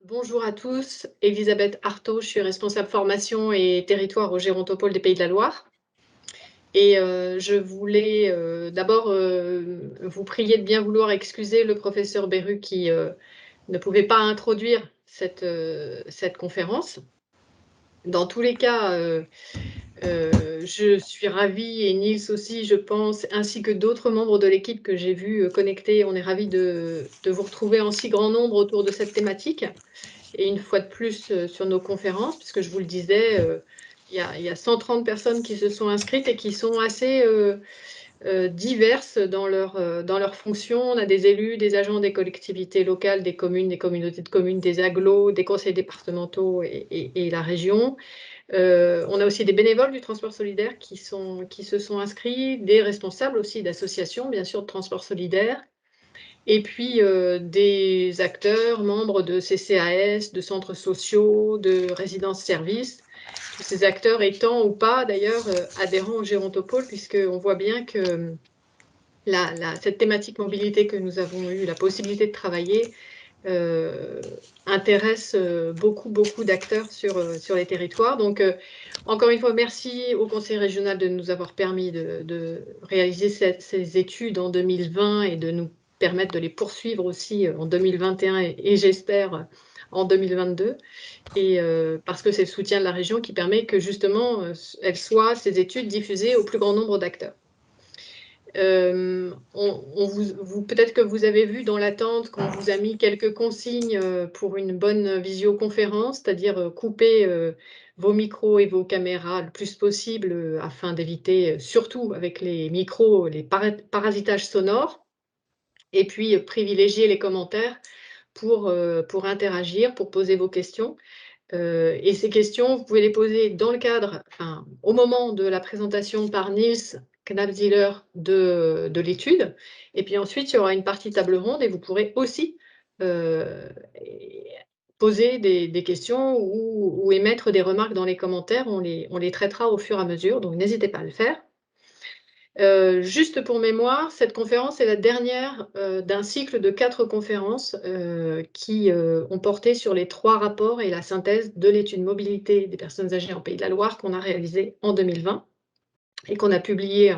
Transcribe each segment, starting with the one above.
Bonjour à tous, Elisabeth Artaud, je suis responsable formation et territoire au Gérontopole des Pays de la Loire. Et je voulais d'abord vous prier de bien vouloir excuser le professeur Beru qui ne pouvait pas introduire cette conférence. Dans tous les cas, je suis ravie, et Niels aussi, je pense, ainsi que d'autres membres de l'équipe que j'ai vus connectés. On est ravis de vous retrouver en si grand nombre autour de cette thématique. Et une fois de plus sur nos conférences, puisque je vous le disais, il y a 130 personnes qui se sont inscrites et qui sont assez diverses dans leurs fonctions. On a des élus, des agents des collectivités locales, des communes, des communautés de communes, des agglos, des conseils départementaux et la région. On a aussi des bénévoles du transport solidaire qui se sont inscrits, des responsables aussi d'associations, bien sûr, de transport solidaire. Et puis des acteurs, membres de CCAS, de centres sociaux, de résidences-services, tous ces acteurs étant ou pas d'ailleurs adhérents au Gérontopole, puisqu'on voit bien que cette thématique mobilité que nous avons eu la possibilité de travailler intéresse beaucoup d'acteurs sur les territoires. Donc, encore une fois, merci au Conseil régional de nous avoir permis de réaliser ces études en 2020 et de nous permettre de les poursuivre aussi en 2021 et j'espère en 2022. Et parce que c'est le soutien de la région qui permet que justement, ces études diffusées au plus grand nombre d'acteurs. Peut-être que vous avez vu dans l'attente qu'on vous a mis quelques consignes pour une bonne visioconférence, c'est-à-dire couper vos micros et vos caméras le plus possible afin d'éviter, surtout avec les micros, les parasitages sonores, et puis privilégier les commentaires pour interagir, pour poser vos questions. Et ces questions, vous pouvez les poser dans le cadre, enfin, au moment de la présentation par Niels Knapziller de l'étude. Et puis ensuite, il y aura une partie table ronde et vous pourrez aussi euh, poser des questions ou émettre des remarques dans les commentaires. On les traitera au fur et à mesure, donc n'hésitez pas à le faire. Juste pour mémoire, cette conférence est la dernière d'un cycle de 4 conférences qui ont porté sur les 3 rapports et la synthèse de l'étude mobilité des personnes âgées en Pays de la Loire qu'on a réalisée en 2020 et qu'on a publié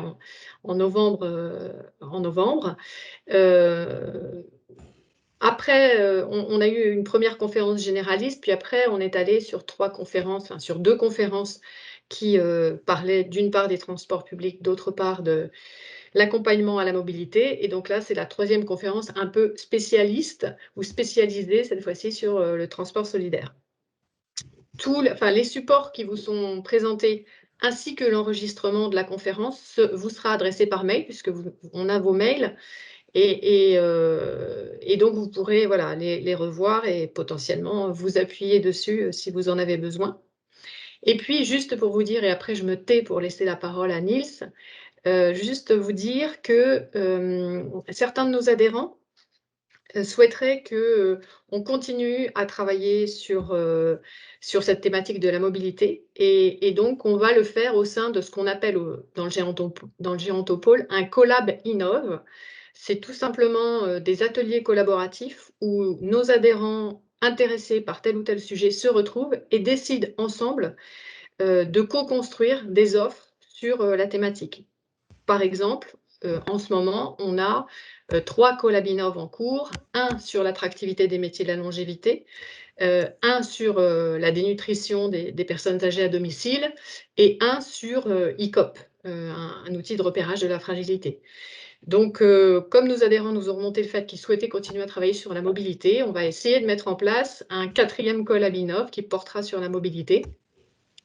en novembre. Euh, Après, on a eu une première conférence généraliste, puis après, on est allé sur 3 conférences, enfin sur 2 conférences qui parlaient d'une part des transports publics, d'autre part de l'accompagnement à la mobilité. Et donc là, c'est la 3e conférence un peu spécialiste ou spécialisée cette fois-ci sur le transport solidaire. Les supports qui vous sont présentés ainsi que l'enregistrement de la conférence vous sera adressé par mail puisque on a vos mails et donc vous pourrez voilà, les revoir et potentiellement vous appuyer dessus si vous en avez besoin. Et puis juste pour vous dire, et après je me tais pour laisser la parole à Niels, juste vous dire que certains de nos adhérents souhaiteraient qu'on continue à travailler sur cette thématique de la mobilité. Et donc, on va le faire au sein de ce qu'on appelle dans le Gérontopole un collab innov. C'est tout simplement des ateliers collaboratifs où nos adhérents intéressés par tel ou tel sujet se retrouvent et décident ensemble de co-construire des offres sur la thématique. Par exemple, en ce moment, on a 3 collabinov en cours, un sur l'attractivité des métiers de la longévité, un sur la dénutrition des personnes âgées à domicile et un sur ICOP, un outil de repérage de la fragilité. Donc, comme nos adhérents nous ont remonté le fait qu'ils souhaitaient continuer à travailler sur la mobilité, on va essayer de mettre en place un 4e collabinov qui portera sur la mobilité.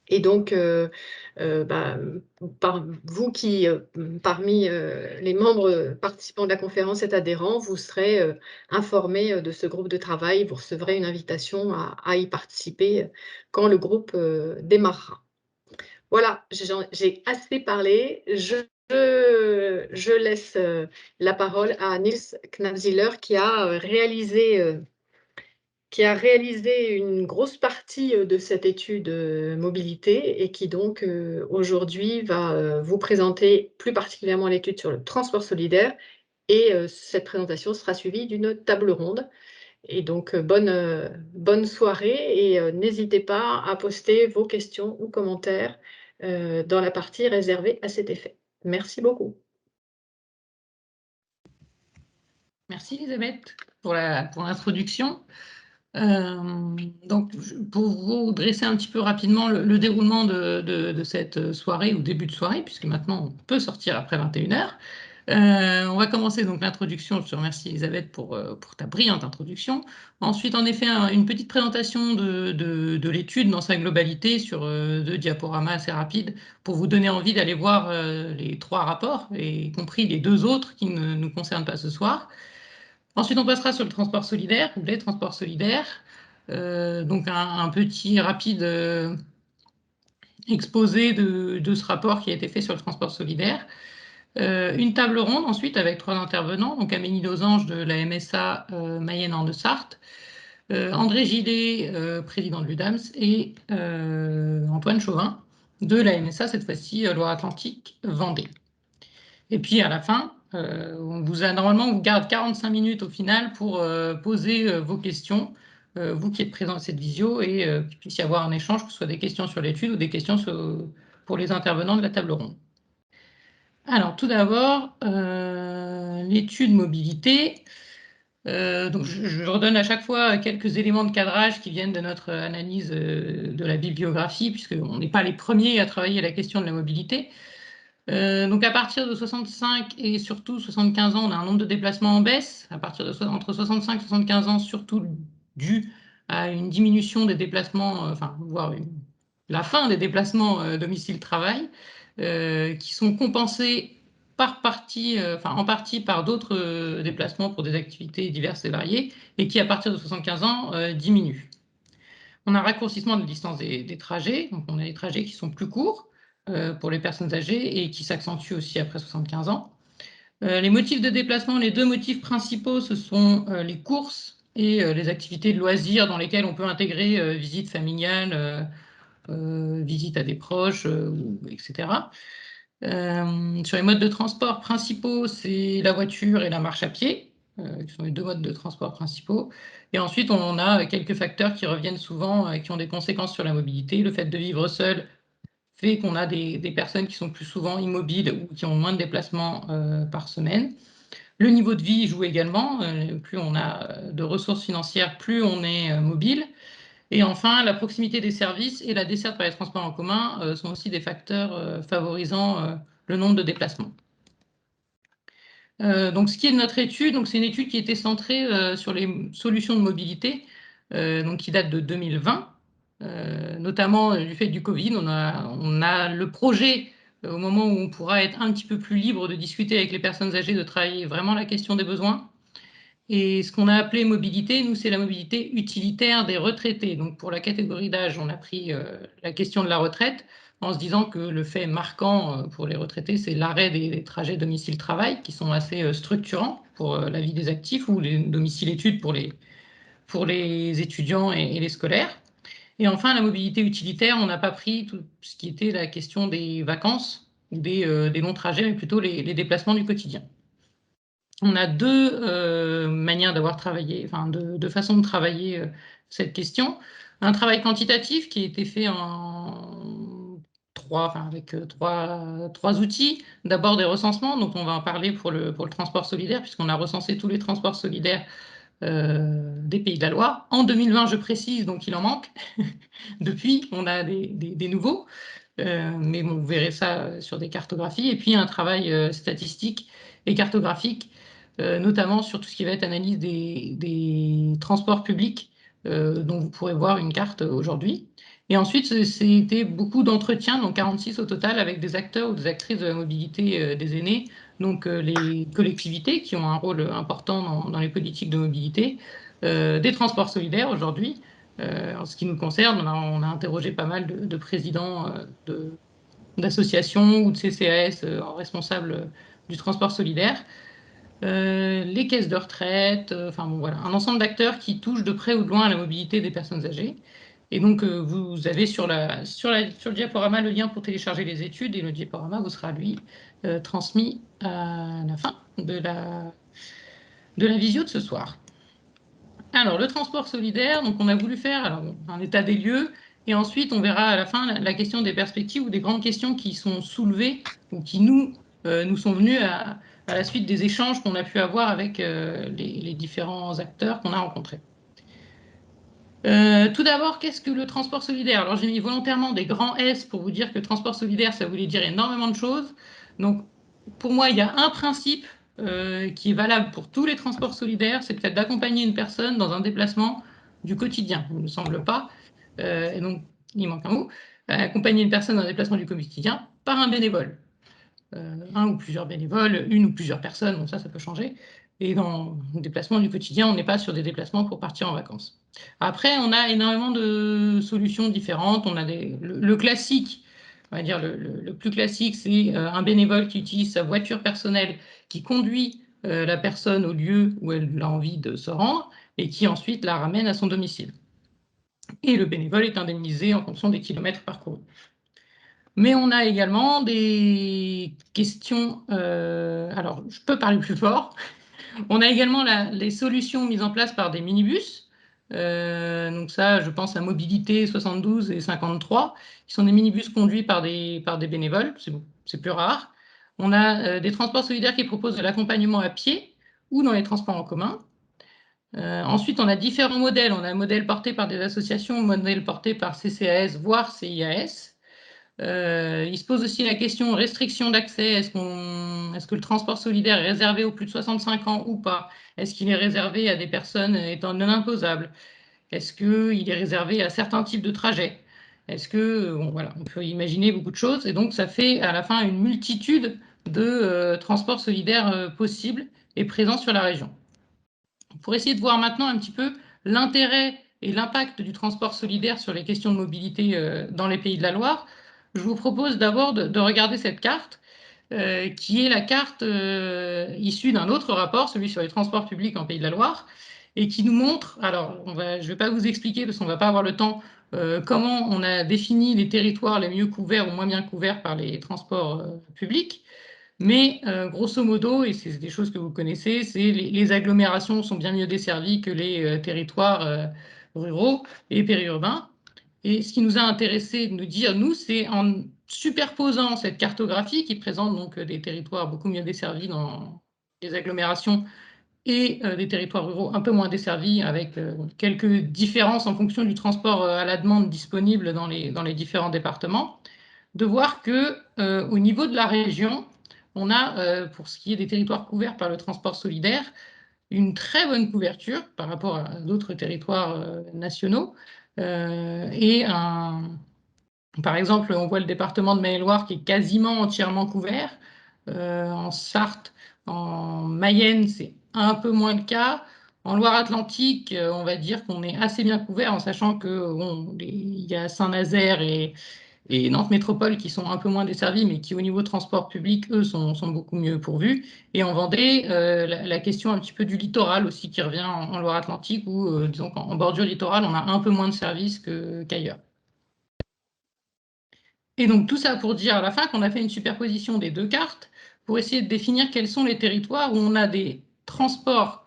Et donc, vous qui, parmi les membres participants de la conférence êtes adhérents, vous serez informés de ce groupe de travail. Vous recevrez une invitation à y participer quand le groupe démarrera. Voilà, j'ai assez parlé. Je laisse la parole à Niels Knapziller qui a réalisé une grosse partie de cette étude mobilité et qui donc aujourd'hui va vous présenter plus particulièrement l'étude sur le transport solidaire. Et cette présentation sera suivie d'une table ronde. Et donc, bonne soirée et n'hésitez pas à poster vos questions ou commentaires, dans la partie réservée à cet effet. Merci beaucoup. Merci Elisabeth pour l'introduction. Donc, pour vous dresser un petit peu rapidement le déroulement de cette soirée ou début de soirée, puisque maintenant on peut sortir après 21h. On va commencer donc l'introduction. Je te remercie Elisabeth pour ta brillante introduction. Ensuite, en effet, une petite présentation de l'étude dans sa globalité sur 2 diaporamas assez rapides pour vous donner envie d'aller voir les 3 rapports, y compris les 2 autres qui ne nous concernent pas ce soir. Ensuite, on passera sur le transport solidaire, ou les transports solidaires. Donc un petit rapide exposé de ce rapport qui a été fait sur le transport solidaire. Une table ronde ensuite avec 3 intervenants, donc Amélie Losange de la MSA Mayenne-Orne-Sarthe, André Gillet, président de l'UDAMS, et Antoine Chauvin de la MSA, cette fois-ci Loire-Atlantique Vendée. Et puis à la fin, normalement, on vous garde 45 minutes au final pour poser vos questions, vous qui êtes présents à cette visio, et qu'il puisse y avoir un échange, que ce soit des questions sur l'étude ou des questions pour les intervenants de la table ronde. Alors, tout d'abord, l'étude mobilité. Donc je redonne à chaque fois quelques éléments de cadrage qui viennent de notre analyse de la bibliographie, puisqu'on n'est pas les premiers à travailler la question de la mobilité. Donc à partir de 65 et surtout 75 ans, on a un nombre de déplacements en baisse. À partir entre 65 et 75 ans, surtout dû à une diminution des déplacements, voire la fin des déplacements domicile-travail, qui sont compensés en partie par d'autres déplacements pour des activités diverses et variées, et qui à partir de 75 ans diminuent. On a un raccourcissement de la distance des trajets, donc on a des trajets qui sont plus courts pour les personnes âgées et qui s'accentuent aussi après 75 ans. Les motifs de déplacement, les 2 motifs principaux, ce sont les courses et les activités de loisirs dans lesquelles on peut intégrer visite familiale, visite à des proches, etc. Sur les modes de transport principaux, c'est la voiture et la marche à pied, qui sont les 2 modes de transport principaux. Et ensuite, on a quelques facteurs qui reviennent souvent et qui ont des conséquences sur la mobilité. Le fait de vivre seul fait qu'on a des personnes qui sont plus souvent immobiles ou qui ont moins de déplacements par semaine. Le niveau de vie joue également. Plus on a de ressources financières, plus on est mobile. Et enfin, la proximité des services et la desserte par les transports en commun sont aussi des facteurs favorisant le nombre de déplacements. Donc, ce qui est de notre étude, c'est une étude qui était centrée sur les solutions de mobilité, donc qui date de 2020, notamment du fait du Covid. On a le projet, au moment où on pourra être un petit peu plus libre de discuter avec les personnes âgées, de travailler vraiment la question des besoins. Et ce qu'on a appelé mobilité, nous, c'est la mobilité utilitaire des retraités. Donc, pour la catégorie d'âge, on a pris la question de la retraite en se disant que le fait marquant pour les retraités, c'est l'arrêt des trajets domicile-travail qui sont assez structurants pour la vie des actifs, ou les domiciles-études pour les étudiants et les scolaires. Et enfin, la mobilité utilitaire, on n'a pas pris tout ce qui était la question des vacances ou des longs trajets, mais plutôt les déplacements du quotidien. On a 2 manières d'avoir travaillé, enfin 2 façons de travailler cette question. Un travail quantitatif qui a été fait avec 3 outils. D'abord des recensements, dont on va en parler pour le transport solidaire, puisqu'on a recensé tous les transports solidaires des Pays de la Loire. En 2020, je précise, donc il en manque. Depuis, on a des nouveaux. Mais bon, vous verrez ça sur des cartographies. Et puis un travail statistique et cartographique, notamment sur tout ce qui va être analyse des transports publics, dont vous pourrez voir une carte aujourd'hui. Et ensuite, c'était beaucoup d'entretiens, donc 46 au total, avec des acteurs ou des actrices de la mobilité des aînés, donc les collectivités qui ont un rôle important dans les politiques de mobilité, des transports solidaires aujourd'hui. En ce qui nous concerne, on a interrogé pas mal de présidents d'associations ou de CCAS responsables du transport solidaire, les caisses de retraite, voilà, un ensemble d'acteurs qui touchent de près ou de loin à la mobilité des personnes âgées. Et donc, vous avez sur le diaporama le lien pour télécharger les études, et le diaporama vous sera, lui, transmis à la fin de la visio de ce soir. Alors, le transport solidaire, donc on a voulu faire un état des lieux, et ensuite on verra à la fin la question des perspectives ou des grandes questions qui sont soulevées ou qui nous sont venues à la suite des échanges qu'on a pu avoir avec les différents acteurs qu'on a rencontrés. Tout d'abord, qu'est-ce que le transport solidaire? Alors, j'ai mis volontairement des grands S pour vous dire que transport solidaire, ça voulait dire énormément de choses. Donc, pour moi, il y a un principe qui est valable pour tous les transports solidaires, c'est peut-être d'accompagner une personne dans un déplacement du quotidien. Il ne me semble pas. Et donc, il manque un mot. Accompagner une personne dans un déplacement du quotidien par un bénévole. Un ou plusieurs bénévoles, une ou plusieurs personnes, bon ça peut changer. Et dans le déplacement du quotidien, on n'est pas sur des déplacements pour partir en vacances. Après, on a énormément de solutions différentes. On a le classique, on va dire le plus classique, c'est un bénévole qui utilise sa voiture personnelle, qui conduit la personne au lieu où elle a envie de se rendre et qui ensuite la ramène à son domicile. Et le bénévole est indemnisé en fonction des kilomètres parcourus. Mais on a également des questions, alors je peux parler plus fort. On a également les solutions mises en place par des minibus. Donc ça, je pense à Mobilité 72 et 53, qui sont des minibus conduits par des bénévoles, c'est plus rare. On a des transports solidaires qui proposent de l'accompagnement à pied ou dans les transports en commun. Ensuite, on a différents modèles. On a un modèle porté par des associations, un modèle porté par CCAS, voire CIAS. Il se pose aussi la question restriction d'accès. Est-ce que le transport solidaire est réservé aux plus de 65 ans ou pas? Est-ce qu'il est réservé à des personnes étant non imposables? Est-ce qu'il est réservé à certains types de trajets? Est-ce que, bon, voilà, on peut imaginer beaucoup de choses. Et donc, ça fait à la fin une multitude de transports solidaires possibles et présents sur la région. Pour essayer de voir maintenant un petit peu l'intérêt et l'impact du transport solidaire sur les questions de mobilité dans les Pays de la Loire, je vous propose d'abord de regarder cette carte, qui est la carte issue d'un autre rapport, celui sur les transports publics en Pays de la Loire, et qui nous montre, alors je ne vais pas vous expliquer parce qu'on ne va pas avoir le temps, comment on a défini les territoires les mieux couverts ou moins bien couverts par les transports publics. Mais grosso modo, et c'est des choses que vous connaissez, c'est les agglomérations sont bien mieux desservies que les territoires ruraux et périurbains. Et ce qui nous a intéressé de nous dire, nous, c'est en superposant cette cartographie qui présente donc des territoires beaucoup mieux desservis dans les agglomérations et des territoires ruraux un peu moins desservis, avec quelques différences en fonction du transport à la demande disponible dans les différents départements, de voir que au niveau de la région, on a, pour ce qui est des territoires couverts par le transport solidaire, une très bonne couverture par rapport à d'autres territoires nationaux. Par exemple, on voit le département de Maine-et-Loire qui est quasiment entièrement couvert. En Sarthe, en Mayenne, c'est un peu moins le cas. En Loire-Atlantique, on va dire qu'on est assez bien couvert, en sachant qu'il y a Saint-Nazaire et Nantes Métropole qui sont un peu moins desservis, mais qui au niveau transport public, eux, sont beaucoup mieux pourvus. Et en Vendée, la question un petit peu du littoral aussi qui revient en Loire-Atlantique, où disons qu'en bordure littorale, on a un peu moins de services qu'ailleurs. Et donc tout ça pour dire à la fin qu'on a fait une superposition des deux cartes pour essayer de définir quels sont les territoires où on a des transports,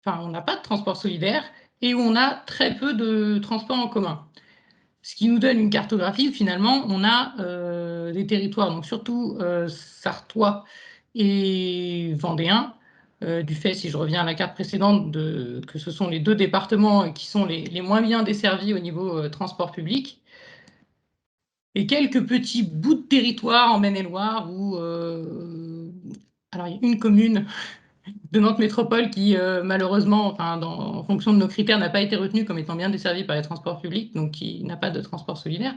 enfin on n'a pas de transport solidaire, et où on a très peu de transports en commun. Ce qui nous donne une cartographie où finalement on a des territoires, donc surtout sartois et vendéens, du fait, si je reviens à la carte précédente, que ce sont les deux départements qui sont les moins bien desservis au niveau transport public, et quelques petits bouts de territoire en Maine-et-Loire où, alors il y a une commune de Nantes Métropole qui, malheureusement, enfin, en fonction de nos critères, n'a pas été retenue comme étant bien desservie par les transports publics, donc qui n'a pas de transport solidaire.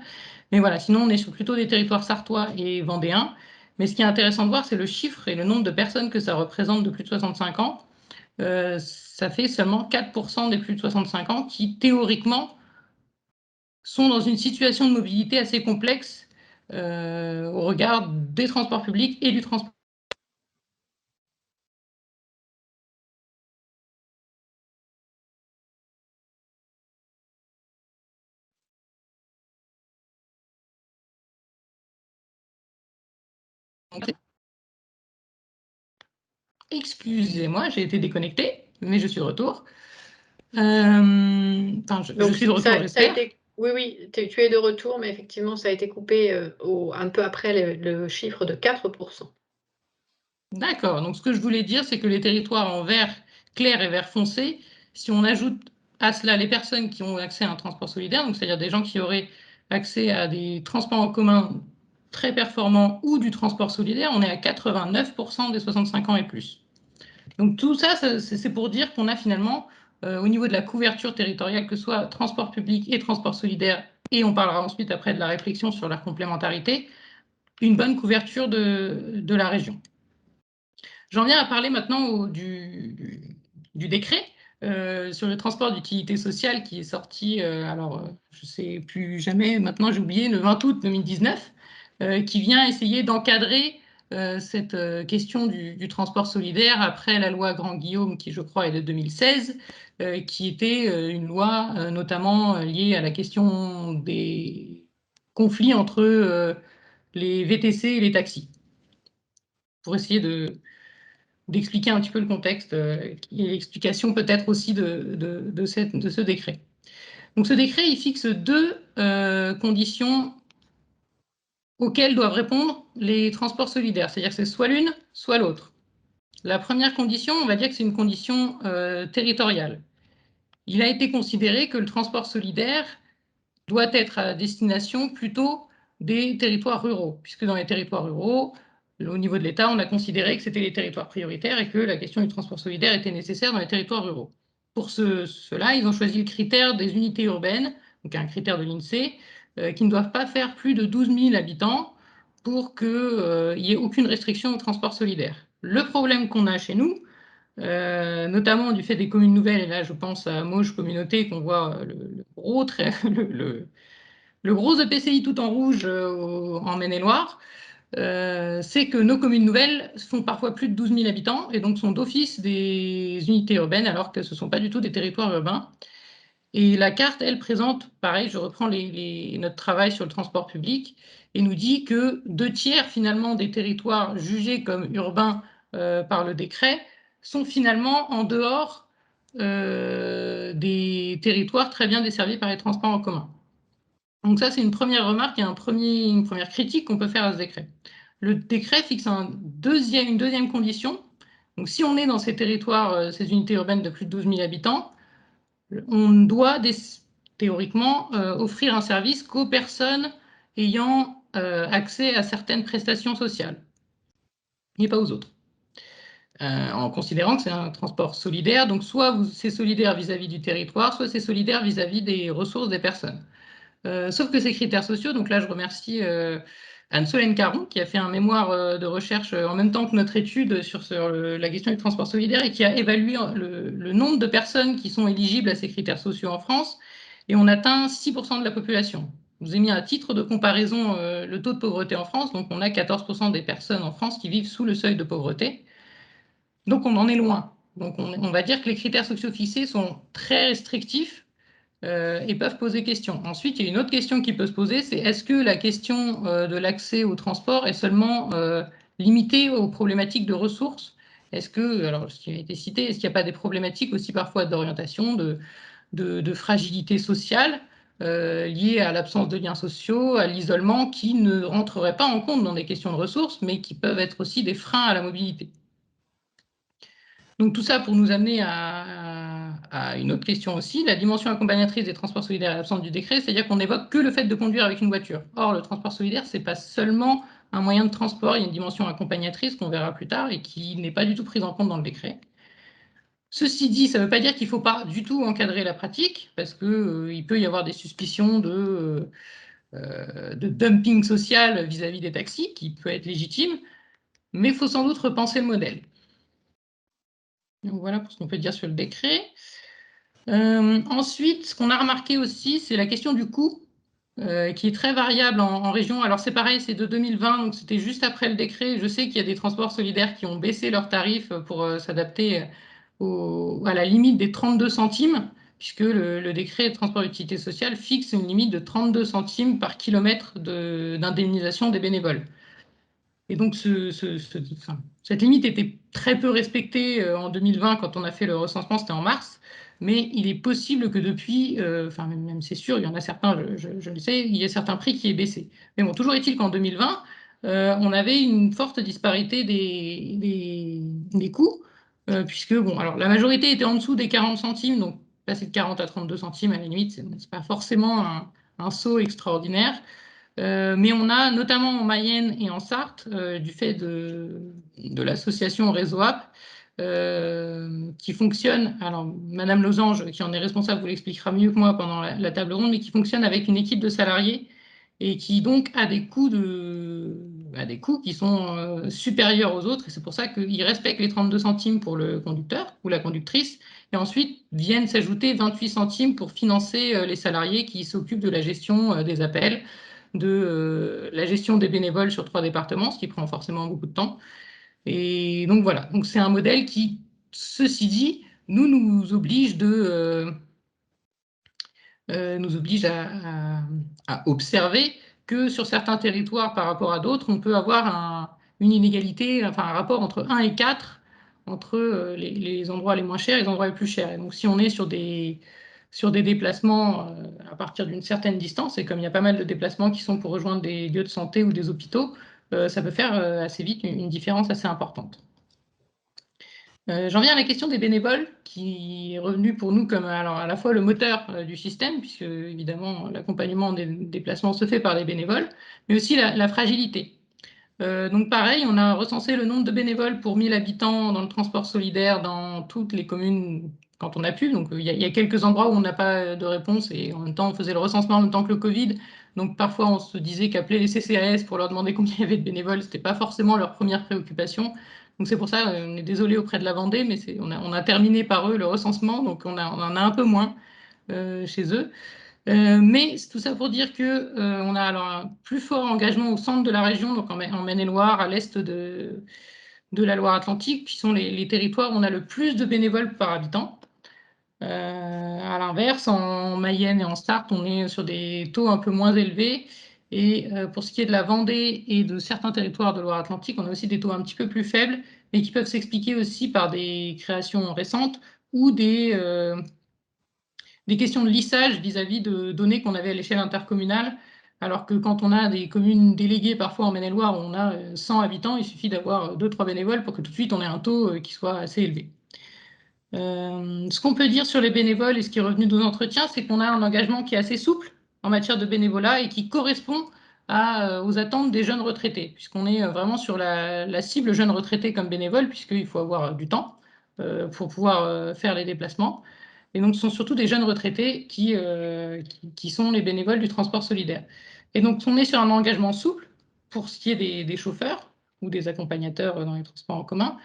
Mais voilà, sinon on est sur plutôt des territoires sartois et vendéens. Mais ce qui est intéressant de voir, c'est le chiffre et le nombre de personnes que ça représente de plus de 65 ans. Ça fait seulement 4% des plus de 65 ans qui, théoriquement, sont dans une situation de mobilité assez complexe au regard des transports publics et du transport. Excusez-moi, j'ai été déconnectée, mais je suis de retour. Je suis de retour, ça a j'espère. été, oui, oui, tu es de retour, mais effectivement, ça a été coupé un peu après le chiffre de 4%. D'accord. Donc, ce que je voulais dire, c'est que les territoires en vert clair et vert foncé, si on ajoute à cela les personnes qui ont accès à un transport solidaire, donc c'est-à-dire des gens qui auraient accès à des transports en commun très performants ou du transport solidaire, on est à 89% des 65 ans et plus. Donc tout ça, c'est pour dire qu'on a finalement, au niveau de la couverture territoriale, que ce soit transport public et transport solidaire, et on parlera ensuite après de la réflexion sur leur complémentarité, une bonne couverture de la région. J'en viens à parler maintenant du décret sur le transport d'utilité sociale qui est sorti, je ne sais plus jamais, maintenant j'ai oublié, le 20 août 2019, qui vient essayer d'encadrer cette question du transport solidaire après la loi Grand-Guillaume, qui je crois est de 2016, qui était une loi notamment liée à la question des conflits entre les VTC et les taxis, pour essayer d'expliquer un petit peu le contexte et l'explication peut-être aussi de ce décret. Donc ce décret, il fixe deux conditions auxquelles doivent répondre les transports solidaires, c'est-à-dire que c'est soit l'une, soit l'autre. La première condition, on va dire que c'est une condition territoriale. Il a été considéré que le transport solidaire doit être à destination plutôt des territoires ruraux, puisque dans les territoires ruraux, au niveau de l'État, on a considéré que c'était les territoires prioritaires et que la question du transport solidaire était nécessaire dans les territoires ruraux. Pour cela, ils ont choisi le critère des unités urbaines, donc un critère de l'INSEE, qui ne doivent pas faire plus de 12 000 habitants pour qu'il n'y ait aucune restriction au transport solidaire. Le problème qu'on a chez nous, notamment du fait des communes nouvelles, et là je pense à Mauges Communauté qu'on voit le gros EPCI tout en rouge en Maine-et-Loire, c'est que nos communes nouvelles font parfois plus de 12 000 habitants et donc sont d'office des unités urbaines alors que ce ne sont pas du tout des territoires urbains. Et la carte, elle présente, pareil, je reprends notre travail sur le transport public, et nous dit que 2/3 finalement des territoires jugés comme urbains par le décret sont finalement en dehors des territoires très bien desservis par les transports en commun. Donc ça, c'est une première remarque et une première critique qu'on peut faire à ce décret. Le décret fixe une deuxième condition. Donc si on est dans ces territoires, ces unités urbaines de plus de 12 000 habitants, on doit théoriquement offrir un service qu'aux personnes ayant accès à certaines prestations sociales et pas aux autres. En considérant que c'est un transport solidaire, donc soit c'est solidaire vis-à-vis du territoire, soit c'est solidaire vis-à-vis des ressources des personnes. Sauf que ces critères sociaux, donc là je remercie Anne-Solène Caron qui a fait un mémoire de recherche en même temps que notre étude sur la question du transport solidaire et qui a évalué le nombre de personnes qui sont éligibles à ces critères sociaux en France et on atteint 6% de la population. Je vous ai mis à titre de comparaison le taux de pauvreté en France, donc on a 14% des personnes en France qui vivent sous le seuil de pauvreté. Donc on en est loin. Donc on va dire que les critères sociaux fixés sont très restrictifs et peuvent poser question. Ensuite, il y a une autre question qui peut se poser, c'est est-ce que la question de l'accès au transport est seulement limitée aux problématiques de ressources? Est-ce que, alors ce qui a été cité, est-ce qu'il n'y a pas des problématiques aussi parfois d'orientation, de fragilité sociale liées à l'absence de liens sociaux, à l'isolement, qui ne rentreraient pas en compte dans des questions de ressources, mais qui peuvent être aussi des freins à la mobilité? Donc tout ça pour nous amener à une autre question aussi, la dimension accompagnatrice des transports solidaires est absente du décret, c'est-à-dire qu'on n'évoque que le fait de conduire avec une voiture. Or, le transport solidaire, ce n'est pas seulement un moyen de transport, il y a une dimension accompagnatrice qu'on verra plus tard et qui n'est pas du tout prise en compte dans le décret. Ceci dit, ça ne veut pas dire qu'il ne faut pas du tout encadrer la pratique, parce qu'il peut y avoir des suspicions de dumping social vis-à-vis des taxis, qui peut être légitime, mais il faut sans doute repenser le modèle. Donc voilà pour ce qu'on peut dire sur le décret. Ensuite, ce qu'on a remarqué aussi, c'est la question du coût, qui est très variable en région. Alors c'est pareil, c'est de 2020, donc c'était juste après le décret. Je sais qu'il y a des transports solidaires qui ont baissé leurs tarifs pour s'adapter à la limite des 32 centimes, puisque le décret de transport d'utilité sociale fixe une limite de 32 centimes par kilomètre d'indemnisation des bénévoles. Et donc, cette limite était très peu respectée en 2020 quand on a fait le recensement, c'était en mars. mais il est possible que depuis, enfin même c'est sûr, il y en a certains, je le sais, il y a certains prix qui aient baissé. Mais bon, toujours est-il qu'en 2020, on avait une forte disparité des coûts, puisque bon, alors la majorité était en dessous des 40 centimes, donc passer de 40 à 32 centimes à la limite, c'est pas forcément un saut extraordinaire. Mais on a notamment en Mayenne et en Sarthe, du fait de l'association Réseau App, qui fonctionne, alors Madame Losange, qui en est responsable, vous l'expliquera mieux que moi pendant la table ronde, mais qui fonctionne avec une équipe de salariés et qui donc a des coûts qui sont supérieurs aux autres. Et c'est pour ça qu'ils respectent les 32 centimes pour le conducteur ou la conductrice. Et ensuite viennent s'ajouter 28 centimes pour financer les salariés qui s'occupent de la gestion des appels, de la gestion des bénévoles sur 3 départements, ce qui prend forcément beaucoup de temps. Et donc voilà, donc c'est un modèle qui, ceci dit, nous oblige à observer que sur certains territoires par rapport à d'autres, on peut avoir une inégalité, enfin un rapport entre 1 et 4 entre les endroits les moins chers et les endroits les plus chers. Et donc si on est sur des déplacements à partir d'une certaine distance, et comme il y a pas mal de déplacements qui sont pour rejoindre des lieux de santé ou des hôpitaux, ça peut faire assez vite une différence assez importante. J'en viens à la question des bénévoles, qui est revenue pour nous comme alors, à la fois le moteur du système, puisque évidemment l'accompagnement des déplacements se fait par les bénévoles, mais aussi la fragilité. Donc pareil, on a recensé le nombre de bénévoles pour 1000 habitants dans le transport solidaire dans toutes les communes quand on a pu. Donc il y a quelques endroits où on n'a pas de réponse et en même temps on faisait le recensement en même temps que le Covid. Donc parfois on se disait qu'appeler les CCAS pour leur demander combien il y avait de bénévoles, c'était pas forcément leur première préoccupation. Donc c'est pour ça, on est désolé auprès de la Vendée, mais on a terminé par eux le recensement, donc on en a un peu moins chez eux. Mais tout ça pour dire qu'on a alors un plus fort engagement au centre de la région, donc en Maine-et-Loire, à l'est de la Loire-Atlantique, qui sont les territoires où on a le plus de bénévoles par habitant. À l'inverse, en Mayenne et en Sarthe, on est sur des taux un peu moins élevés. Et pour ce qui est de la Vendée et de certains territoires de Loire-Atlantique, on a aussi des taux un petit peu plus faibles, mais qui peuvent s'expliquer aussi par des créations récentes ou des questions de lissage vis-à-vis de données qu'on avait à l'échelle intercommunale, alors que quand on a des communes déléguées, parfois en Maine-et-Loire, où on a 100 habitants, il suffit d'avoir 2-3 bénévoles pour que tout de suite on ait un taux qui soit assez élevé. Ce qu'on peut dire sur les bénévoles et ce qui est revenu de nos entretiens, c'est qu'on a un engagement qui est assez souple en matière de bénévolat et qui correspond aux attentes des jeunes retraités, puisqu'on est vraiment sur la cible jeunes retraités comme bénévoles, puisqu'il faut avoir du temps pour pouvoir faire les déplacements. Et donc, ce sont surtout des jeunes retraités qui sont les bénévoles du transport solidaire. Et donc, on est sur un engagement souple pour ce qui est des chauffeurs ou des accompagnateurs dans les transports en commun,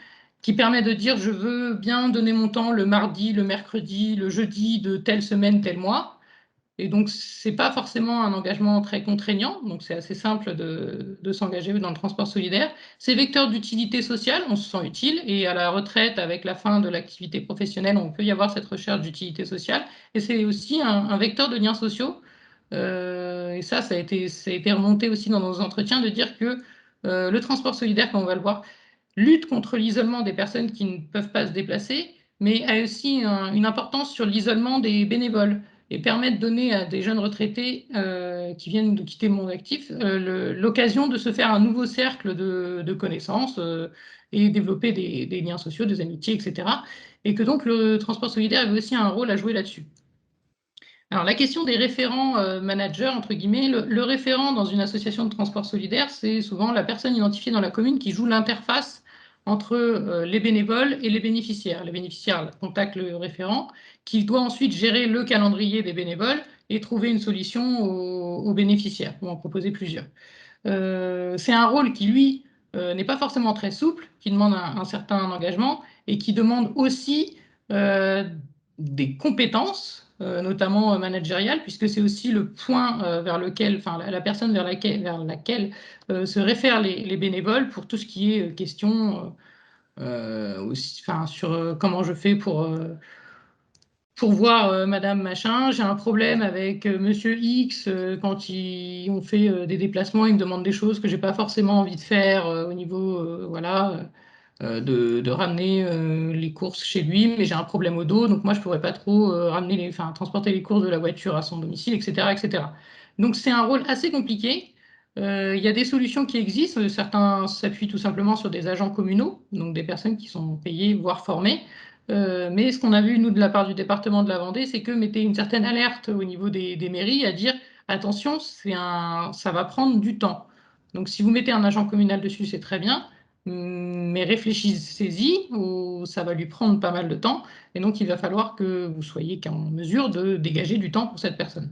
qui permet de dire je veux bien donner mon temps le mardi, le mercredi, le jeudi de telle semaine, tel mois. Et donc, ce n'est pas forcément un engagement très contraignant, donc c'est assez simple de s'engager dans le transport solidaire. C'est vecteur d'utilité sociale, on se sent utile, et à la retraite, avec la fin de l'activité professionnelle, on peut y avoir cette recherche d'utilité sociale. Et c'est aussi un vecteur de liens sociaux. Et ça a été remonté aussi dans nos entretiens, de dire que le transport solidaire, comme on va le voir, lutte contre l'isolement des personnes qui ne peuvent pas se déplacer, mais a aussi une importance sur l'isolement des bénévoles et permet de donner à des jeunes retraités qui viennent de quitter le monde actif l'occasion de se faire un nouveau cercle de connaissances et développer des liens sociaux, des amitiés, etc. Et que donc le transport solidaire avait aussi un rôle à jouer là-dessus. Alors la question des référents managers, entre guillemets, le référent dans une association de transport solidaire, c'est souvent la personne identifiée dans la commune qui joue l'interface entre les bénévoles et les bénéficiaires. Les bénéficiaires contactent le référent, qui doit ensuite gérer le calendrier des bénévoles et trouver une solution aux bénéficiaires, ou en proposer plusieurs. C'est un rôle qui, lui, n'est pas forcément très souple, qui demande un certain engagement et qui demande aussi des compétences, notamment managériales, puisque c'est aussi le point vers lequel, enfin la personne vers laquelle se réfèrent les bénévoles pour tout ce qui est question aussi, enfin, sur comment je fais pour voir Madame Machin, j'ai un problème avec Monsieur X, quand on fait des déplacements, il me demande des choses que j'ai pas forcément envie de faire au niveau, voilà, de ramener les courses chez lui, mais j'ai un problème au dos, donc moi je pourrais pas trop transporter les courses de la voiture à son domicile, etc., etc. Donc c'est un rôle assez compliqué. Il y a des solutions qui existent. Certains s'appuient tout simplement sur des agents communaux, donc des personnes qui sont payées, voire formées. Mais ce qu'on a vu, nous, de la part du département de la Vendée, c'est que mettez une certaine alerte au niveau des mairies à dire attention, ça va prendre du temps. Donc si vous mettez un agent communal dessus, c'est très bien, mais réfléchissez-y, ou ça va lui prendre pas mal de temps, et donc il va falloir que vous soyez en mesure de dégager du temps pour cette personne.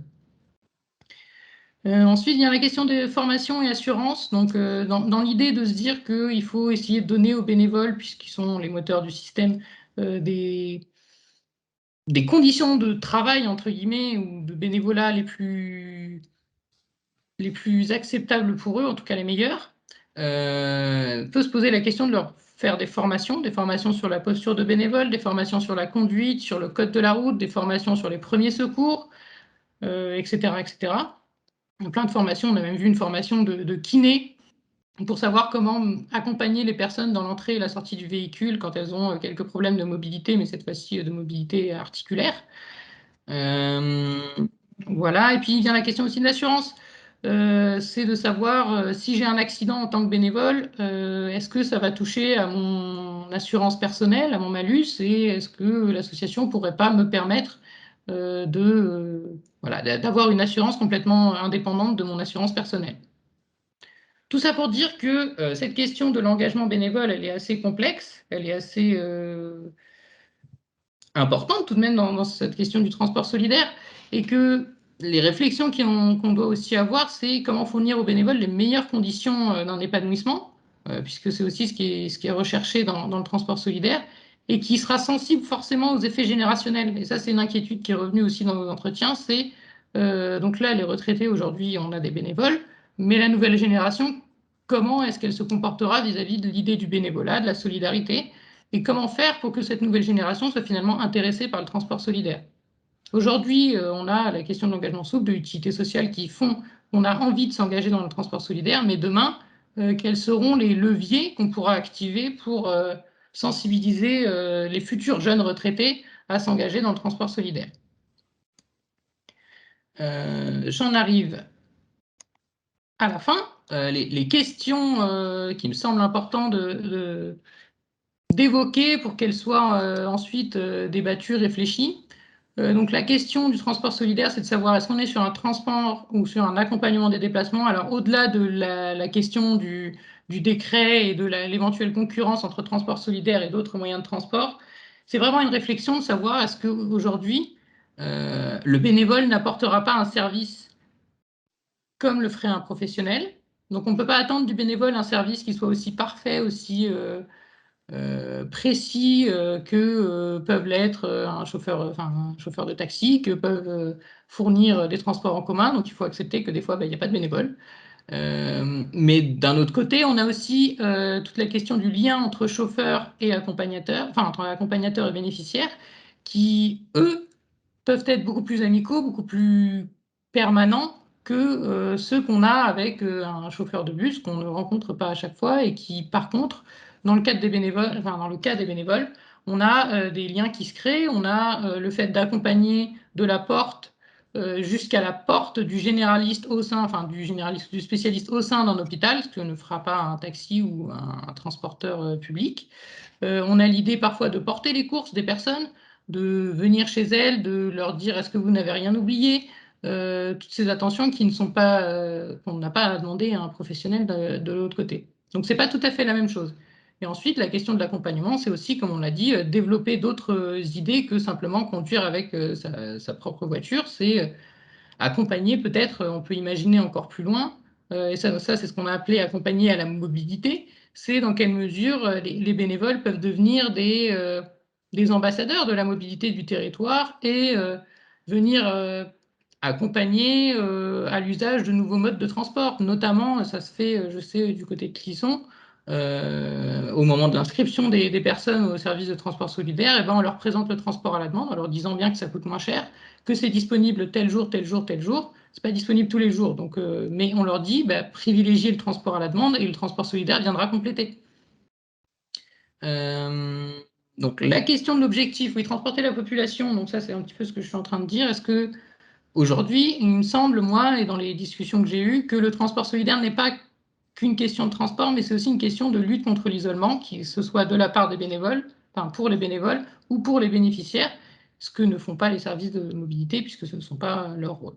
Ensuite, il y a la question des formations et assurances. Donc, dans l'idée de se dire qu'il faut essayer de donner aux bénévoles, puisqu'ils sont les moteurs du système, des conditions de travail, entre guillemets, ou de bénévolat les plus acceptables pour eux, en tout cas les meilleures, peut se poser la question de leur faire des formations sur la posture de bénévole, des formations sur la conduite, sur le code de la route, des formations sur les premiers secours, etc., etc. Plein de formations. On a même vu une formation de kiné pour savoir comment accompagner les personnes dans l'entrée et la sortie du véhicule quand elles ont quelques problèmes de mobilité, mais cette fois-ci de mobilité articulaire. Voilà, et puis il vient la question aussi de l'assurance. C'est de savoir si j'ai un accident en tant que bénévole, est-ce que ça va toucher à mon assurance personnelle, à mon malus, et est-ce que l'association ne pourrait pas me permettre d'avoir une assurance complètement indépendante de mon assurance personnelle. Tout ça pour dire que cette question de l'engagement bénévole, elle est assez complexe, elle est assez importante tout de même dans cette question du transport solidaire, et que les réflexions qu'on doit aussi avoir, c'est comment fournir aux bénévoles les meilleures conditions d'un épanouissement, puisque c'est aussi ce qui est recherché dans le transport solidaire, et qui sera sensible forcément aux effets générationnels. Et ça, c'est une inquiétude qui est revenue aussi dans nos entretiens, c'est donc là, les retraités, aujourd'hui, on a des bénévoles, mais la nouvelle génération, comment est-ce qu'elle se comportera vis-à-vis de l'idée du bénévolat, de la solidarité, et comment faire pour que cette nouvelle génération soit finalement intéressée par le transport solidaire. Aujourd'hui, on a la question de l'engagement souple, de l'utilité sociale qui font qu'on a envie de s'engager dans le transport solidaire, mais demain, quels seront les leviers qu'on pourra activer pour sensibiliser les futurs jeunes retraités à s'engager dans le transport solidaire. J'en arrive à la fin. Les questions qui me semblent importantes d'évoquer pour qu'elles soient ensuite débattues, réfléchies. Donc la question du transport solidaire, c'est de savoir est-ce qu'on est sur un transport ou sur un accompagnement des déplacements. Alors au-delà de la question du décret et de l'éventuelle concurrence entre transport solidaire et d'autres moyens de transport, c'est vraiment une réflexion de savoir est-ce qu'aujourd'hui, le bénévole n'apportera pas un service comme le ferait un professionnel. Donc on ne peut pas attendre du bénévole un service qui soit aussi parfait, aussi précis que peuvent l'être un chauffeur de taxi, que peuvent fournir des transports en commun. Donc il faut accepter que des fois, il n'y a pas de bénévoles. Mais d'un autre côté, on a aussi toute la question du lien entre chauffeur et accompagnateur, enfin entre accompagnateur et bénéficiaire, qui, eux, peuvent être beaucoup plus amicaux, beaucoup plus permanents que ceux qu'on a avec un chauffeur de bus qu'on ne rencontre pas à chaque fois et qui, par contre, dans le cadre des bénévoles, enfin dans le cas des bénévoles, on a des liens qui se créent, on a le fait d'accompagner de la porte jusqu'à la porte du généraliste au sein, enfin du spécialiste au sein d'un hôpital, ce que ne fera pas un taxi ou un transporteur public. On a l'idée parfois de porter les courses des personnes, de venir chez elles, de leur dire est-ce que vous n'avez rien oublié, toutes ces attentions qui ne sont pas, qu'on n'a pas à demander à un professionnel de l'autre côté. Donc c'est pas tout à fait la même chose. Et ensuite, la question de l'accompagnement, c'est aussi, comme on l'a dit, développer d'autres idées que simplement conduire avec sa propre voiture. C'est accompagner peut-être, on peut imaginer encore plus loin, et ça c'est ce qu'on a appelé accompagner à la mobilité, c'est dans quelle mesure les bénévoles peuvent devenir des ambassadeurs de la mobilité du territoire et venir accompagner à l'usage de nouveaux modes de transport. Notamment, ça se fait, je sais, du côté de Clisson, au moment de l'inscription des personnes au service de transport solidaire, et ben on leur présente le transport à la demande en leur disant bien que ça coûte moins cher, que c'est disponible tel jour, tel jour, tel jour. C'est pas disponible tous les jours, donc, mais on leur dit privilégiez le transport à la demande et le transport solidaire viendra compléter. Donc la question de l'objectif, oui, transporter la population, donc ça c'est un petit peu ce que je suis en train de dire. Est-ce que aujourd'hui, il me semble, moi, et dans les discussions que j'ai eues, que le transport solidaire n'est pas qu'une question de transport, mais c'est aussi une question de lutte contre l'isolement, que ce soit de la part des bénévoles, enfin pour les bénévoles ou pour les bénéficiaires, ce que ne font pas les services de mobilité puisque ce ne sont pas leur rôle.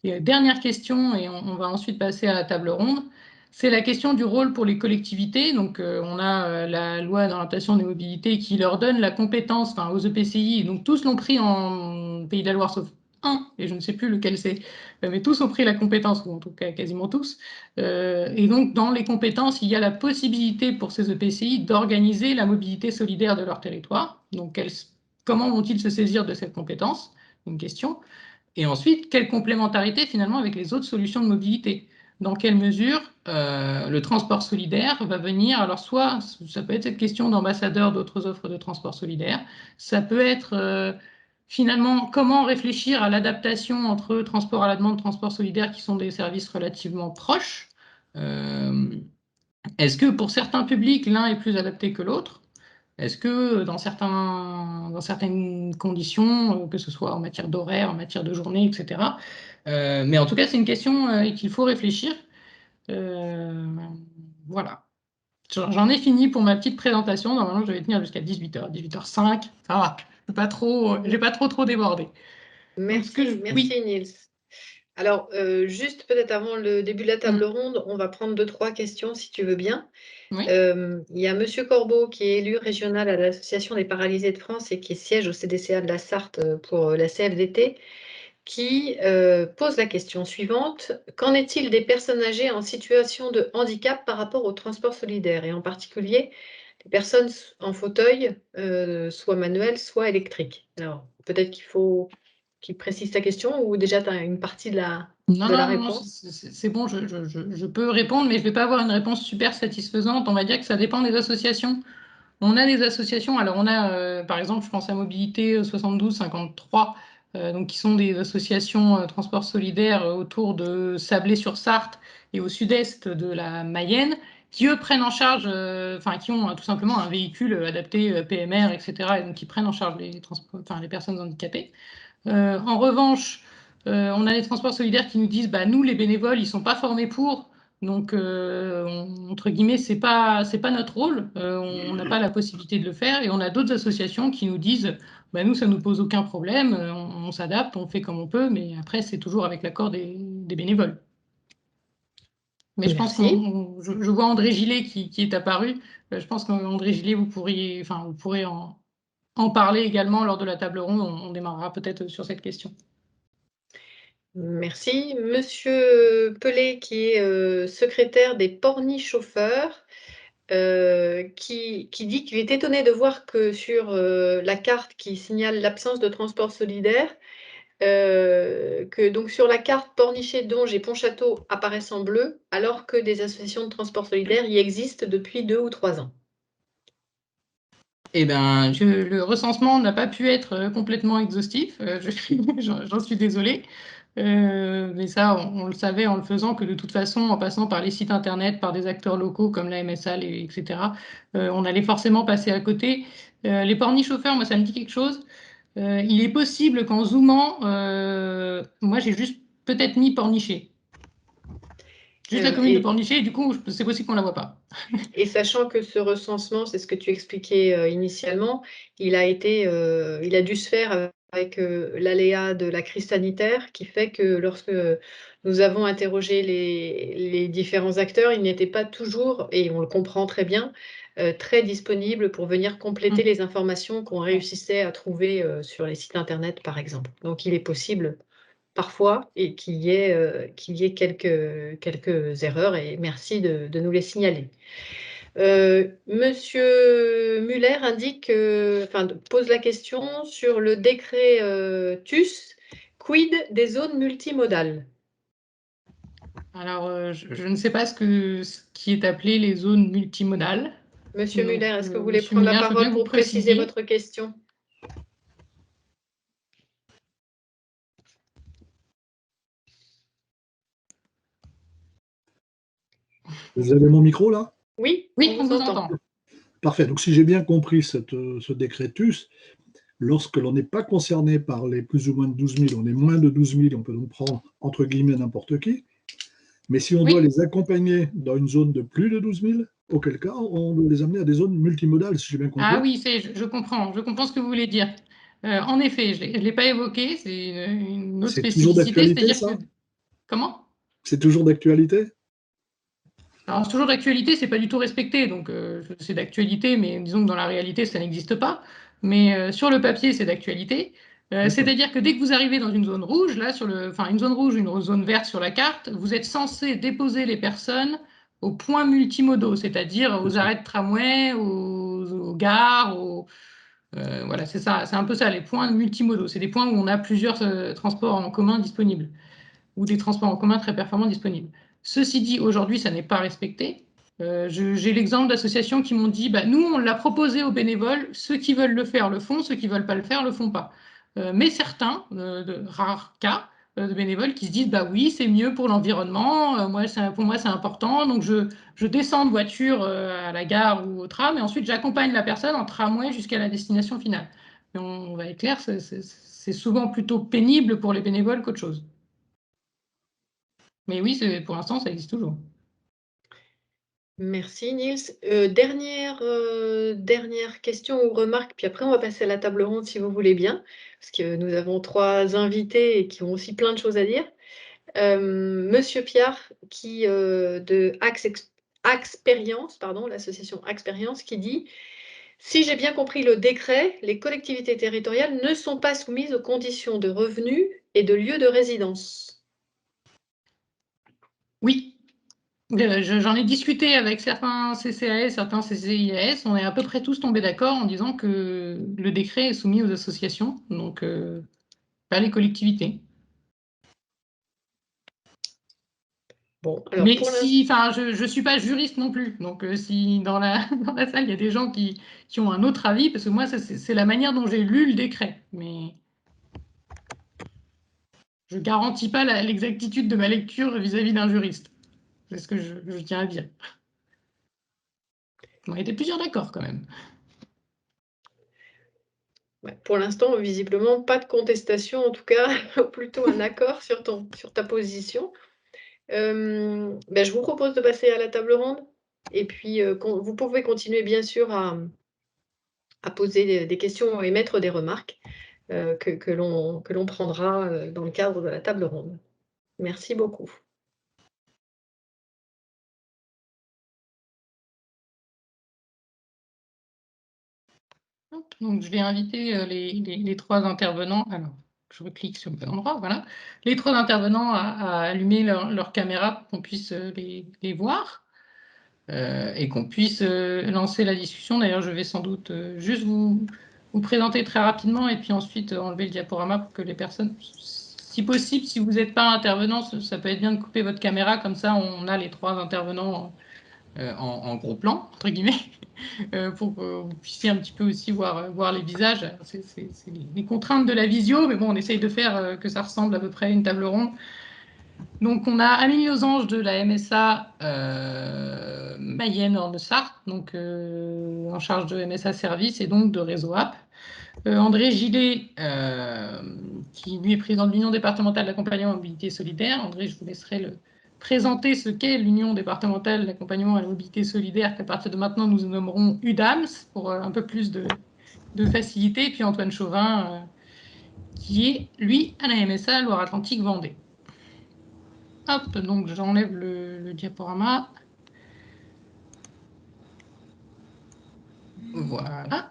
Et dernière question, et on va ensuite passer à la table ronde, c'est la question du rôle pour les collectivités. Donc, on a la loi d'orientation des mobilités qui leur donne la compétence, enfin, aux EPCI. Donc, tous l'ont pris en Pays de la Loire, sauf un, et je ne sais plus lequel c'est, mais tous ont pris la compétence, ou en tout cas quasiment tous. Et donc, dans les compétences, il y a la possibilité pour ces EPCI d'organiser la mobilité solidaire de leur territoire. Donc, comment vont-ils se saisir de cette compétence? Une question. Et ensuite, quelle complémentarité finalement avec les autres solutions de mobilité? Dans quelle mesure le transport solidaire va venir? Alors soit, ça peut être cette question d'ambassadeur d'autres offres de transport solidaire, ça peut être finalement comment réfléchir à l'adaptation entre transport à la demande, transport solidaire qui sont des services relativement proches. Est-ce que pour certains publics, l'un est plus adapté que l'autre? Est-ce que dans certaines conditions, que ce soit en matière d'horaire, en matière de journée, etc. Mais en tout cas, c'est une question qu'il faut réfléchir. Voilà. J'en ai fini pour ma petite présentation. Normalement, je vais tenir jusqu'à 18h, 18h05. Ça va. J'ai pas trop débordé. Donc, Merci, oui, Niels. Alors, juste peut-être avant le début de la table mm, ronde, on va prendre 2-3 questions si tu veux bien. oui, Il y a Monsieur Corbeau qui est élu régional à l'Association des paralysés de France et qui siège au CDCA de la Sarthe pour la CFDT, qui pose la question suivante. Qu'en est-il des personnes âgées en situation de handicap par rapport au transport solidaire et en particulier les personnes en fauteuil, soit manuel, soit électrique? Alors, peut-être qu'il faut qu'il précise ta question ou déjà tu as une partie non, de la non, non, réponse? c'est bon, je peux répondre, mais je ne vais pas avoir une réponse super satisfaisante. On va dire que ça dépend des associations. On a des associations, alors on a par exemple, je pense à Mobilité 72-53, donc qui sont des associations transport solidaire autour de Sablé-sur-Sarthe et au sud-est de la Mayenne, qui eux prennent en charge, enfin qui ont tout simplement un véhicule adapté PMR, etc., et donc qui prennent en charge les personnes handicapées. En revanche, on a les transports solidaires qui nous disent, bah, nous, les bénévoles, ils ne sont pas formés pour. Donc, entre guillemets, c'est pas notre rôle. On n'a pas la possibilité de le faire. Et on a d'autres associations qui nous disent, bah, nous, ça ne nous pose aucun problème. On s'adapte, on fait comme on peut. Mais après, c'est toujours avec l'accord des bénévoles. Mais je pense Merci. je vois André Gillet qui est apparu. Je pense qu'André Gillet, vous pourrez en parler également lors de la table ronde. On démarrera peut-être sur cette question. Merci. Monsieur Pelé, qui est secrétaire des pornis-chauffeurs, qui dit qu'il est étonné de voir que sur la carte qui signale l'absence de transport solidaire, que donc sur la carte Pornichet, Donge et Pontchâteau apparaissent en bleu, alors que des associations de transport solidaire y existent depuis 2 ou 3 ans. Eh ben, le recensement n'a pas pu être complètement exhaustif. J'en suis désolée. Mais ça, on le savait en le faisant que de toute façon, en passant par les sites internet, par des acteurs locaux comme la MSA, etc., on allait forcément passer à côté. Les pornis chauffeurs, moi, ça me dit quelque chose. Il est possible qu'en zoomant, moi, j'ai juste peut-être mis pornicher. Juste la commune de Et Pornichet, et du coup, c'est possible qu'on ne la voit pas. Et sachant que ce recensement, c'est ce que tu expliquais initialement, il a dû se faire avec l'aléa de la crise sanitaire, qui fait que lorsque nous avons interrogé les différents acteurs, ils n'étaient pas toujours, et on le comprend très bien, très disponibles pour venir compléter Hum, les informations qu'on ouais. réussissait à trouver sur les sites internet, par exemple. Donc il est possible parfois et qu'il y ait quelques erreurs, et merci de nous les signaler. Monsieur Muller indique, pose la question sur le décret TUS, quid des zones multimodales? Alors, je ne sais pas ce qui est appelé les zones multimodales. Monsieur Donc, Muller, est-ce que vous voulez Monsieur prendre la Miller, je veux bien parole que vous pour préciser précisiez. votre question? Vous avez mon micro là? Oui, on Oui, on vous vous entend. entend. Parfait. Donc, si j'ai bien compris ce décrétus, lorsque l'on n'est pas concerné par les plus ou moins de 12 000, on est moins de 12 000, on peut donc prendre entre guillemets n'importe qui. Mais si on doit Oui. les accompagner dans une zone de plus de 12 000, auquel cas on doit les amener à des zones multimodales, si j'ai bien compris. Ah oui, je comprends ce que vous voulez dire. En effet, je ne l'ai pas évoqué, c'est une autre C'est toujours spécificité, d'actualité, c'est-à-dire que... ça? Comment? C'est toujours d'actualité? Alors, c'est toujours d'actualité, c'est pas du tout respecté, donc c'est d'actualité, mais disons que dans la réalité, ça n'existe pas. Mais sur le papier, c'est d'actualité. D'accord. C'est-à-dire que dès que vous arrivez dans une zone rouge, là, enfin une zone rouge, une zone verte sur la carte, vous êtes censé déposer les personnes aux points multimodaux, c'est-à-dire C'est aux ça. arrêts de tramway, aux gares, voilà, c'est ça, c'est un peu ça, les points multimodaux. C'est des points où on a plusieurs transports en commun disponibles ou des transports en commun très performants disponibles. Ceci dit, aujourd'hui, ça n'est pas respecté. J'ai l'exemple d'associations qui m'ont dit, bah, nous, on l'a proposé aux bénévoles, ceux qui veulent le faire le font, ceux qui ne veulent pas le faire le font pas. Mais certains, de rares cas, de bénévoles qui se disent, bah oui, c'est mieux pour l'environnement, pour moi c'est important, donc je descends de voiture à la gare ou au tram, et ensuite j'accompagne la personne en tramway jusqu'à la destination finale. Et on va être clair, c'est souvent plutôt pénible pour les bénévoles qu'autre chose. Mais oui, pour l'instant, ça existe toujours. Merci Nils. Dernière question ou remarque, puis après on va passer à la table ronde si vous voulez bien, parce que nous avons 3 invités et qui ont aussi plein de choses à dire. Monsieur Piard qui, de Axpérience, pardon, l'association Axpérience qui dit: «Si j'ai bien compris le décret, les collectivités territoriales ne sont pas soumises aux conditions de revenus et de lieu de résidence». Oui, j'en ai discuté avec certains CCAS, certains CCIAS. On est à peu près tous tombés d'accord en disant que le décret est soumis aux associations, donc pas les collectivités. Bon, alors Mais pour si, enfin, je suis pas juriste non plus, donc si dans la, dans la salle il y a des gens qui ont un autre avis, parce que moi c'est la manière dont j'ai lu le décret, mais je garantis pas l'exactitude de ma lecture vis-à-vis d'un juriste. C'est ce que je tiens à dire. On était plusieurs d'accord quand même. ouais, pour l'instant, visiblement, pas de contestation, en tout cas, plutôt un accord sur ta position. Bah, je vous propose de passer à la table ronde et puis, vous pouvez continuer bien sûr à poser des questions et mettre des remarques, que l'on prendra, dans le cadre de la table ronde. Merci beaucoup. Donc, je vais inviter les 3 intervenants. Alors, je reclique sur le bon endroit, voilà. Les 3 intervenants à allumer leur caméra pour qu'on puisse les voir et qu'on puisse lancer la discussion. D'ailleurs, je vais sans doute juste vous présenter très rapidement et puis ensuite enlever le diaporama pour que les personnes, si possible, si vous n'êtes pas intervenant, ça peut être bien de couper votre caméra, comme ça on a les 3 intervenants en gros plan, entre guillemets. Pour que vous puissiez un petit peu aussi voir les visages. C'est les contraintes de la visio, mais bon, on essaye de faire que ça ressemble à peu près à une table ronde. Donc, on a Amélie Losange de la MSA Mayenne en Sarthe, donc en charge de MSA Service et donc de Réseau App. André Gillet, qui lui est président de l'Union départementale d'accompagnement à la mobilité solidaire. André, je vous laisserai présenter ce qu'est l'Union départementale d'accompagnement à la mobilité solidaire, qu'à partir de maintenant nous nommerons UDAMS pour un peu plus de facilité. Et puis Antoine Chauvin, qui est, lui, à la MSA Loire-Atlantique Vendée. Hop, donc j'enlève le diaporama. Voilà.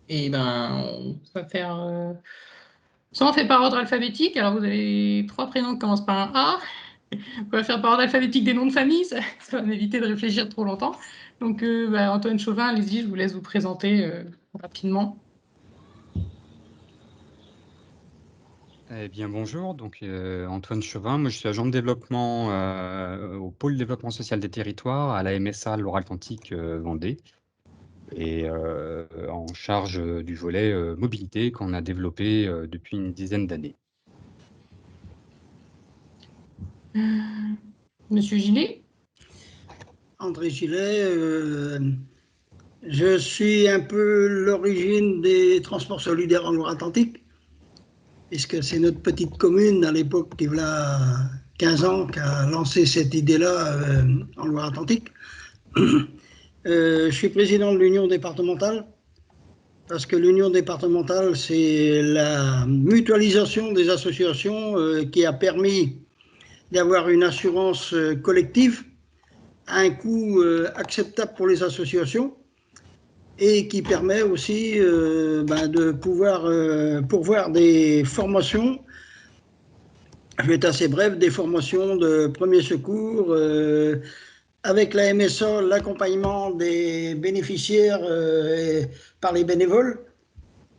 Et ben, on va faire... Ça, on fait par ordre alphabétique. Alors, vous avez 3 prénoms qui commencent par un A. On va faire par ordre alphabétique des noms de famille, ça va m'éviter de réfléchir trop longtemps. Donc, Antoine Chauvin, allez-y, je vous laisse vous présenter rapidement. Eh bien, bonjour, donc Antoine Chauvin, moi je suis agent de développement au pôle développement social des territoires à la MSA Loire-Atlantique Vendée et en charge du volet mobilité qu'on a développé depuis une dizaine d'années. Monsieur Gillet? André Gillet, je suis un peu l'origine des transports solidaires en Loire-Atlantique, puisque c'est notre petite commune à l'époque, il y a 15 ans, qui a lancé cette idée-là en Loire-Atlantique. Je suis président de l'Union départementale, parce que l'Union départementale, c'est la mutualisation des associations qui a permis d'avoir une assurance collective à un coût acceptable pour les associations et qui permet aussi de pouvoir pourvoir des formations, je vais être assez bref, des formations de premier secours, avec la MSA, l'accompagnement des bénéficiaires par les bénévoles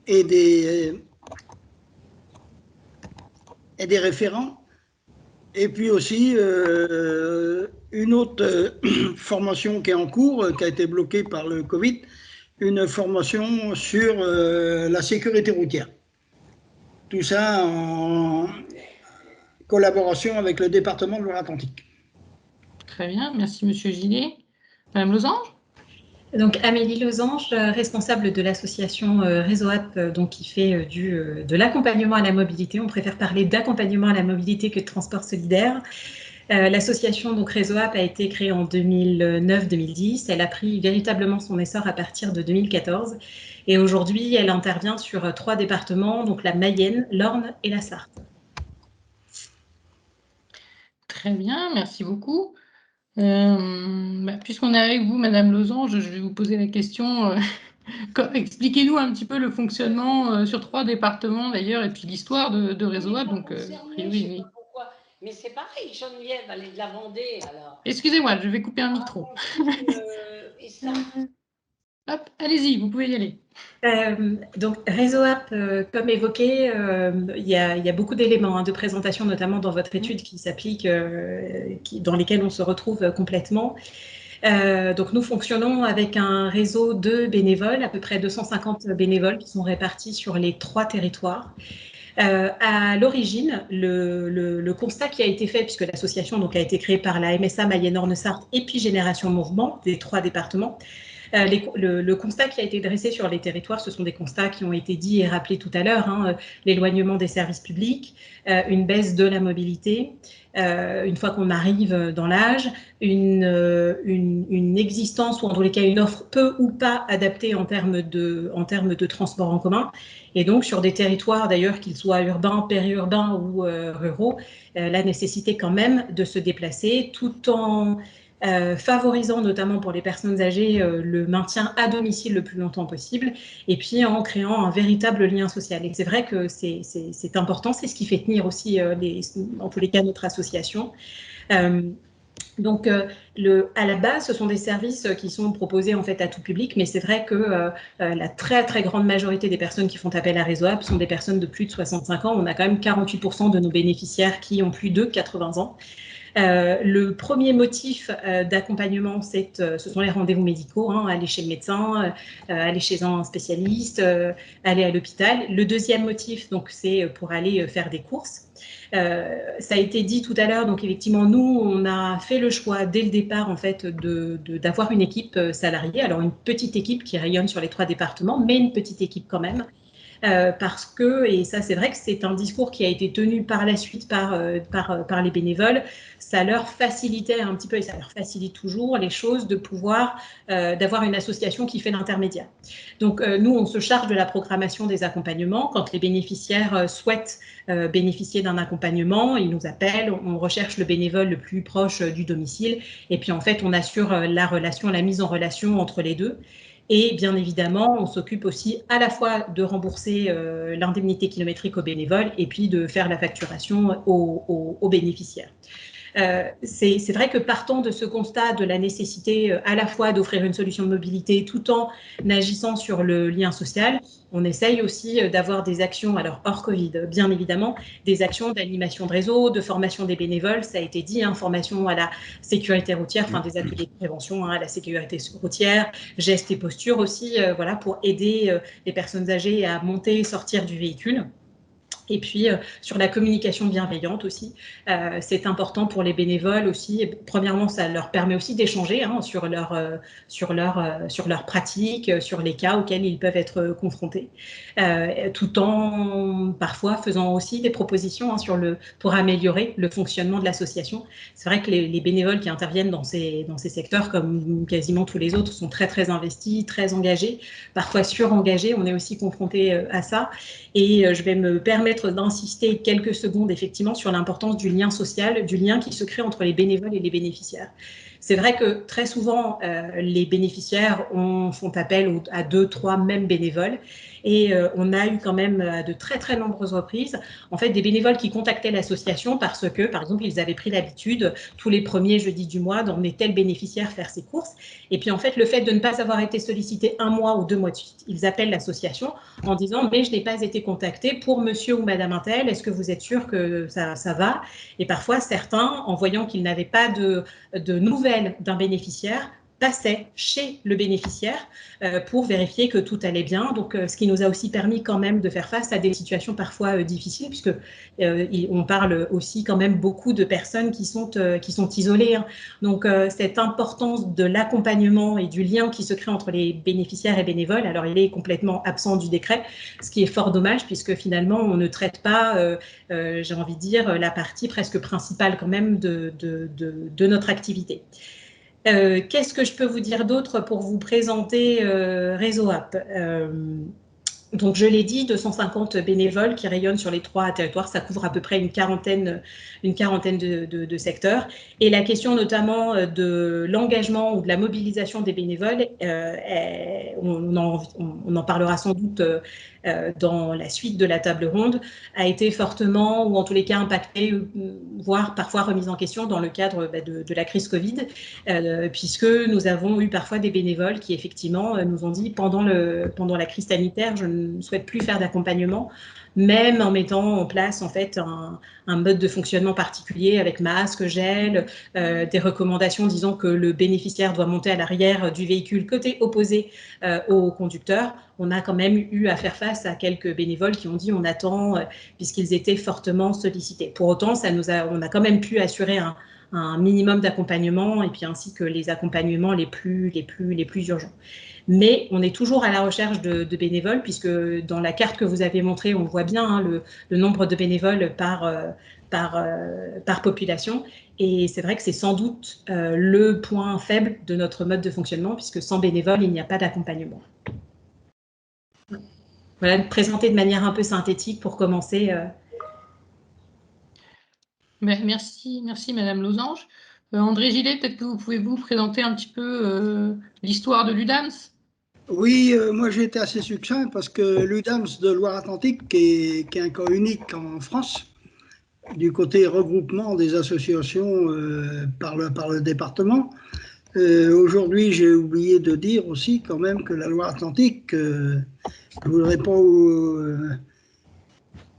et des référents. Et puis aussi une autre formation qui est en cours, qui a été bloquée par le Covid, une formation sur la sécurité routière. Tout ça en collaboration avec le département de Loire-Atlantique. Très bien, merci Monsieur Gillet. Madame Losange? Donc Amélie Losange, responsable de l'association Réseau App, donc qui fait de l'accompagnement à la mobilité. On préfère parler d'accompagnement à la mobilité que de transport solidaire. L'association donc Réseau App a été créée en 2009-2010. Elle a pris véritablement son essor à partir de 2014. Et aujourd'hui, elle intervient sur 3 départements, donc la Mayenne, l'Orne et la Sarthe. Très bien, merci beaucoup. Puisqu'on est avec vous, Madame Losange, je vais vous poser la question. Expliquez-nous un petit peu le fonctionnement sur 3 départements d'ailleurs, et puis l'histoire de Réseau App. Donc, a priori, oui. Mais c'est pareil, Geneviève, elle est de la Vendée, alors. Excusez-moi, je vais couper un micro. Et ça. Hop, allez-y, vous pouvez y aller. Donc, Réseau App, comme évoqué, il y a beaucoup d'éléments de présentation, notamment dans votre étude, qui s'appliquent, dans lesquels on se retrouve complètement. Donc, nous fonctionnons avec un réseau de bénévoles, à peu près 250 bénévoles qui sont répartis sur les 3 territoires. À l'origine, le constat qui a été fait, puisque l'association donc a été créée par la MSA Mayenne-Orne-Sarthe et puis Génération Mouvement des 3 départements, le constat qui a été dressé sur les territoires, ce sont des constats qui ont été dits et rappelés tout à l'heure, l'éloignement des services publics, une baisse de la mobilité, une fois qu'on arrive dans l'âge, une existence ou en tous les cas une offre peu ou pas adaptée en termes de transport en commun. Et donc sur des territoires d'ailleurs, qu'ils soient urbains, périurbains ou ruraux, la nécessité quand même de se déplacer tout en favorisant notamment pour les personnes âgées le maintien à domicile le plus longtemps possible, et puis en créant un véritable lien social. Et c'est vrai que c'est important, c'est ce qui fait tenir aussi, en tous les cas, notre association. Donc, à la base, ce sont des services qui sont proposés en fait à tout public, mais c'est vrai que la très grande majorité des personnes qui font appel à Réseau App sont des personnes de plus de 65 ans. On a quand même 48% de nos bénéficiaires qui ont plus de 80 ans. Le premier motif d'accompagnement, ce sont les rendez-vous médicaux, aller chez le médecin, aller chez un spécialiste, aller à l'hôpital. Le deuxième motif, donc, c'est pour aller faire des courses. Ça a été dit tout à l'heure, donc effectivement, nous, on a fait le choix dès le départ, en fait, d'avoir une équipe salariée. Alors, une petite équipe qui rayonne sur les 3 départements, mais une petite équipe quand même. Parce que, et ça c'est vrai que c'est un discours qui a été tenu par la suite par les bénévoles, ça leur facilitait un petit peu, et ça leur facilite toujours les choses, de pouvoir d'avoir une association qui fait l'intermédiaire. Donc nous, on se charge de la programmation des accompagnements. Quand les bénéficiaires souhaitent bénéficier d'un accompagnement, ils nous appellent, on recherche le bénévole le plus proche du domicile, et puis en fait on assure la mise en relation entre les deux. Et bien évidemment, on s'occupe aussi à la fois de rembourser l'indemnité kilométrique aux bénévoles et puis de faire la facturation aux bénéficiaires. C'est vrai que partant de ce constat de la nécessité à la fois d'offrir une solution de mobilité tout en agissant sur le lien social, on essaye aussi d'avoir des actions, alors hors Covid, bien évidemment, des actions d'animation de réseau, de formation des bénévoles, ça a été dit, formation à la sécurité routière, enfin des ateliers de prévention à la sécurité routière, gestes et postures aussi, voilà, pour aider les personnes âgées à monter et sortir du véhicule. Et puis, sur la communication bienveillante aussi, c'est important pour les bénévoles aussi. Et premièrement, ça leur permet aussi d'échanger sur leurs pratiques, sur les cas auxquels ils peuvent être confrontés, tout en parfois faisant aussi des propositions pour améliorer le fonctionnement de l'association. C'est vrai que les bénévoles qui interviennent dans ces secteurs, comme quasiment tous les autres, sont très, très investis, très engagés, parfois surengagés. On est aussi confronté à ça. Et je vais me permettre d'insister quelques secondes effectivement sur l'importance du lien social, du lien qui se crée entre les bénévoles et les bénéficiaires. C'est vrai que très souvent, les bénéficiaires font appel à 2, 3 mêmes bénévoles. Et on a eu quand même à de très, très nombreuses reprises, en fait, des bénévoles qui contactaient l'association parce que, par exemple, ils avaient pris l'habitude, tous les premiers jeudis du mois, d'emmener tel bénéficiaire faire ses courses. Et puis, en fait, le fait de ne pas avoir été sollicité 1 mois ou 2 mois de suite, ils appellent l'association en disant « mais je n'ai pas été contacté pour monsieur ou madame untel, est-ce que vous êtes sûr que ça va ?» Et parfois, certains, en voyant qu'ils n'avaient pas de nouvelles d'un bénéficiaire, passaient chez le bénéficiaire pour vérifier que tout allait bien. Donc, ce qui nous a aussi permis quand même de faire face à des situations parfois difficiles, puisque on parle aussi quand même beaucoup de personnes qui sont isolées. Donc, cette importance de l'accompagnement et du lien qui se crée entre les bénéficiaires et bénévoles, alors il est complètement absent du décret, ce qui est fort dommage, puisque finalement, on ne traite pas, j'ai envie de dire, la partie presque principale quand même de notre activité. Qu'est-ce que je peux vous dire d'autre pour vous présenter Réseau App? Donc, je l'ai dit, 250 bénévoles qui rayonnent sur les 3 territoires. Ça couvre à peu près une quarantaine de secteurs. Et la question notamment de l'engagement ou de la mobilisation des bénévoles, on en parlera sans doute dans la suite de la table ronde, a été fortement, ou en tous les cas impactée, voire parfois remise en question dans le cadre de la crise Covid, puisque nous avons eu parfois des bénévoles qui effectivement nous ont dit pendant la crise sanitaire, je ne souhaite plus faire d'accompagnement, même en mettant en place en fait un mode de fonctionnement particulier avec masque, gel, des recommandations disant que le bénéficiaire doit monter à l'arrière du véhicule côté opposé au conducteur. On a quand même eu à faire face à quelques bénévoles qui ont dit on attend puisqu'ils étaient fortement sollicités. Pour autant, on a quand même pu assurer un minimum d'accompagnement et puis ainsi que les accompagnements les plus urgents. Mais on est toujours à la recherche de bénévoles, puisque dans la carte que vous avez montrée, on voit bien le nombre de bénévoles par population. Et c'est vrai que c'est sans doute le point faible de notre mode de fonctionnement, puisque sans bénévoles, il n'y a pas d'accompagnement. Voilà, présenté de manière un peu synthétique pour commencer. Merci Madame Losange. André Gillet, peut-être que vous pouvez vous présenter un petit peu l'histoire de l'UDAMS? Oui, moi j'ai été assez succinct parce que l'UDAMS de Loire-Atlantique, qui est un cas unique en France, du côté regroupement des associations par le département. Aujourd'hui, j'ai oublié de dire aussi quand même que la Loire-Atlantique, je ne voudrais pas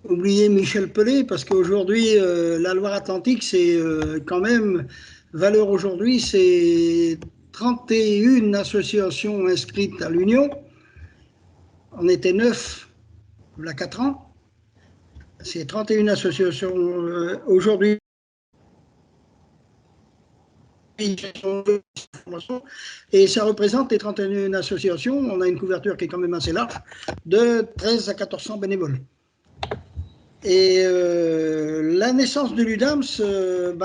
oublier Michel Pelé, parce qu'aujourd'hui, la Loire-Atlantique, c'est quand même, valeur aujourd'hui, c'est 31 associations inscrites à l'Union. On était 9 il y a 4 ans. C'est 31 associations aujourd'hui. Et ça représente les 31 associations. On a une couverture qui est quand même assez large, de 13 à 1400 bénévoles. Et la naissance de l'UDAMS,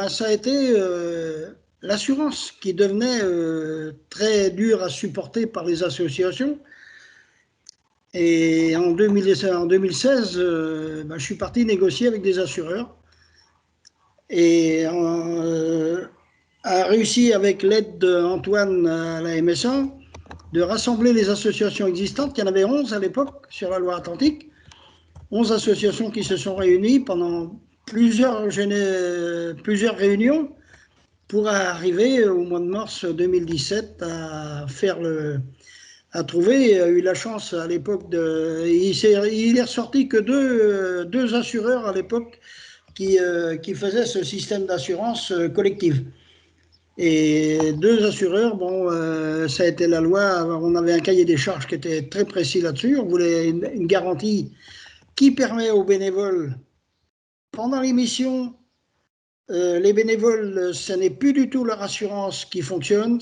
ça a été l'assurance qui devenait très dure à supporter par les associations. Et en 2016, je suis parti négocier avec des assureurs et a réussi, avec l'aide d'Antoine à la MSA, de rassembler les associations existantes. Il y en avait 11 à l'époque sur la Loire-Atlantique. 11 associations qui se sont réunies pendant plusieurs réunions pour arriver au mois de mars 2017 à trouver. Il a eu la chance à l'époque il est ressorti que deux assureurs à l'époque qui faisaient ce système d'assurance collective. Et 2 assureurs, ça a été la loi. On avait un cahier des charges qui était très précis là-dessus. On voulait une garantie qui permet aux bénévoles, pendant l'émission, les bénévoles, ce n'est plus du tout leur assurance qui fonctionne,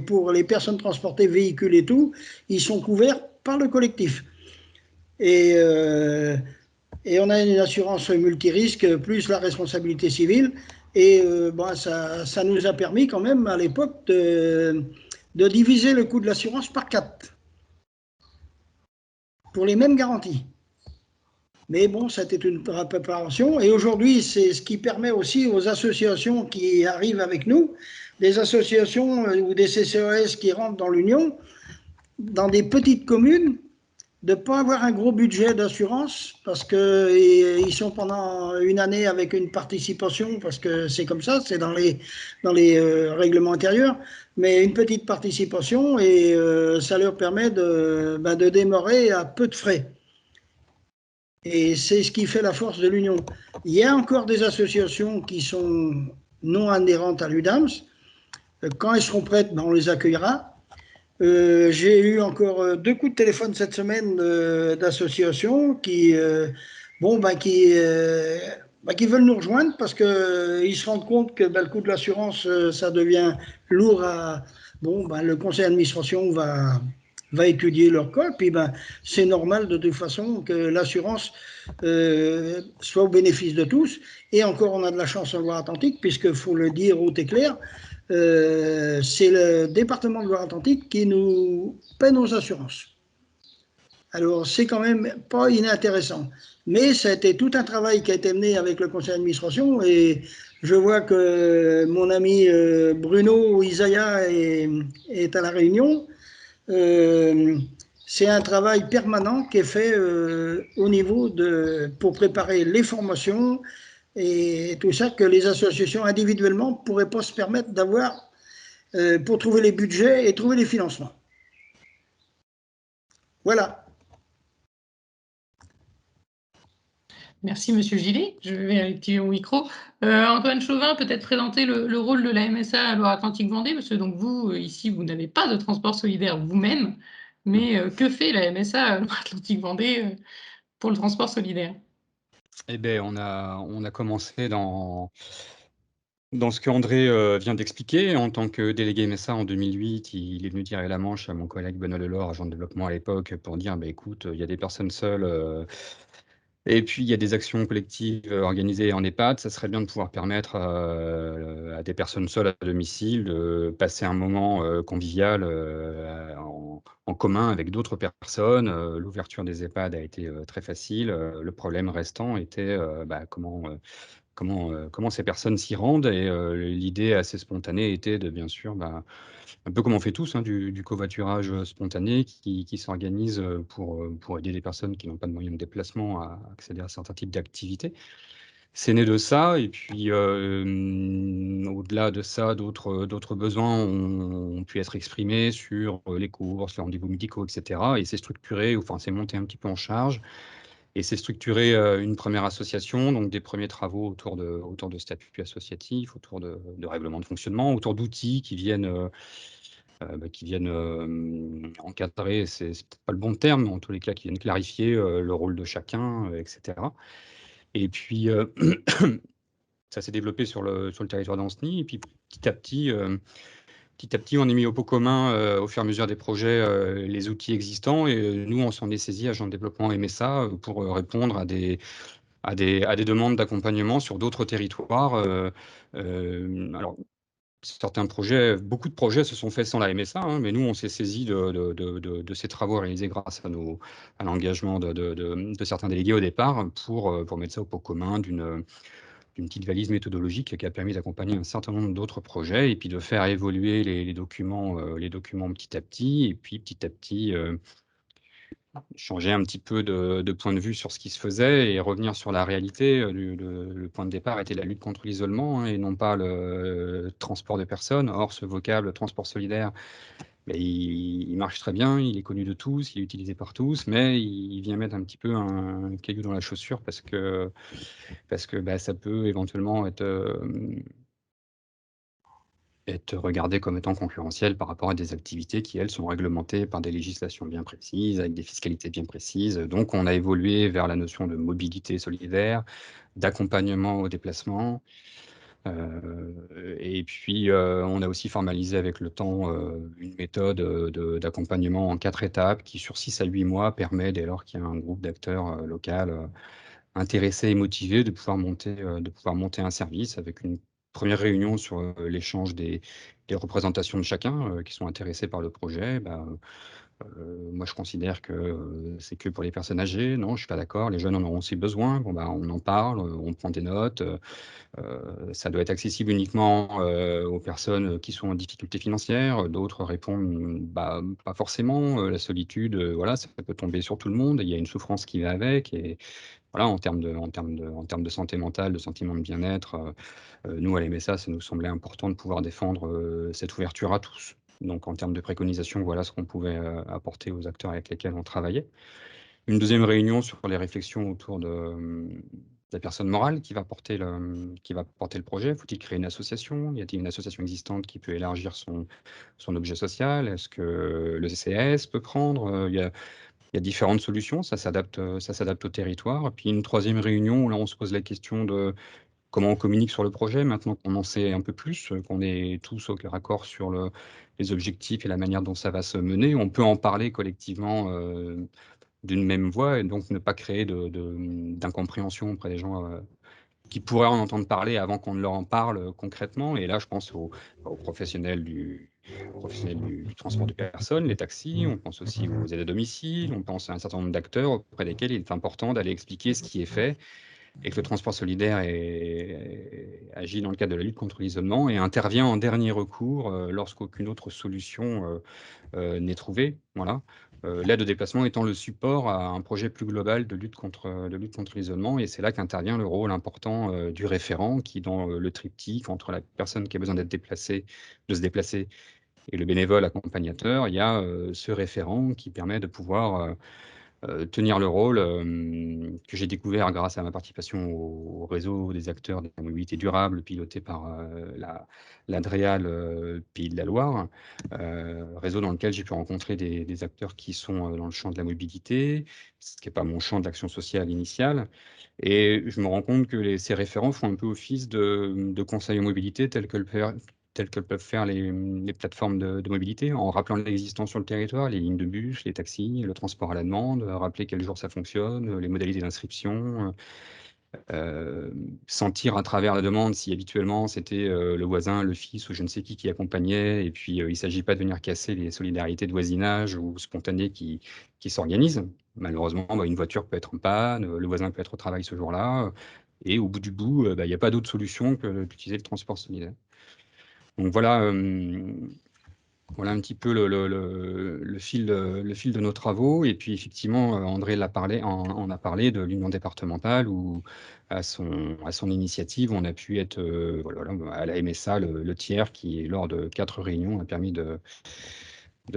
pour les personnes transportées, véhicules et tout, ils sont couverts par le collectif. Et on a une assurance multirisque, plus la responsabilité civile, et ça nous a permis quand même à l'époque de diviser le coût de l'assurance par 4, pour les mêmes garanties. Mais bon, c'était une préparation. Et aujourd'hui, c'est ce qui permet aussi aux associations qui arrivent avec nous, des associations ou des CCAS qui rentrent dans l'Union, dans des petites communes, de ne pas avoir un gros budget d'assurance, parce qu'ils sont pendant une année avec une participation, parce que c'est comme ça, c'est dans les règlements intérieurs, mais une petite participation, et ça leur permet de démarrer à peu de frais. Et c'est ce qui fait la force de l'Union. Il y a encore des associations qui sont non adhérentes à l'UDAMS. Quand elles seront prêtes, on les accueillera. J'ai eu encore 2 coups de téléphone cette semaine d'associations qui veulent nous rejoindre parce qu'ils se rendent compte que le coût de l'assurance, ça devient lourd. Le conseil d'administration va étudier leur cas, puis c'est normal de toute façon que l'assurance soit au bénéfice de tous. Et encore, on a de la chance en Loire-Atlantique, puisqu'il faut le dire haut et clair, c'est le département de Loire-Atlantique qui nous paie nos assurances. Alors, c'est quand même pas inintéressant. Mais ça a été tout un travail qui a été mené avec le conseil d'administration, et je vois que mon ami Bruno Isaya est à la réunion. C'est un travail permanent qui est fait au niveau pour préparer les formations et tout ça, que les associations individuellement ne pourraient pas se permettre d'avoir pour trouver les budgets et trouver les financements. Voilà. Merci, Monsieur Gillet. Je vais activer mon micro. Antoine Chauvin, peut-être présenter le rôle de la MSA à Loire-Atlantique-Vendée, parce que donc vous, ici, vous n'avez pas de transport solidaire vous-même, mais que fait la MSA à Loire-Atlantique-Vendée pour le transport solidaire? Eh bien, on a commencé dans ce que André vient d'expliquer. En tant que délégué MSA en 2008, il est venu tirer la manche à mon collègue Benoît Delors, agent de développement à l'époque, pour dire écoute, il y a des personnes seules. Et puis, il y a des actions collectives organisées en EHPAD. Ça serait bien de pouvoir permettre à des personnes seules à domicile de passer un moment convivial en commun avec d'autres personnes. L'ouverture des EHPAD a été très facile. Le problème restant était comment ces personnes s'y rendent. Et l'idée assez spontanée était de, bien sûr, un peu comme on fait tous, du covoiturage spontané qui s'organise pour aider les personnes qui n'ont pas de moyens de déplacement à accéder à certains types d'activités. C'est né de ça, et puis au-delà de ça, d'autres besoins ont pu être exprimés sur les courses, les rendez-vous médicaux, etc. Et c'est structuré, enfin c'est monté un petit peu en charge, et c'est structuré une première association, donc des premiers travaux autour de statuts associatifs, autour de règlements de fonctionnement, autour d'outils qui viennent encadrer, c'est peut-être pas le bon terme, mais en tous les cas qui viennent clarifier le rôle de chacun, etc. Et puis ça s'est développé sur le territoire d'Ancenis, et puis petit à petit, on a mis au pot commun au fur et à mesure des projets les outils existants, et nous on s'en est saisi, agent de développement MSA, pour répondre à des demandes d'accompagnement sur d'autres territoires. Alors, beaucoup de projets se sont faits sans la MSA, mais nous, on s'est saisi de ces travaux réalisés grâce à l'engagement de certains délégués au départ pour mettre ça au pot commun d'une petite valise méthodologique qui a permis d'accompagner un certain nombre d'autres projets, et puis de faire évoluer les documents petit à petit, et puis petit à petit changer un petit peu de point de vue sur ce qui se faisait et revenir sur la réalité. Le point de départ était la lutte contre l'isolement, et non pas le transport de personnes. Or, ce vocable transport solidaire, il marche très bien, il est connu de tous, il est utilisé par tous, mais il vient mettre un petit peu un caillou dans la chaussure parce que ça peut éventuellement être être regardé comme étant concurrentiel par rapport à des activités qui, elles, sont réglementées par des législations bien précises, avec des fiscalités bien précises. Donc, on a évolué vers la notion de mobilité solidaire, d'accompagnement au déplacement. Et puis, on a aussi formalisé avec le temps une méthode d'accompagnement en 4 étapes qui, sur 6 à 8 mois, permet, dès lors qu'il y a un groupe d'acteurs local intéressés et motivés, de pouvoir monter un service avec une première réunion sur l'échange des représentations de chacun qui sont intéressés par le projet. Moi, je considère que c'est que pour les personnes âgées. Non, je suis pas d'accord. Les jeunes en auront aussi besoin. Bon, on en parle, on prend des notes. Ça doit être accessible uniquement aux personnes qui sont en difficulté financière. D'autres répondent pas forcément. La solitude, voilà, ça peut tomber sur tout le monde. Il y a une souffrance qui va avec. Et voilà, en termes de santé mentale, de sentiment de bien-être, nous, à l'MSA, ça nous semblait important de pouvoir défendre cette ouverture à tous. Donc, en termes de préconisation, voilà ce qu'on pouvait apporter aux acteurs avec lesquels on travaillait. Une deuxième réunion sur les réflexions autour de la personne morale qui va porter le projet. Faut-il créer une association? Y a-t-il une association existante qui peut élargir son objet social? Est-ce que le CCAS peut prendre? Il y a différentes solutions, ça s'adapte au territoire. Et puis une troisième réunion où là, on se pose la question de comment on communique sur le projet maintenant qu'on en sait un peu plus, qu'on est tous au raccord sur les objectifs et la manière dont ça va se mener. On peut en parler collectivement d'une même voix et donc ne pas créer d'incompréhension auprès des gens qui pourraient en entendre parler avant qu'on ne leur en parle concrètement. Et là, je pense aux professionnels du transport de personnes, les taxis, on pense aussi aux aides à domicile, on pense à un certain nombre d'acteurs auprès desquels il est important d'aller expliquer ce qui est fait et que le transport solidaire agit dans le cadre de la lutte contre l'isolement et intervient en dernier recours lorsqu'aucune autre solution n'est trouvée. Voilà. L'aide au déplacement étant le support à un projet plus global de lutte contre l'isolement. Et c'est là qu'intervient le rôle important du référent qui, dans le triptyque entre la personne qui a besoin de se déplacer, et le bénévole accompagnateur, il y a ce référent qui permet de pouvoir tenir le rôle que j'ai découvert grâce à ma participation au réseau des acteurs de la mobilité durable piloté par l'Adréal Pays de la Loire, réseau dans lequel j'ai pu rencontrer des acteurs qui sont dans le champ de la mobilité, ce qui n'est pas mon champ d'action sociale initiale. Et je me rends compte que ces référents font un peu office de conseil en mobilité tels que peuvent faire les plateformes de mobilité, en rappelant l'existence sur le territoire, les lignes de bus, les taxis, le transport à la demande, rappeler quel jour ça fonctionne, les modalités d'inscription, sentir à travers la demande si habituellement c'était le voisin, le fils ou je ne sais qui accompagnait, et puis il ne s'agit pas de venir casser les solidarités de voisinage ou spontanées qui s'organisent. Malheureusement, une voiture peut être en panne, le voisin peut être au travail ce jour-là, et au bout du bout, il n'y a pas d'autre solution que d'utiliser le transport solidaire. Donc voilà un petit peu le fil de nos travaux. Et puis effectivement, André en a parlé de l'union départementale où, à son initiative, on a pu être à la MSA, le tiers qui, lors de 4 réunions, a permis de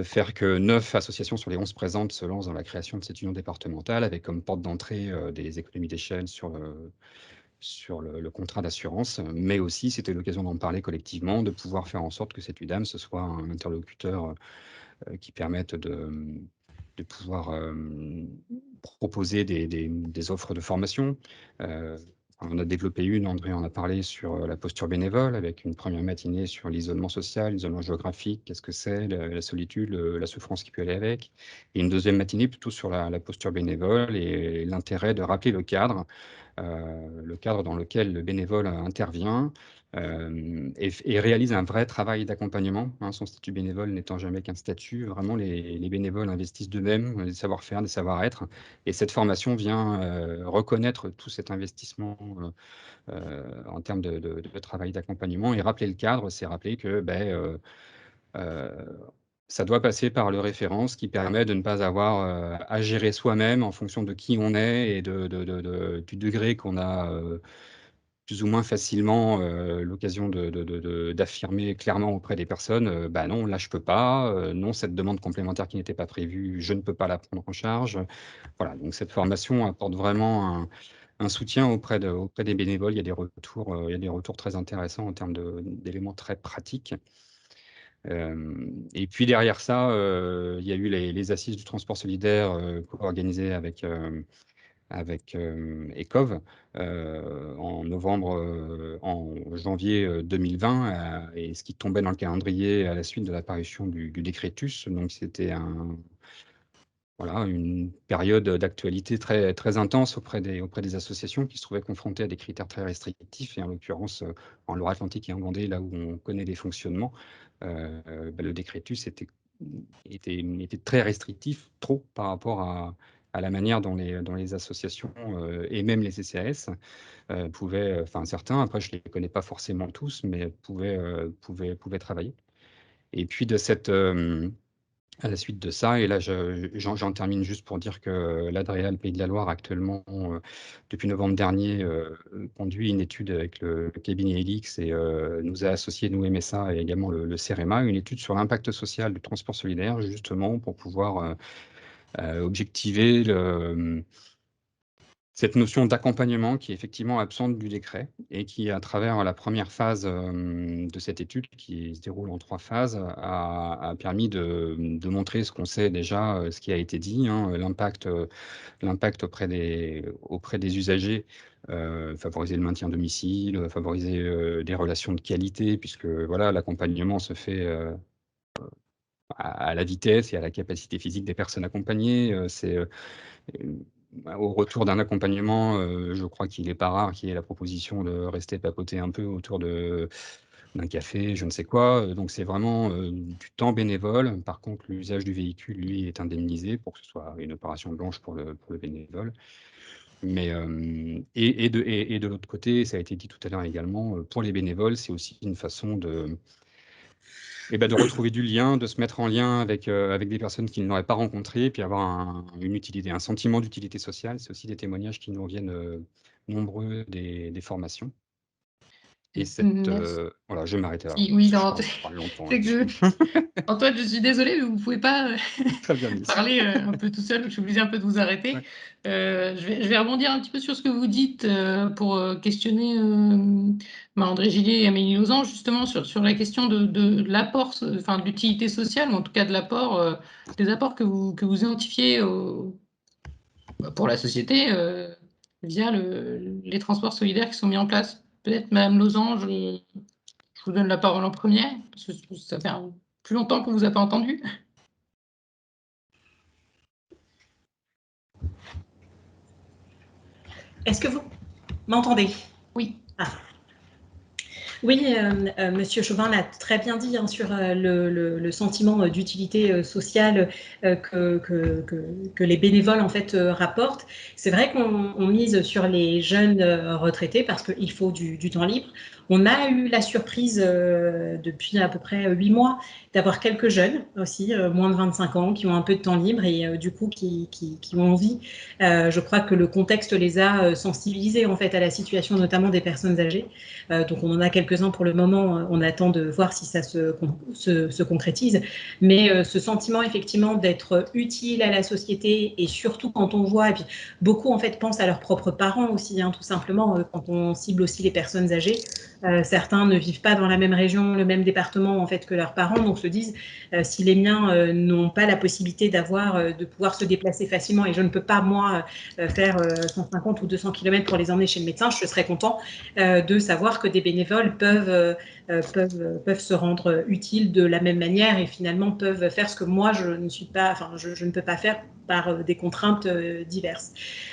faire que 9 associations sur les 11 présentes se lancent dans la création de cette union départementale avec comme porte d'entrée des économies d'échelle sur le contrat d'assurance, mais aussi, c'était l'occasion d'en parler collectivement, de pouvoir faire en sorte que cette UDAM, ce soit un interlocuteur qui permette de pouvoir proposer des offres de formation. On a développé André en a parlé sur la posture bénévole, avec une première matinée sur l'isolement social, l'isolement géographique, qu'est-ce que c'est, la solitude, la souffrance qui peut aller avec, et une deuxième matinée plutôt sur la posture bénévole et l'intérêt de rappeler le cadre dans lequel le bénévole intervient et réalise un vrai travail d'accompagnement. Son statut bénévole n'étant jamais qu'un statut, vraiment les bénévoles investissent d'eux-mêmes des savoir-faire, des savoir-être. Et cette formation vient reconnaître tout cet investissement en termes de travail d'accompagnement. Et rappeler le cadre, c'est rappeler que ça doit passer par le référent, ce qui permet de ne pas avoir à gérer soi-même en fonction de qui on est et du degré qu'on a plus ou moins facilement l'occasion d'affirmer clairement auprès des personnes, non, là je peux pas, non, cette demande complémentaire qui n'était pas prévue, je ne peux pas la prendre en charge. Voilà, donc cette formation apporte vraiment un soutien auprès des bénévoles. Il y a des retours très intéressants en termes d'éléments très pratiques. Et puis derrière ça, il y a eu les assises du transport solidaire organisées avec ECOV en janvier 2020, et ce qui tombait dans le calendrier à la suite de l'apparition du décrétus. Donc c'était une période d'actualité très, très intense auprès des associations qui se trouvaient confrontées à des critères très restrictifs, et en l'occurrence en Loire-Atlantique et en Vendée, là où on connaît les fonctionnements, le décrétus était très restrictif, trop par rapport à la manière dont les associations et même les CCAS pouvaient, certains, après je ne les connais pas forcément tous, mais pouvaient travailler. Et puis à la suite de ça, et là j'en termine juste pour dire que l'Adréal Pays de la Loire actuellement, depuis novembre dernier, conduit une étude avec le cabinet Helix et nous a associé, nous MSA et également le CEREMA, une étude sur l'impact social du transport solidaire, justement pour pouvoir objectiver cette notion d'accompagnement qui est effectivement absente du décret et qui, à travers la première phase de cette étude, qui se déroule en 3 phases, a permis de montrer ce qu'on sait déjà, ce qui a été dit, l'impact auprès des usagers, favoriser le maintien à domicile, favoriser des relations de qualité, puisque voilà, l'accompagnement se fait à la vitesse et à la capacité physique des personnes accompagnées. Au retour d'un accompagnement, je crois qu'il n'est pas rare qu'il y ait la proposition de rester papoter un peu autour d'un café, je ne sais quoi. Donc c'est vraiment du temps bénévole. Par contre, l'usage du véhicule, lui, est indemnisé pour que ce soit une opération blanche pour le bénévole. Mais de l'autre côté, ça a été dit tout à l'heure également, pour les bénévoles, c'est aussi une façon de retrouver du lien, de se mettre en lien avec des personnes qu'ils n'auraient pas rencontrées, puis avoir un sentiment d'utilité sociale. C'est aussi des témoignages qui nous reviennent nombreux des formations. Et voilà, je vais m'arrêter là. Oui, Je non, parle longtemps. c'est que Antoine, je suis désolée, mais vous ne pouvez pas Très bien, parler un peu tout seul. Je suis obligée un peu de vous arrêter. Ouais. Je vais rebondir un petit peu sur ce que vous dites pour questionner André Gillet et Amélie Losange, justement sur la question de l'apport, enfin de l'utilité sociale, ou en tout cas de l'apport, des apports que vous identifiez pour la société via les transports solidaires qui sont mis en place. Peut-être Madame Losange, je vous donne la parole en première, parce que ça fait plus longtemps qu'on ne vous a pas entendu. Est-ce que vous m'entendez? Oui. Oui, Monsieur Chauvin l'a très bien dit sur le sentiment d'utilité sociale que les bénévoles en fait rapportent. C'est vrai qu'on mise sur les jeunes retraités parce qu'il faut du temps libre. On a eu la surprise depuis à peu près 8 mois d'avoir quelques jeunes aussi, moins de 25 ans, qui ont un peu de temps libre et du coup qui ont envie. Je crois que le contexte les a sensibilisés en fait à la situation notamment des personnes âgées. Donc on en a quelques-uns pour le moment, on attend de voir si ça se concrétise. Mais ce sentiment effectivement d'être utile à la société, et surtout quand on voit, et puis beaucoup en fait pensent à leurs propres parents aussi, tout simplement, quand on cible aussi les personnes âgées. Certains ne vivent pas dans la même région, le même département en fait que leurs parents, donc se disent si les miens n'ont pas la possibilité de pouvoir se déplacer facilement, et je ne peux pas moi faire 150 ou 200 km pour les emmener chez le médecin, je serais content de savoir que des bénévoles peuvent se rendre utiles de la même manière et finalement peuvent faire ce que moi je ne peux pas faire par des contraintes diverses.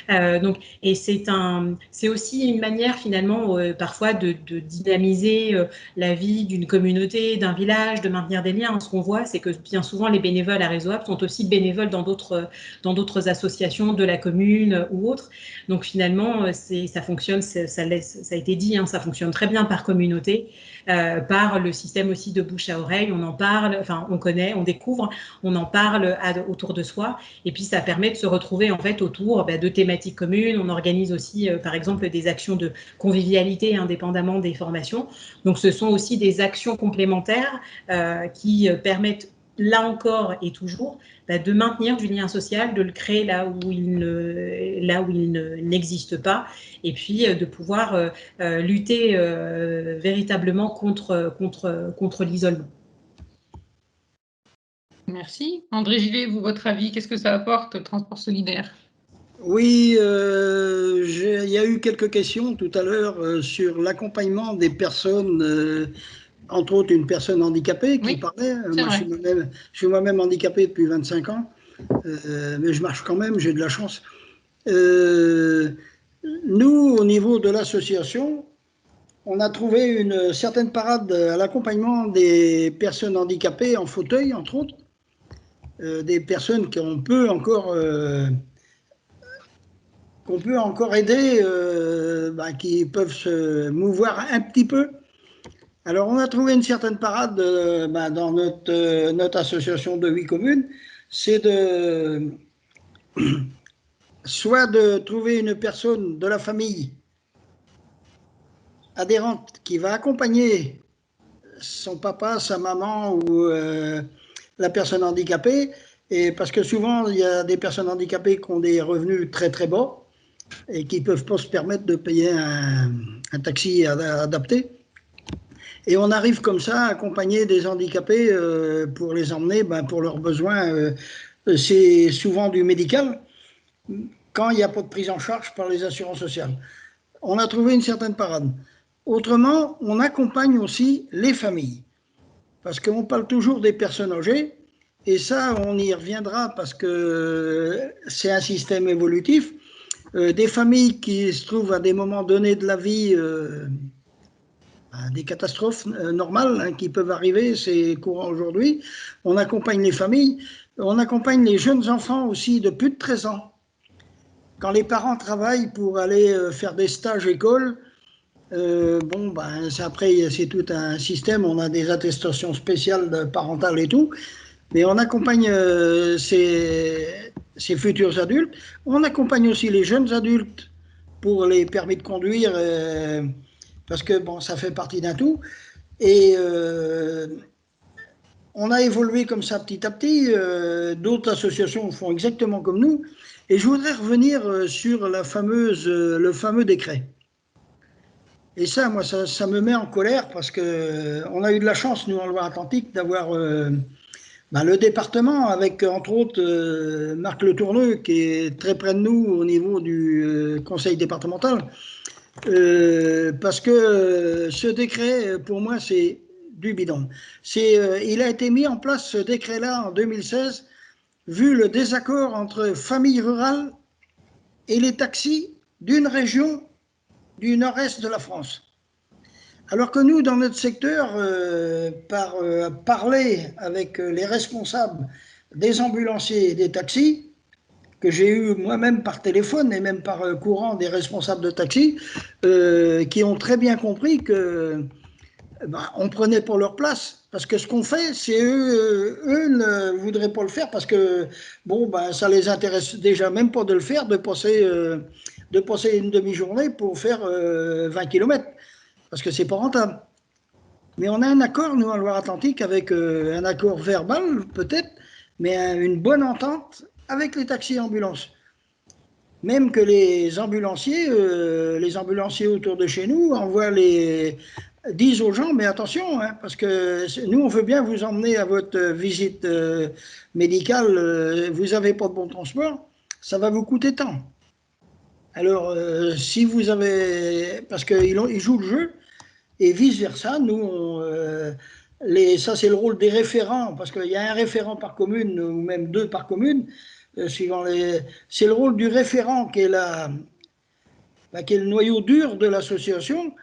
Donc, et c'est aussi une manière finalement parfois de dynamiser la vie d'une communauté, d'un village, de maintenir des liens. Ce qu'on voit, c'est que bien souvent les bénévoles à Réseau App sont aussi bénévoles dans d'autres associations de la commune ou autres. Donc finalement, ça fonctionne, ça a été dit, ça fonctionne très bien par communauté, par le système aussi de bouche à oreille. On en parle, on connaît, on découvre, on en parle autour de soi, et puis ça permet de se retrouver en fait autour de thématiques communes. On organise aussi, par exemple, des actions de convivialité indépendamment des formations. Donc ce sont aussi des actions complémentaires qui permettent là encore et toujours, de maintenir du lien social, de le créer là où il n'existe pas, et puis de pouvoir lutter véritablement contre l'isolement. Merci. André Gillet, vous, votre avis, qu'est-ce que ça apporte, le transport solidaire? Oui, il y a eu quelques questions tout à l'heure sur l'accompagnement des personnes, entre autres une personne handicapée qui parlait. Moi, je suis moi-même handicapé depuis 25 ans, mais je marche quand même, j'ai de la chance. Nous, au niveau de l'association, on a trouvé une certaine parade à l'accompagnement des personnes handicapées en fauteuil, entre autres, des personnes qu'on peut encore aider, qui peuvent se mouvoir un petit peu. Alors, on a trouvé une certaine parade dans notre association de 8 communes, c'est soit de trouver une personne de la famille adhérente qui va accompagner son papa, sa maman ou la personne handicapée, et parce que souvent, il y a des personnes handicapées qui ont des revenus très très bas et qui ne peuvent pas se permettre de payer un taxi adapté. Et on arrive comme ça à accompagner des handicapés pour les emmener pour leurs besoins. C'est souvent du médical, quand il n'y a pas de prise en charge par les assurances sociales. On a trouvé une certaine parade. Autrement, on accompagne aussi les familles. Parce qu'on parle toujours des personnes âgées, et ça, on y reviendra parce que c'est un système évolutif. Des familles qui se trouvent à des moments donnés de la vie, des catastrophes normales qui peuvent arriver, c'est courant aujourd'hui. On accompagne les familles, on accompagne les jeunes enfants aussi de plus de 13 ans. Quand les parents travaillent pour aller faire des stages école, après c'est tout un système, on a des attestations spéciales parentales et tout, mais on accompagne ces futurs adultes. On accompagne aussi les jeunes adultes pour les permis de conduire, parce que ça fait partie d'un tout. Et on a évolué comme ça petit à petit. D'autres associations font exactement comme nous. Et je voudrais revenir sur le fameux décret. Et ça, moi, ça me met en colère parce qu'on a eu de la chance, nous, en Loire-Atlantique, d'avoir le département avec, entre autres, Marc Le Tourneux, qui est très près de nous au niveau du conseil départemental. Parce que ce décret, pour moi, c'est du bidon. Il a été mis en place, ce décret-là, en 2016, vu le désaccord entre familles rurales et les taxis d'une région du nord-est de la France. Alors que nous, dans notre secteur, par parler avec les responsables des ambulanciers et des taxis, que j'ai eu moi-même par téléphone et même par courant des responsables de taxi, qui ont très bien compris que on prenait pour leur place. Parce que ce qu'on fait, c'est eux ne voudraient pas le faire parce que ça les intéresse déjà même pas de le faire, de passer une demi-journée pour faire 20 km. Parce que c'est pas rentable. Mais on a un accord, nous, en Loire-Atlantique, avec un accord verbal, peut-être, mais une bonne entente avec les taxis et ambulances. Même que les ambulanciers autour de chez nous disent aux gens, mais attention, parce que nous, on veut bien vous emmener à votre visite médicale, vous n'avez pas de bon transport, ça va vous coûter tant. Alors, si vous avez... Parce qu'ils jouent le jeu, et vice-versa, nous, ça c'est le rôle des référents, parce qu'il y a un référent par commune, ou même 2 par commune, suivant c'est le rôle du référent qui est qui est le noyau dur de l'association,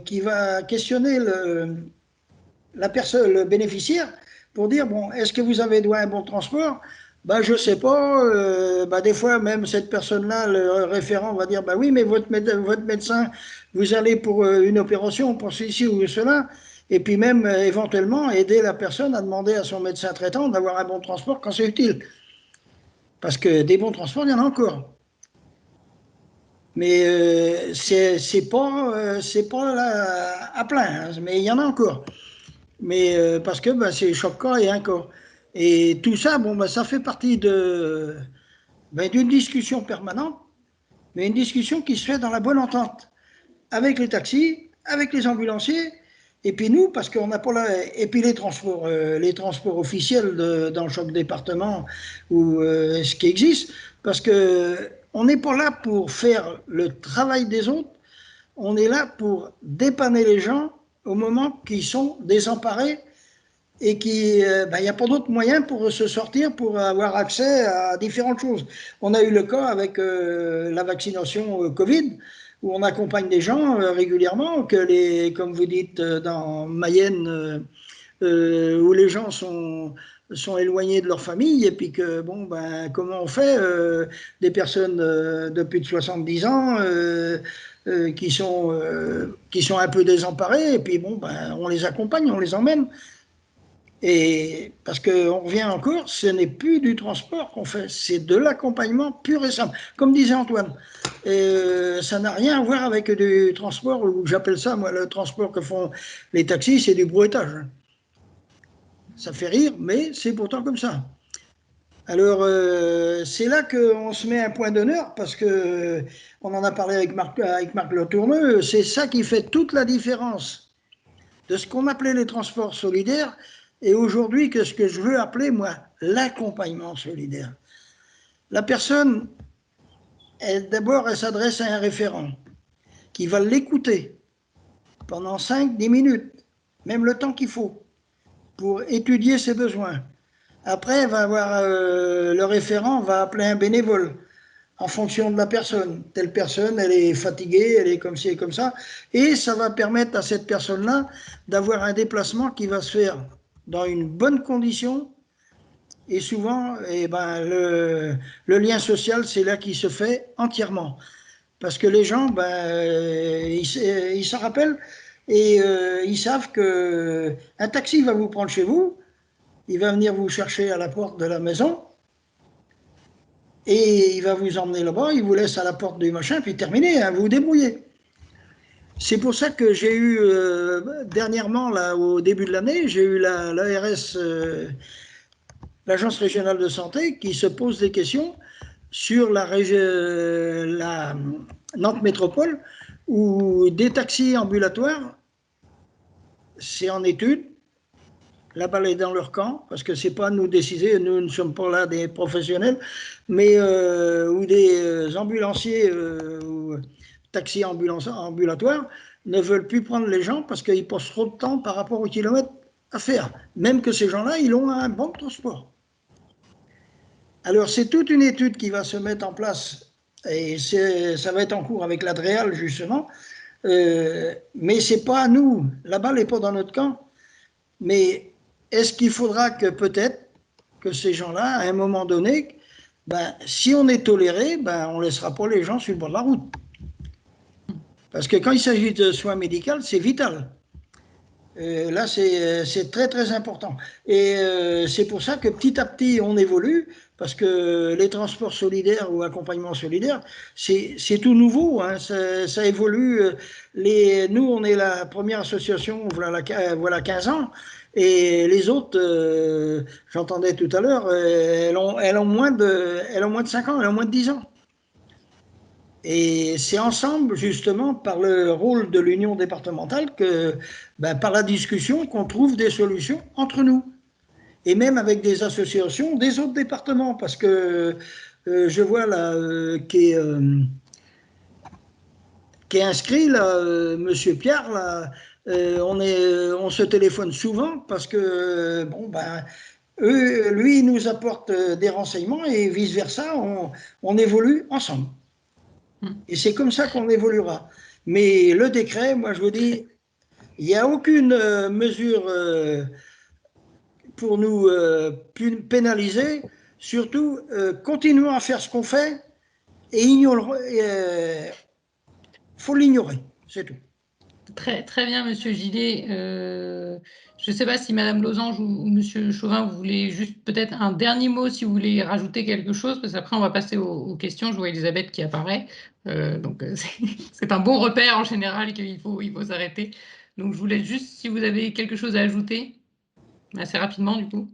qui va questionner le bénéficiaire pour dire, est-ce que vous avez droit à un bon transport ? Je ne sais pas. Des fois, même cette personne-là, le référent va dire, oui, mais votre médecin, vous allez pour une opération, pour ceci ou cela, et puis même éventuellement aider la personne à demander à son médecin traitant d'avoir un bon transport quand c'est utile. Parce que des bons transports, il y en a encore. Mais c'est pas là à plein, mais il y en a encore. Mais parce que c'est chaque cas est un cas. Et tout ça, ça fait partie d'une discussion permanente, mais une discussion qui se fait dans la bonne entente avec les taxis, avec les ambulanciers, et puis nous, parce qu'on n'a pas et puis les transports officiels dans chaque département ou ce qui existe, parce que on n'est pas là pour faire le travail des autres, on est là pour dépanner les gens au moment qu'ils sont désemparés et qu'il n'y a pas d'autre moyen pour se sortir, pour avoir accès à différentes choses. On a eu le cas avec la vaccination Covid, où on accompagne des gens régulièrement, comme vous dites, dans Mayenne, où les gens sont éloignés de leur famille, et puis que, comment on fait des personnes de plus de 70 ans qui sont un peu désemparées, et puis on les accompagne, on les emmène. Et parce qu'on revient encore, ce n'est plus du transport qu'on fait, c'est de l'accompagnement pur et simple. Comme disait Antoine, ça n'a rien à voir avec du transport, ou j'appelle ça, moi, le transport que font les taxis, c'est du brouettage. Ça fait rire, mais c'est pourtant comme ça. Alors, c'est là qu'on se met un point d'honneur, parce que on en a parlé avec Marc Letourneux, c'est ça qui fait toute la différence de ce qu'on appelait les transports solidaires, et aujourd'hui, ce que je veux appeler, moi, l'accompagnement solidaire. La personne, d'abord, elle s'adresse à un référent qui va l'écouter pendant 5-10 minutes, même le temps qu'il faut, pour étudier ses besoins. Après, le référent va appeler un bénévole en fonction de la personne. Telle personne, elle est fatiguée, elle est comme ci et comme ça, et ça va permettre à cette personne-là d'avoir un déplacement qui va se faire dans une bonne condition, et souvent, le lien social, c'est là qu'il se fait entièrement. Parce que les gens, ils s'en rappellent, et ils savent qu'un taxi va vous prendre chez vous, il va venir vous chercher à la porte de la maison, et il va vous emmener là-bas, il vous laisse à la porte du machin, puis terminé, vous vous débrouillez. C'est pour ça que j'ai eu, dernièrement, là, au début de l'année, j'ai eu l'ARS, l'Agence régionale de santé, qui se pose des questions sur la Nantes Métropole, où des taxis ambulatoires, c'est en étude, la balle est dans leur camp, parce que ce n'est pas à nous de décider, nous ne sommes pas là des professionnels, mais où des ambulanciers ou taxis ambulatoires ne veulent plus prendre les gens parce qu'ils passent trop de temps par rapport aux kilomètres à faire, même que ces gens-là, ils ont un bon transport. Alors, c'est toute une étude qui va se mettre en place, et ça va être en cours avec l'Adréal, justement, mais ce n'est pas à nous, la balle n'est pas dans notre camp, mais est-ce qu'il faudra que peut-être que ces gens-là, à un moment donné, si on est toléré, on ne laissera pas les gens sur le bord de la route. Parce que quand il s'agit de soins médicaux, c'est vital. Là, c'est très, très important. Et c'est pour ça que petit à petit, on évolue, parce que les transports solidaires ou accompagnement solidaire, c'est tout nouveau, hein, ça évolue. Nous, on est la première association, voilà 15 ans, et les autres, j'entendais tout à l'heure, elles ont moins de 5 ans, elles ont moins de 10 ans. Et c'est ensemble, justement, par le rôle de l'union départementale, par la discussion, qu'on trouve des solutions entre nous. Et même avec des associations des autres départements, parce que je vois là qui est inscrit, là, Monsieur Pierre, là, on se téléphone souvent, parce que, lui, il nous apporte des renseignements, et vice-versa, on évolue ensemble. Et c'est comme ça qu'on évoluera. Mais le décret, moi je vous dis, il n'y a aucune mesure pour nous pénaliser. Surtout, continuons à faire ce qu'on fait, et faut l'ignorer, c'est tout. Très, très bien, Monsieur Gillet. Je ne sais pas si Madame Losange ou Monsieur Chauvin, vous voulez juste peut-être un dernier mot, si vous voulez rajouter quelque chose, parce qu'après on va passer aux questions. Je vois Elisabeth qui apparaît, donc c'est un bon repère en général qu'il faut s'arrêter Donc, je voulais juste, si vous avez quelque chose à ajouter, assez rapidement, du coup.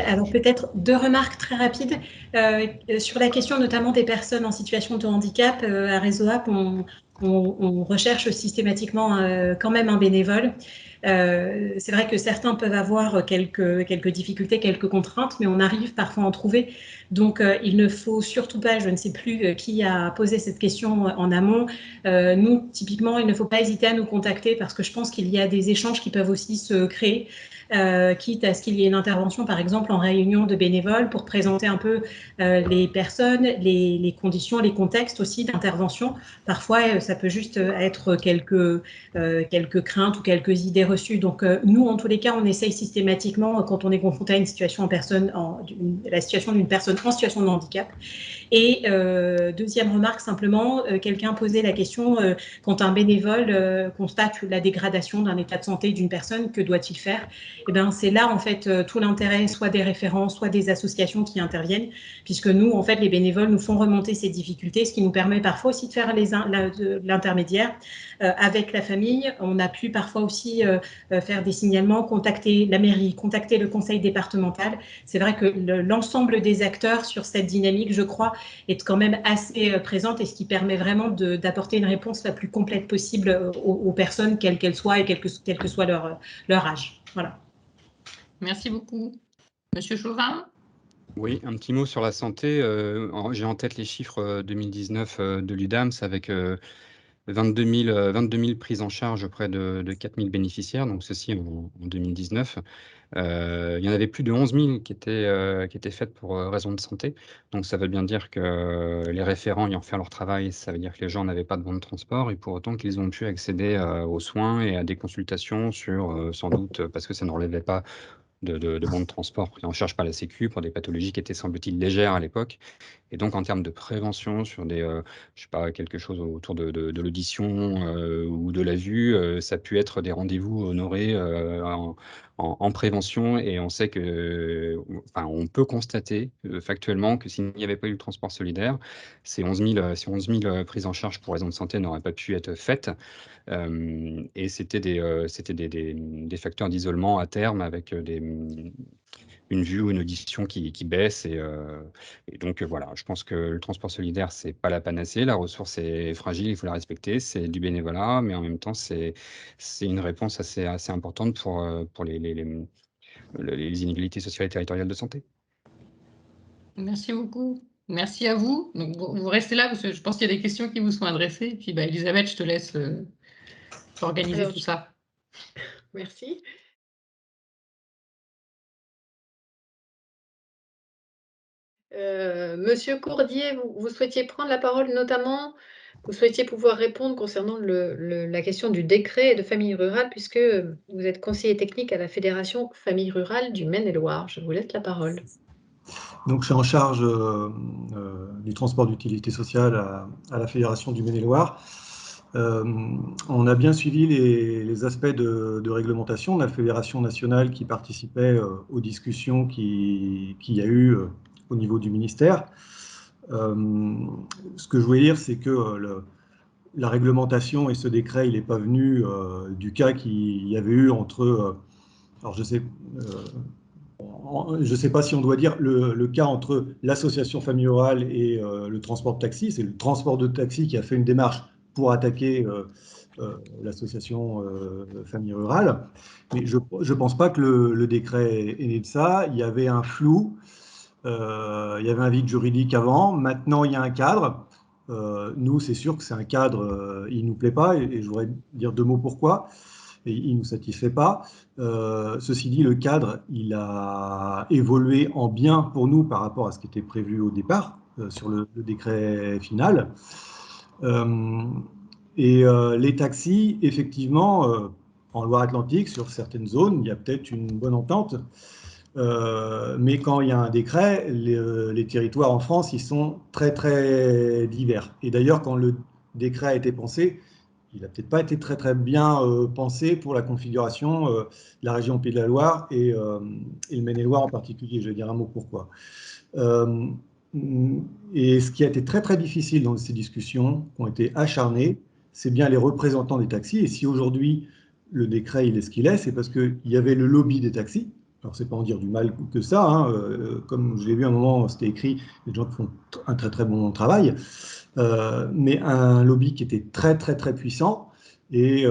Alors peut-être 2 remarques très rapides. Sur la question notamment des personnes en situation de handicap, à RéseauApp, on recherche systématiquement quand même un bénévole. C'est vrai que certains peuvent avoir quelques difficultés, quelques contraintes, mais on arrive parfois à en trouver. Donc il ne faut surtout pas, je ne sais plus qui a posé cette question en amont, nous typiquement il ne faut pas hésiter à nous contacter parce que je pense qu'il y a des échanges qui peuvent aussi se créer. Quitte à ce qu'il y ait une intervention, par exemple, en réunion de bénévoles pour présenter un peu les personnes, les conditions, les contextes aussi d'intervention. Parfois, ça peut juste être quelques craintes ou quelques idées reçues. Donc, nous, en tous les cas, on essaye systématiquement, quand on est confronté à une situation la situation d'une personne en situation de handicap. Et deuxième remarque, simplement, quelqu'un posait la question, quand un bénévole constate la dégradation d'un état de santé d'une personne, que doit-il faire? Eh bien, c'est là, en fait, tout l'intérêt, soit des référents, soit des associations qui interviennent, puisque nous, en fait, les bénévoles nous font remonter ces difficultés, ce qui nous permet parfois aussi de faire l'intermédiaire avec la famille. On a pu parfois aussi faire des signalements, contacter la mairie, contacter le conseil départemental. C'est vrai que l'ensemble des acteurs sur cette dynamique, je crois, est quand même assez présente et ce qui permet vraiment d'apporter une réponse la plus complète possible aux personnes, quelles qu'elles soient et quel que soit leur âge. Voilà. Merci beaucoup. Monsieur Chauvin? Oui, un petit mot sur la santé. J'ai en tête les chiffres 2019 de l'UDAMS avec 22 000 prises en charge auprès de 4 000 bénéficiaires, donc ceci en 2019. Il y en avait plus de 11 000 qui étaient faites pour raison de santé. Donc ça veut bien dire que les référents ayant fait leur travail, ça veut dire que les gens n'avaient pas de bon de transport et pour autant qu'ils ont pu accéder aux soins et à des consultations sur, sans doute, parce que ça ne relevait pas de bons de transport pris en charge par la Sécu pour des pathologies qui étaient, semble-t-il, légères à l'époque. Et donc, en termes de prévention sur je sais pas, quelque chose autour de l'audition ou de la vue, ça a pu être des rendez-vous honorés en prévention. Et on sait enfin, on peut constater factuellement que s'il n'y avait pas eu le transport solidaire, ces 11 000 prises en charge pour raison de santé n'auraient pas pu être faites. Et c'était des facteurs d'isolement à terme avec une vue ou une audition qui baisse. Et donc, voilà, je pense que le transport solidaire, c'est pas la panacée. La ressource est fragile, il faut la respecter. C'est du bénévolat, mais en même temps, c'est une réponse assez importante pour les inégalités sociales et territoriales de santé. Merci beaucoup. Merci à vous. Donc, vous restez là parce que je pense qu'il y a des questions qui vous sont adressées. Et puis, Elisabeth, je te laisse organiser tout ça. Merci. Monsieur Courdier, vous souhaitiez prendre la parole notamment, vous souhaitiez pouvoir répondre concernant la question du décret de famille rurale, puisque vous êtes conseiller technique à la Fédération Famille Rurale du Maine-et-Loire. Je vous laisse la parole. Donc, je suis en charge du transport d'utilité sociale à la Fédération du Maine-et-Loire. On a bien suivi les aspects de réglementation de la Fédération nationale qui participait aux discussions qu'il y a eu au niveau du ministère. Ce que je voulais dire, c'est que la réglementation et ce décret, il n'est pas venu du cas qu'il y avait eu entre... alors, je ne sais pas si on doit dire le cas entre l'association Famille Rurale et le transport de taxi. C'est le transport de taxi qui a fait une démarche pour attaquer l'association Famille Rurale. Mais je ne pense pas que le décret est né de ça. Il y avait un flou, il y avait un vide juridique avant. Maintenant, il y a un cadre. Nous, c'est sûr que c'est un cadre, il ne nous plaît pas, et je voudrais dire 2 mots pourquoi. Et il ne nous satisfait pas. Ceci dit, le cadre, il a évolué en bien pour nous par rapport à ce qui était prévu au départ sur le décret final. Les taxis, effectivement, en Loire-Atlantique, sur certaines zones, il y a peut-être une bonne entente. Mais quand il y a un décret, les territoires en France, ils sont très, très divers. Et d'ailleurs, quand le décret a été pensé, il n'a peut-être pas été très, très bien pensé pour la configuration de la région Pays de la Loire et le Maine-et-Loire en particulier. Je vais dire un mot pourquoi. Et ce qui a été très, très difficile dans ces discussions, qui ont été acharnées, c'est bien les représentants des taxis. Et si aujourd'hui, le décret il est ce qu'il est, c'est parce qu'il y avait le lobby des taxis. Alors, c'est pas en dire du mal que ça, hein. Comme je l'ai vu à un moment, c'était écrit, les gens qui font un très très bon travail, mais un lobby qui était très très très puissant. Et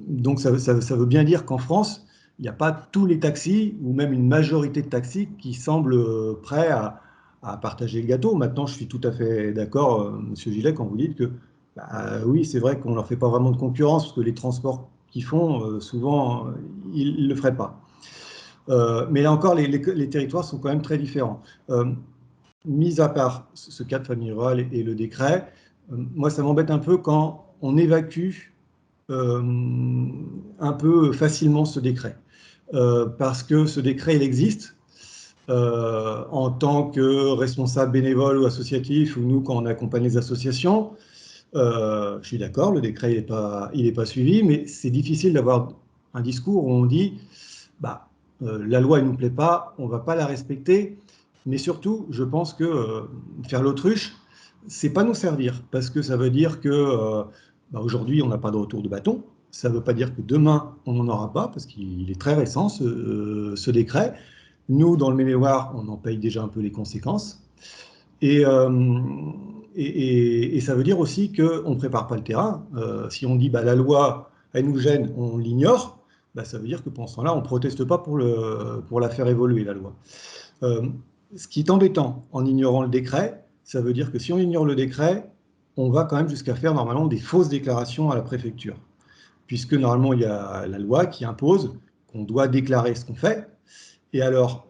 donc, ça veut bien dire qu'en France, il n'y a pas tous les taxis, ou même une majorité de taxis, qui semblent prêts à partager le gâteau. Maintenant, je suis tout à fait d'accord, Monsieur Gillet, quand vous dites que, bah, oui, c'est vrai qu'on ne leur fait pas vraiment de concurrence, parce que les transports qu'ils font, souvent, ils ne le feraient pas. Mais là encore, les territoires sont quand même très différents. Mis à part ce cas de famille rurale et le décret, moi, ça m'embête un peu quand on évacue un peu facilement ce décret. Parce que ce décret, il existe. En tant que responsable bénévole ou associatif, ou nous, quand on accompagne les associations, je suis d'accord, le décret, il n'est pas suivi, mais c'est difficile d'avoir un discours où on dit bah, la loi, elle ne nous plaît pas, on ne va pas la respecter. Mais surtout, je pense que faire l'autruche, c'est pas nous servir, parce que ça veut dire que bah, aujourd'hui, on n'a pas de retour de bâton. Ça ne veut pas dire que demain, on n'en aura pas, parce qu'il est très récent, ce décret. Nous, dans le Maine-et-Loire, on en paye déjà un peu les conséquences. Et ça veut dire aussi qu'on ne prépare pas le terrain. Si on dit bah, la loi, elle nous gêne, on l'ignore, bah, ça veut dire que pendant ce temps-là, on ne proteste pas pour la faire évoluer, la loi. Ce qui est embêtant en ignorant le décret, ça veut dire que si on ignore le décret, on va quand même jusqu'à faire normalement des fausses déclarations à la préfecture. Puisque normalement, il y a la loi qui impose qu'on doit déclarer ce qu'on fait. Et alors,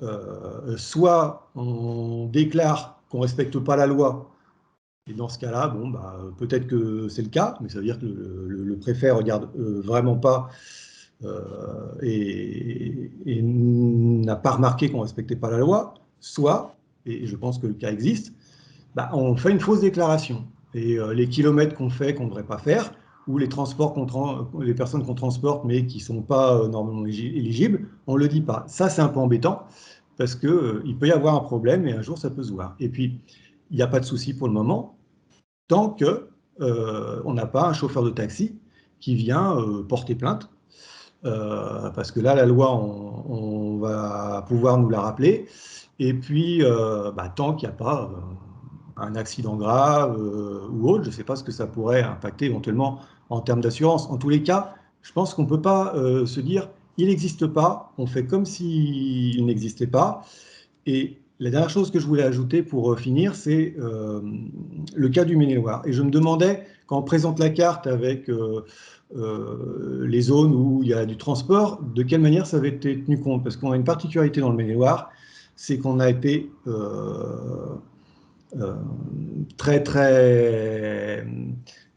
soit on déclare qu'on ne respecte pas la loi, et dans ce cas-là, bon, bah, peut-être que c'est le cas, mais ça veut dire que le préfet ne regarde vraiment pas et n'a pas remarqué qu'on ne respectait pas la loi, soit, et je pense que le cas existe, bah, on fait une fausse déclaration. Et les kilomètres qu'on fait, qu'on ne devrait pas faire, ou les transports les personnes qu'on transporte, mais qui ne sont pas normalement éligibles, on ne le dit pas. Ça, c'est un peu embêtant, parce qu'il peut y avoir un problème, et un jour, ça peut se voir. Et puis, il n'y a pas de souci pour le moment, tant qu'on n'a pas un chauffeur de taxi qui vient porter plainte, parce que là, la loi, on va pouvoir nous la rappeler. Et puis, bah, tant qu'il n'y a pas un accident grave ou autre, je ne sais pas ce que ça pourrait impacter éventuellement en termes d'assurance. En tous les cas, je pense qu'on ne peut pas se dire il n'existe pas, on fait comme s'il n'existait pas. Et la dernière chose que je voulais ajouter pour finir, c'est le cas du Maine-et-Loire. Et je me demandais, quand on présente la carte avec les zones où il y a du transport, de quelle manière ça avait été tenu compte. Parce qu'on a une particularité dans le Maine-et-Loire, c'est qu'on a été très, très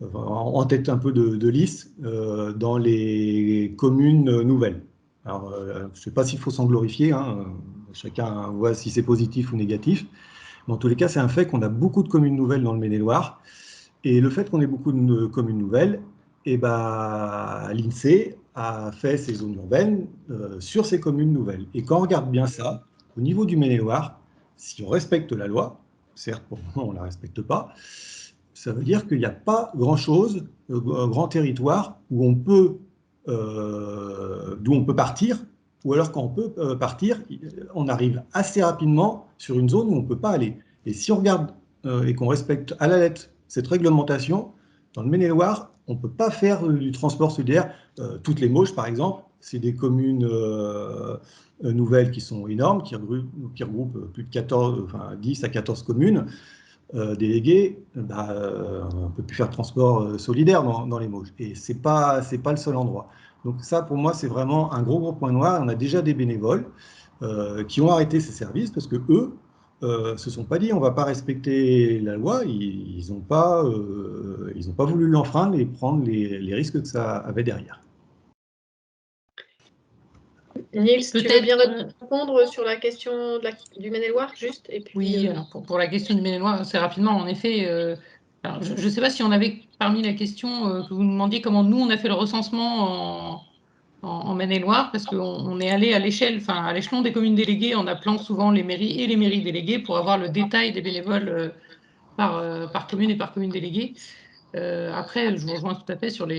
en tête un peu de liste dans les communes nouvelles. Alors, je ne sais pas s'il faut s'en glorifier, hein, chacun voit si c'est positif ou négatif, mais en tous les cas, c'est un fait qu'on a beaucoup de communes nouvelles dans le Maine-et-Loire, et le fait qu'on ait beaucoup de communes nouvelles, et bah, l'INSEE a fait ses zones urbaines sur ces communes nouvelles. Et quand on regarde bien ça, au niveau du Maine-et-Loire, si on respecte la loi, certes, pour le moment, on ne la respecte pas, ça veut dire qu'il n'y a pas grand-chose, grand territoire où on peut, d'où on peut partir, ou alors quand on peut partir, on arrive assez rapidement sur une zone où on ne peut pas aller. Et si on regarde et qu'on respecte à la lettre cette réglementation, dans le Maine-et-Loire, on ne peut pas faire du transport solidaire. Toutes les Mauges, par exemple, c'est des communes nouvelles qui sont énormes, qui regroupent plus de 10 à 14 communes déléguées. Bah, on ne peut plus faire de transport solidaire dans les Mauges. Et ce n'est pas le seul endroit. Donc ça, pour moi, c'est vraiment un gros point noir. On a déjà des bénévoles qui ont arrêté ces services parce que eux se sont pas dit on ne va pas respecter la loi. Ils n'ont pas voulu l'enfreindre et prendre les risques que ça avait derrière. Niels, tu veux bien répondre sur la question du Maine-et-Loire, juste et puis, oui, alors pour la question du Maine-et-Loire, assez rapidement, en effet, alors je ne sais pas si on avait parmi la question que vous nous demandiez comment nous, on a fait le recensement en Maine-et-Loire, parce qu'on est allé à l'échelon des communes déléguées, en appelant souvent les mairies et les mairies déléguées pour avoir le détail des bénévoles par commune et par commune déléguée. Après, je vous rejoins tout à fait sur le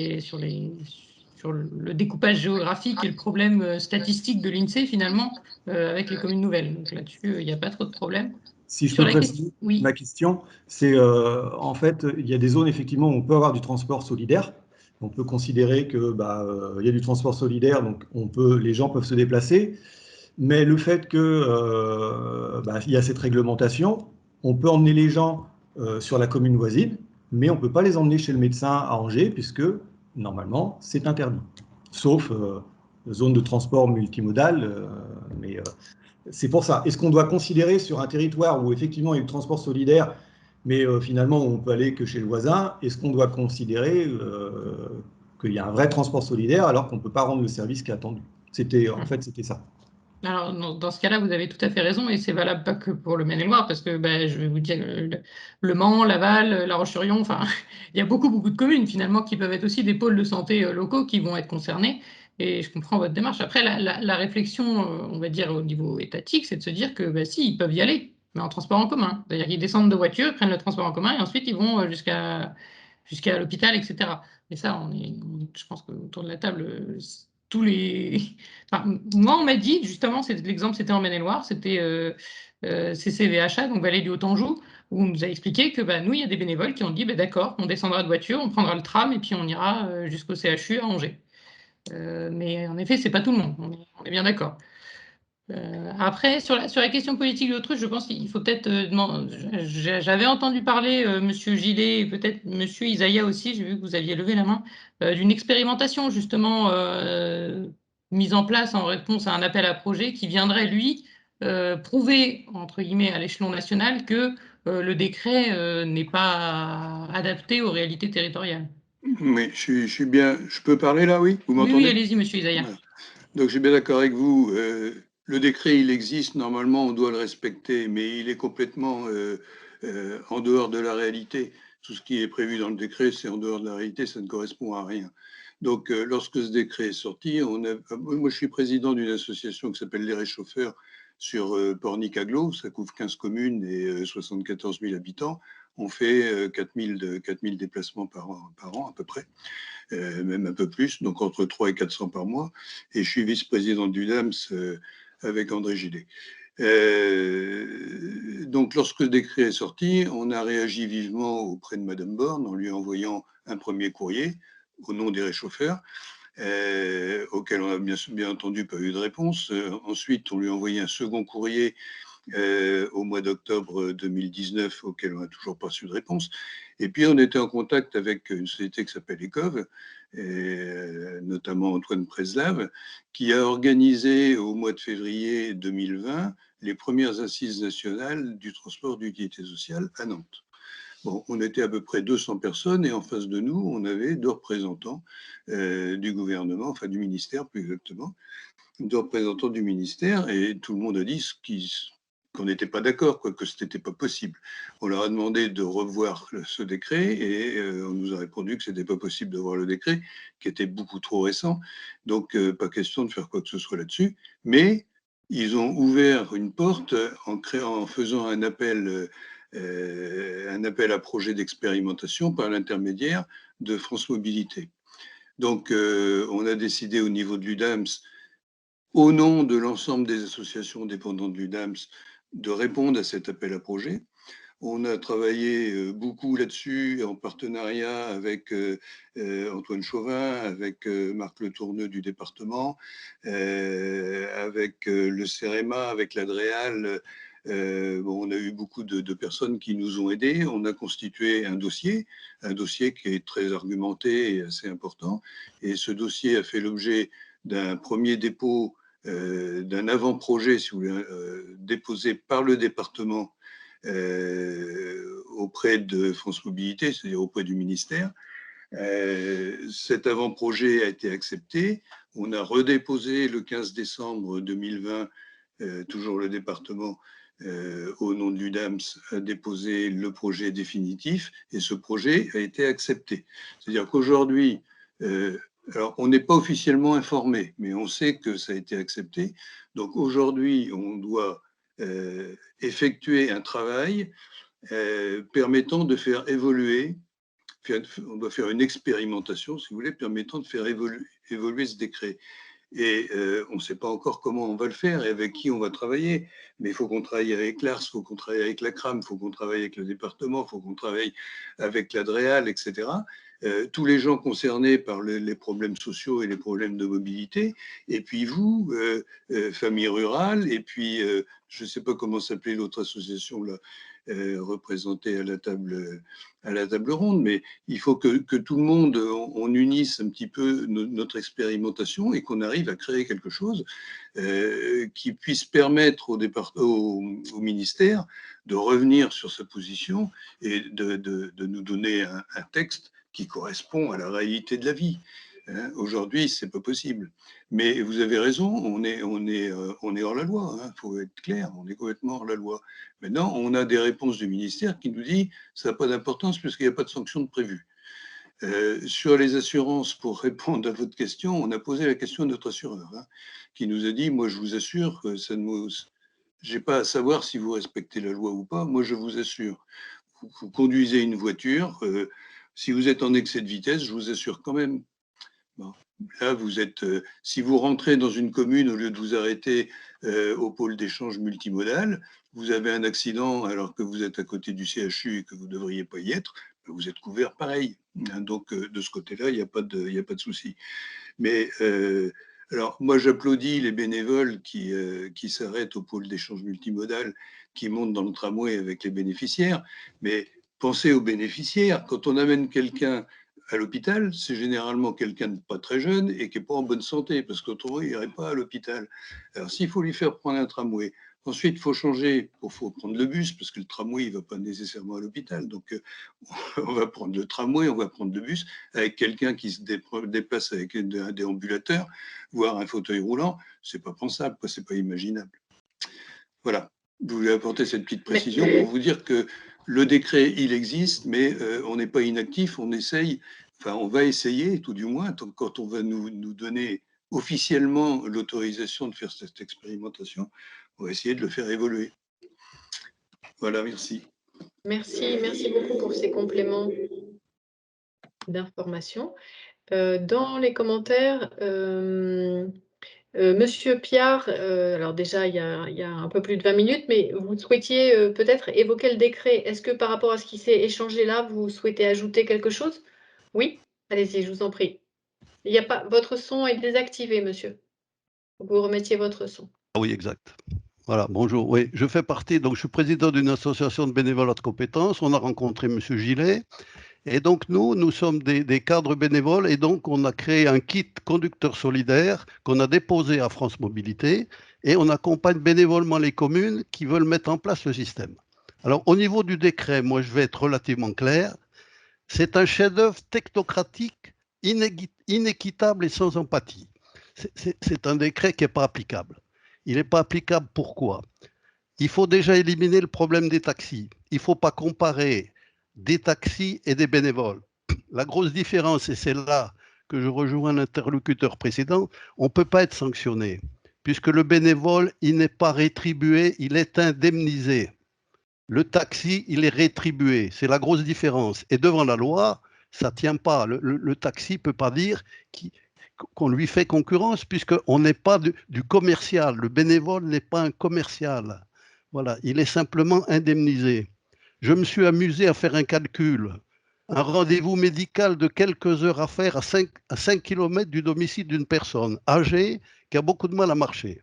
découpage géographique et le problème statistique de l'INSEE, finalement, avec les communes nouvelles. Donc là-dessus, il n'y a pas trop de problème. Si je Sur peux la question, préciser oui. ma question, c'est en fait, il y a des zones effectivement où on peut avoir du transport solidaire. On peut considérer que il y a du transport solidaire, donc les gens peuvent se déplacer. Mais le fait que il y a cette réglementation, on peut emmener les gens sur la commune voisine, mais on ne peut pas les emmener chez le médecin à Angers, puisque normalement c'est interdit. Sauf zone de transport multimodal, mais c'est pour ça. Est-ce qu'on doit considérer sur un territoire où effectivement il y a le transport solidaire, mais finalement on peut aller que chez le voisin, est-ce qu'on doit considérer qu'il y a un vrai transport solidaire alors qu'on ne peut pas rendre le service qui est attendu? En fait, c'était ça. Alors, dans ce cas-là, vous avez tout à fait raison, et c'est valable pas que pour le Maine-et-Loire, parce que je vais vous dire, Le Mans, Laval, La Roche-sur-Yon, enfin, il y a beaucoup de communes finalement qui peuvent être aussi des pôles de santé locaux qui vont être concernés, et je comprends votre démarche. Après, la réflexion, on va dire au niveau étatique, c'est de se dire que si, ils peuvent y aller, mais en transport en commun. C'est-à-dire qu'ils descendent de voiture, ils prennent le transport en commun, et ensuite ils vont jusqu'à l'hôpital, etc. Et ça, je pense qu'autour de la table, tous les... Enfin, moi, on m'a dit, justement, l'exemple, c'était en Maine-et-Loire, c'était CCVHA, donc Vallée du Haut-Anjou, où on nous a expliqué que nous, il y a des bénévoles qui ont dit, d'accord, on descendra de voiture, on prendra le tram, et puis on ira jusqu'au CHU à Angers. Mais en effet, c'est pas tout le monde, on est bien d'accord. Après, sur la question politique de l'autruche, je pense qu'il faut peut-être j'avais entendu parler, Monsieur Gillet, et peut-être Monsieur Isaïa aussi, j'ai vu que vous aviez levé la main, d'une expérimentation justement mise en place en réponse à un appel à projet qui viendrait, lui, prouver, entre guillemets, à l'échelon national que le décret n'est pas adapté aux réalités territoriales. Oui, je suis bien. Je peux parler là, oui? Vous Oui, m'entendez? allez-y, Monsieur Isaïa. Voilà. Donc, je suis bien d'accord avec vous. Le décret, il existe. Normalement, on doit le respecter, mais il est complètement en dehors de la réalité. Tout ce qui est prévu dans le décret, c'est en dehors de la réalité, ça ne correspond à rien. Donc, lorsque ce décret est sorti, moi, je suis président d'une association qui s'appelle Les Réchauffeurs sur Pornic-Aglo. Ça couvre 15 communes et 74 000 habitants. On fait 4 000 déplacements par an à peu près. Même un peu plus, donc entre 300 et 400 par mois. Et je suis vice-président du DAMS avec André Gillet. Donc, lorsque le décret est sorti, on a réagi vivement auprès de Madame Borne en lui envoyant un premier courrier au nom des réchauffeurs, auquel on a bien entendu pas eu de réponse. Ensuite, on lui a envoyé un second courrier au mois d'octobre 2019, auquel on n'a toujours pas reçu de réponse. Et puis, on était en contact avec une société qui s'appelle ECOV, notamment Antoine Preslav, qui a organisé au mois de février 2020 les premières assises nationales du transport d'utilité sociale à Nantes. Bon, on était à peu près 200 personnes et en face de nous, on avait 2 représentants du gouvernement, enfin du ministère plus exactement, 2 représentants du ministère, et tout le monde a dit qu'on n'était pas d'accord, que ce n'était pas possible. On leur a demandé de revoir ce décret et on nous a répondu que ce n'était pas possible de voir le décret, qui était beaucoup trop récent. Donc, pas question de faire quoi que ce soit là-dessus. Mais ils ont ouvert une porte en faisant un appel à projet d'expérimentation par l'intermédiaire de France Mobilité. Donc, on a décidé au niveau de l'UDAMS, au nom de l'ensemble des associations dépendantes du DAMS, de répondre à cet appel à projet. On a travaillé beaucoup là-dessus en partenariat avec Antoine Chauvin, avec Marc Le Tourneux du département, avec le CEREMA, avec l'Adréal. On a eu beaucoup de personnes qui nous ont aidés. On a constitué un dossier qui est très argumenté et assez important. Et ce dossier a fait l'objet d'un premier dépôt, d'un avant-projet, si vous voulez, déposé par le département auprès de France Mobilité, c'est-à-dire auprès du ministère. Cet avant-projet a été accepté. On a redéposé le 15 décembre 2020, toujours le département, au nom de l'UDAMS, a déposé le projet définitif et ce projet a été accepté. C'est-à-dire qu'aujourd'hui, alors on n'est pas officiellement informé, mais on sait que ça a été accepté. Donc aujourd'hui, on doit effectuer un travail permettant de faire évoluer on doit faire une expérimentation, si vous voulez, permettant de faire évoluer ce décret. Et on ne sait pas encore comment on va le faire et avec qui on va travailler. Mais il faut qu'on travaille avec l'ARS, il faut qu'on travaille avec la CRAM, il faut qu'on travaille avec le département, il faut qu'on travaille avec l'ADREAL, etc. Tous les gens concernés par les problèmes sociaux et les problèmes de mobilité. Et puis vous, famille rurale, et puis je ne sais pas comment s'appelait l'autre association là, représentée à la table ronde, mais il faut que tout le monde, on unisse un petit peu notre expérimentation et qu'on arrive à créer quelque chose qui puisse permettre au ministère de revenir sur sa position et de nous donner un texte qui correspond à la réalité de la vie. Aujourd'hui, c'est pas possible. Mais vous avez raison, on est hors la loi. Il faut être clair, on est complètement hors la loi. Maintenant, on a des réponses du ministère qui nous dit ça n'a pas d'importance puisqu'il n'y a pas de sanction de prévu. Sur les assurances, pour répondre à votre question, on a posé la question à notre assureur, qui nous a dit, moi je vous assure que ça ne j'ai pas à savoir si vous respectez la loi ou pas, moi je vous assure. Vous conduisez une voiture, si vous êtes en excès de vitesse, je vous assure quand même. Bon. Là, vous êtes, si vous rentrez dans une commune, au lieu de vous arrêter au pôle d'échange multimodal, vous avez un accident alors que vous êtes à côté du CHU et que vous ne devriez pas y être, vous êtes couvert pareil. Donc, de ce côté-là, il n'y a pas de souci. Mais alors, moi, j'applaudis les bénévoles qui s'arrêtent au pôle d'échange multimodal, qui montent dans le tramway avec les bénéficiaires. Mais pensez aux bénéficiaires. Quand on amène quelqu'un à l'hôpital, c'est généralement quelqu'un de pas très jeune et qui n'est pas en bonne santé, parce qu'autrement, il n'irait pas à l'hôpital. Alors, s'il faut lui faire prendre un tramway, ensuite, il faut changer, il faut prendre le bus, parce que le tramway, il ne va pas nécessairement à l'hôpital. Donc, on va prendre le tramway, on va prendre le bus, avec quelqu'un qui se déplace avec un déambulateur, voire un fauteuil roulant. Ce n'est pas pensable, ce n'est pas imaginable. Voilà, je voulais apporter cette petite précision pour vous dire que le décret, il existe, mais on n'est pas inactif, on essaye, enfin, on va essayer, tout du moins, quand on va nous donner officiellement l'autorisation de faire cette expérimentation, on va essayer de le faire évoluer. Voilà, merci. Merci beaucoup pour ces compléments d'information. Dans les commentaires, Monsieur Piard, alors déjà, il y a un peu plus de 20 minutes, mais vous souhaitiez peut-être évoquer le décret. Est-ce que par rapport à ce qui s'est échangé là, vous souhaitez ajouter quelque chose? Oui? Allez-y, je vous en prie. Il y a pas, votre son est désactivé, monsieur. Vous remettiez votre son. Oui, exact. Voilà, bonjour. Oui, je fais partie, donc je suis président d'une association de bénévolat de compétences. On a rencontré monsieur Gillet. Et donc, nous sommes des cadres bénévoles et donc on a créé un kit conducteur solidaire qu'on a déposé à France Mobilité et on accompagne bénévolement les communes qui veulent mettre en place le système. Alors, au niveau du décret, moi, je vais être relativement clair. C'est un chef-d'œuvre technocratique, inéquitable et sans empathie. C'est un décret qui n'est pas applicable. Il n'est pas applicable pourquoi? Il faut déjà éliminer le problème des taxis. Il ne faut pas comparer des taxis et des bénévoles. La grosse différence, et c'est là que je rejoins l'interlocuteur précédent, on ne peut pas être sanctionné, puisque le bénévole, il n'est pas rétribué, il est indemnisé. Le taxi, il est rétribué, c'est la grosse différence. Et devant la loi, ça ne tient pas. Le taxi ne peut pas dire qu'on lui fait concurrence, puisqu'on n'est pas du commercial. Le bénévole n'est pas un commercial. Voilà, il est simplement indemnisé. Je me suis amusé à faire un calcul. Un rendez-vous médical de quelques heures à faire à 5 km du domicile d'une personne âgée qui a beaucoup de mal à marcher.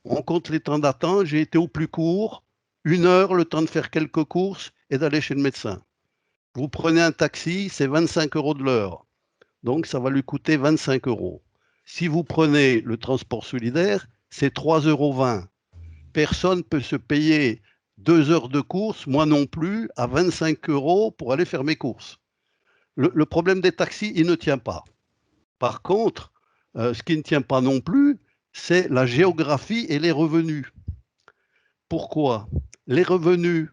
On compte les temps d'attente, j'ai été au plus court, 1 heure, le temps de faire quelques courses et d'aller chez le médecin. Vous prenez un taxi, c'est 25 € de l'heure. Donc, ça va lui coûter 25 €. Si vous prenez le transport solidaire, c'est 3,20 €. Personne ne peut se payer 2 heures de course, moi non plus, à 25 € pour aller faire mes courses. Le problème des taxis, il ne tient pas. Par contre, ce qui ne tient pas non plus, c'est la géographie et les revenus. Pourquoi? Les revenus,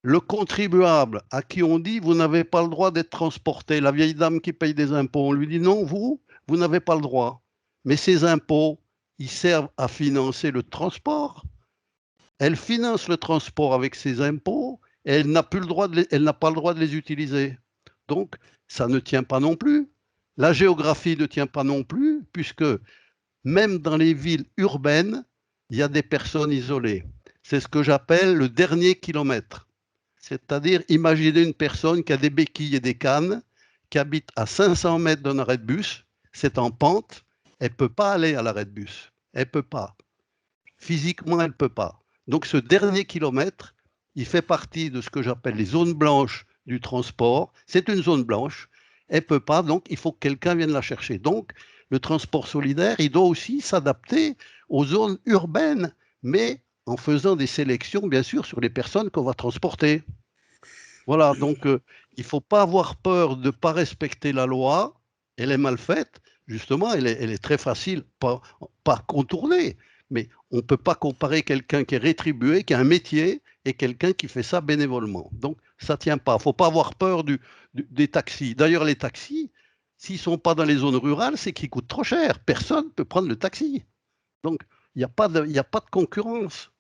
le contribuable à qui on dit vous n'avez pas le droit d'être transporté, la vieille dame qui paye des impôts, on lui dit non, vous n'avez pas le droit. Mais ces impôts, ils servent à financer le transport. Elle finance le transport avec ses impôts et elle n'a pas le droit de les utiliser. Donc, ça ne tient pas non plus. La géographie ne tient pas non plus, puisque même dans les villes urbaines, il y a des personnes isolées. C'est ce que j'appelle le dernier kilomètre. C'est-à-dire, imaginez une personne qui a des béquilles et des cannes, qui habite à 500 mètres d'un arrêt de bus, c'est en pente, elle ne peut pas aller à l'arrêt de bus. Elle ne peut pas. Physiquement, elle ne peut pas. Donc, ce dernier kilomètre, il fait partie de ce que j'appelle les zones blanches du transport. C'est une zone blanche. Elle ne peut pas, donc il faut que quelqu'un vienne la chercher. Donc, le transport solidaire, il doit aussi s'adapter aux zones urbaines, mais en faisant des sélections, bien sûr, sur les personnes qu'on va transporter. Voilà, donc il ne faut pas avoir peur de ne pas respecter la loi. Elle est mal faite, justement, elle est très facile, pas contournée, mais on ne peut pas comparer quelqu'un qui est rétribué, qui a un métier, et quelqu'un qui fait ça bénévolement. Donc, ça ne tient pas. Il ne faut pas avoir peur des taxis. D'ailleurs, les taxis, s'ils ne sont pas dans les zones rurales, c'est qu'ils coûtent trop cher. Personne ne peut prendre le taxi. Donc, il n'y a pas de concurrence.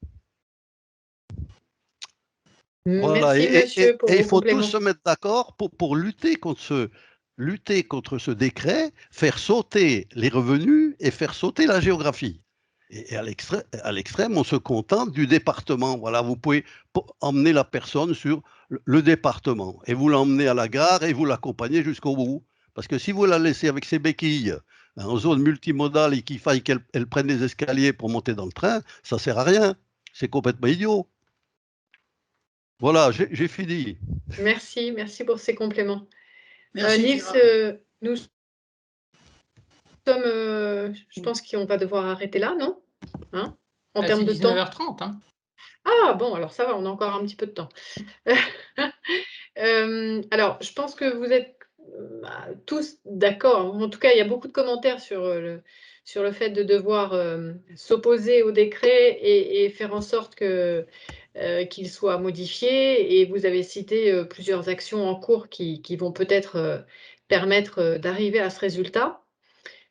Voilà, Merci, monsieur, pour et il vos faut tous compléments. se mettre d'accord pour lutter contre ce décret, faire sauter les revenus et faire sauter la géographie. Et à l'extrême, on se contente du département. Voilà, vous pouvez emmener la personne sur le département et vous l'emmenez à la gare et vous l'accompagnez jusqu'au bout. Parce que si vous la laissez avec ses béquilles en zone multimodale et qu'il faille qu'elle prenne les escaliers pour monter dans le train, ça ne sert à rien. C'est complètement idiot. Voilà, j'ai fini. Merci, merci pour ces compléments. Merci, Nils, Gérard. nous sommes, je pense qu'on va devoir arrêter là, non? Hein? En termes de C'est temps. 19h30. Hein. Ah bon, alors ça va, on a encore un petit peu de temps. Alors, je pense que vous êtes tous d'accord. En tout cas, il y a beaucoup de commentaires sur le fait de devoir s'opposer au décret et faire en sorte qu'il soit modifié. Et vous avez cité plusieurs actions en cours qui vont peut-être permettre d'arriver à ce résultat.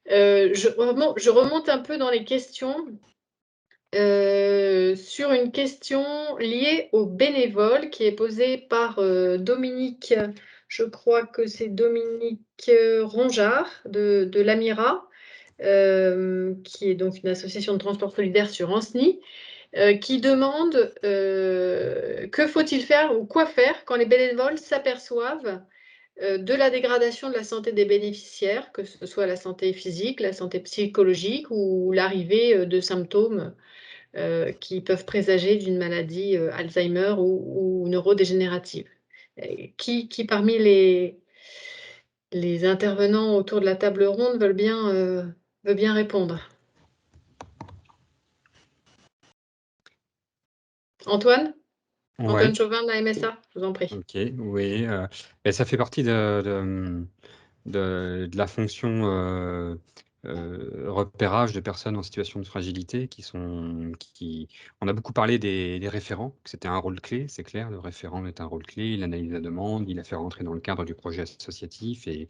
Je remonte un peu dans les questions. Sur une question liée aux bénévoles qui est posée par Dominique, je crois que c'est Dominique Rongeard de l'Amira, qui est donc une association de transport solidaire sur Ancenis, qui demande que faut-il faire ou quoi faire quand les bénévoles s'aperçoivent de la dégradation de la santé des bénéficiaires, que ce soit la santé physique, la santé psychologique ou l'arrivée de symptômes qui peuvent présager d'une maladie Alzheimer ou neurodégénérative. Qui parmi les intervenants autour de la table ronde veut bien répondre? Antoine? Ouais. Antoine Chauvin de la MSA, je vous en prie. Ok, oui. Ça fait partie de la fonction repérage de personnes en situation de fragilité on a beaucoup parlé des référents, que c'était un rôle clé, c'est clair, le référent est un rôle clé, il analyse la demande, il la fait rentrer dans le cadre du projet associatif et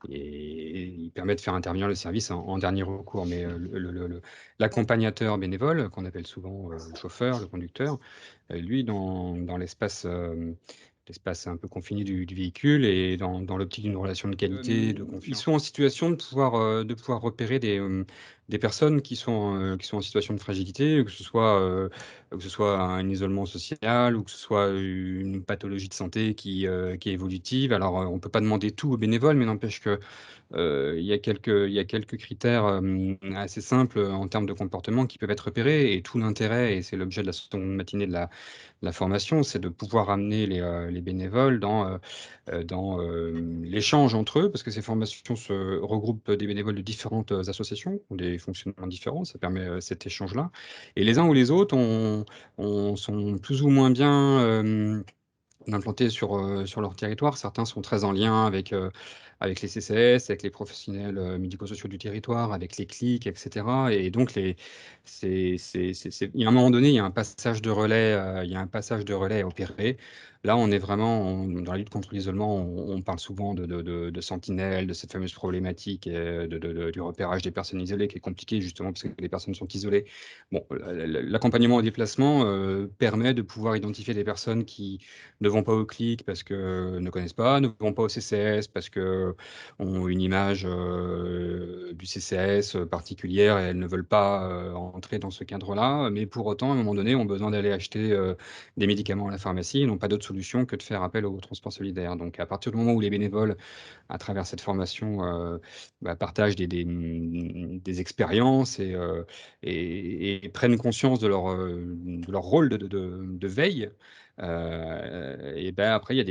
il permet de faire intervenir le service en dernier recours. Mais l'accompagnateur bénévole, qu'on appelle souvent le chauffeur, le conducteur, lui, dans l'espace un peu confini du véhicule et dans l'optique d'une relation de qualité, de confiance. Ils sont en situation de pouvoir repérer des personnes qui sont en situation de fragilité, que ce soit un isolement social ou que ce soit une pathologie de santé qui est évolutive. Alors, on ne peut pas demander tout aux bénévoles, mais n'empêche que il y a quelques critères assez simples en termes de comportement qui peuvent être repérés. Et tout l'intérêt, et c'est l'objet de la seconde matinée de la formation, c'est de pouvoir amener les bénévoles dans l'échange entre eux, parce que ces formations se regroupent des bénévoles de différentes associations, ont des fonctionnements différents, ça permet cet échange-là. Et les uns ou les autres sont plus ou moins bien implantés sur leur territoire. Certains sont très en lien avec les CCS, avec les professionnels médico-sociaux du territoire, avec les clics, etc. Et donc, il y a un moment donné, il y a un passage de relais à opérer. Là, on est vraiment dans la lutte contre l'isolement, on parle souvent de sentinelles, de cette fameuse problématique du repérage des personnes isolées qui est compliqué justement parce que les personnes sont isolées. Bon, l'accompagnement au déplacement permet de pouvoir identifier des personnes qui ne vont pas au CLIC parce que ne connaissent pas, ne vont pas au CCS parce que ont une image du CCS particulière et elles ne veulent pas entrer dans ce cadre-là, mais pour autant, à un moment donné, ont besoin d'aller acheter des médicaments à la pharmacie et n'ont pas d'autre solution que de faire appel au transport solidaire. Donc, à partir du moment où les bénévoles, à travers cette formation, partagent des expériences et prennent conscience de leur rôle de veille, et ben après, il y a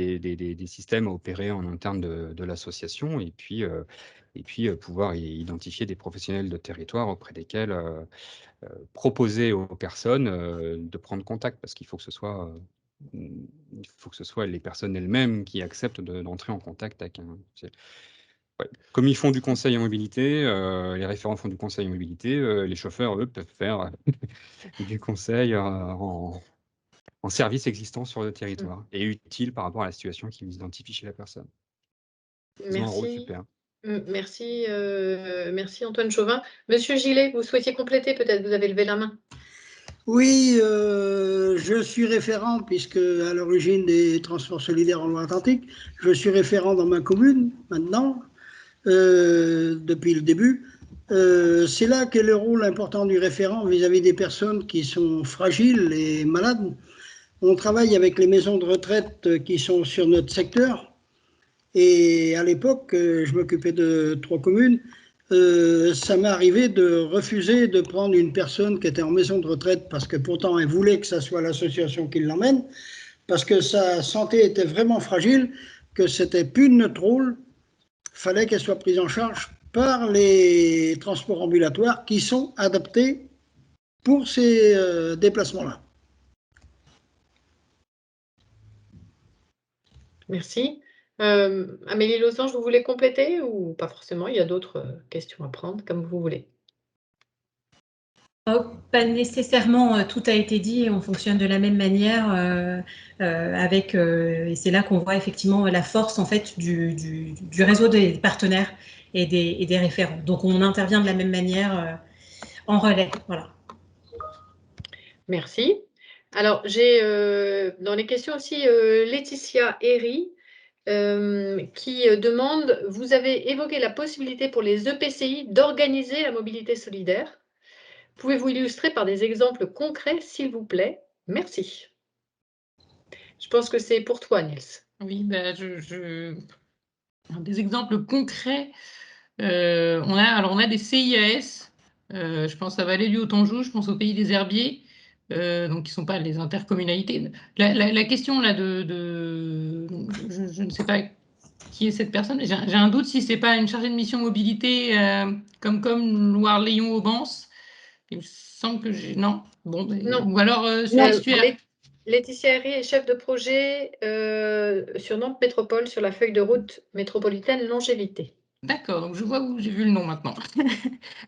des systèmes à opérer en interne de l'association et puis pouvoir identifier des professionnels de territoire auprès desquels proposer aux personnes de prendre contact parce qu'il faut que ce soit les personnes elles-mêmes qui acceptent d'entrer en contact avec un. Ouais. Comme ils font du conseil en mobilité, les référents font du conseil en mobilité, les chauffeurs, eux, peuvent faire du conseil en service existant sur le territoire et utile par rapport à la situation qu'ils identifient chez la personne. Ils ont un rôle super. Merci, merci Antoine Chauvin. Monsieur Gillet, vous souhaitiez compléter peut-être, vous avez levé la main. Oui, je suis référent, puisque à l'origine des transports solidaires en Loire-Atlantique, je suis référent dans ma commune maintenant, depuis le début. C'est là qu'est le rôle important du référent vis-à-vis des personnes qui sont fragiles et malades. On travaille avec les maisons de retraite qui sont sur notre secteur. Et à l'époque, je m'occupais de 3 communes. Ça m'est arrivé de refuser de prendre une personne qui était en maison de retraite parce que pourtant elle voulait que ça soit l'association qui l'emmène, parce que sa santé était vraiment fragile, que c'était plus de notre rôle, fallait qu'elle soit prise en charge par les transports ambulatoires qui sont adaptés pour ces déplacements-là. Merci. Amélie Losange, vous voulez compléter ou pas forcément? Il y a d'autres questions à prendre, comme vous voulez. Pas nécessairement, tout a été dit et on fonctionne de la même manière et c'est là qu'on voit effectivement la force en fait du réseau des partenaires et des référents. Donc on intervient de la même manière en relais. Voilà. Merci. Alors j'ai dans les questions aussi Laetitia Herry qui demande, vous avez évoqué la possibilité pour les EPCI d'organiser la mobilité solidaire. Pouvez-vous illustrer par des exemples concrets, s'il vous plaît? Merci. Je pense que c'est pour toi, Niels. Oui, des exemples concrets. On a des CIAS, je pense à Vallée du Haut-Anjou, je pense au Pays des Herbiers, donc qui ne sont pas les intercommunalités. La question là je ne sais pas qui est cette personne, j'ai un doute si ce n'est pas une chargée de mission mobilité comme Loire-Lyon-Aubance. Il me semble que j'ai. Non. Bon, non. Ou alors sur l'estuaire. Laetitia Herry est chef de projet sur Nantes Métropole sur la feuille de route métropolitaine longévité. D'accord, donc je vois où j'ai vu le nom maintenant.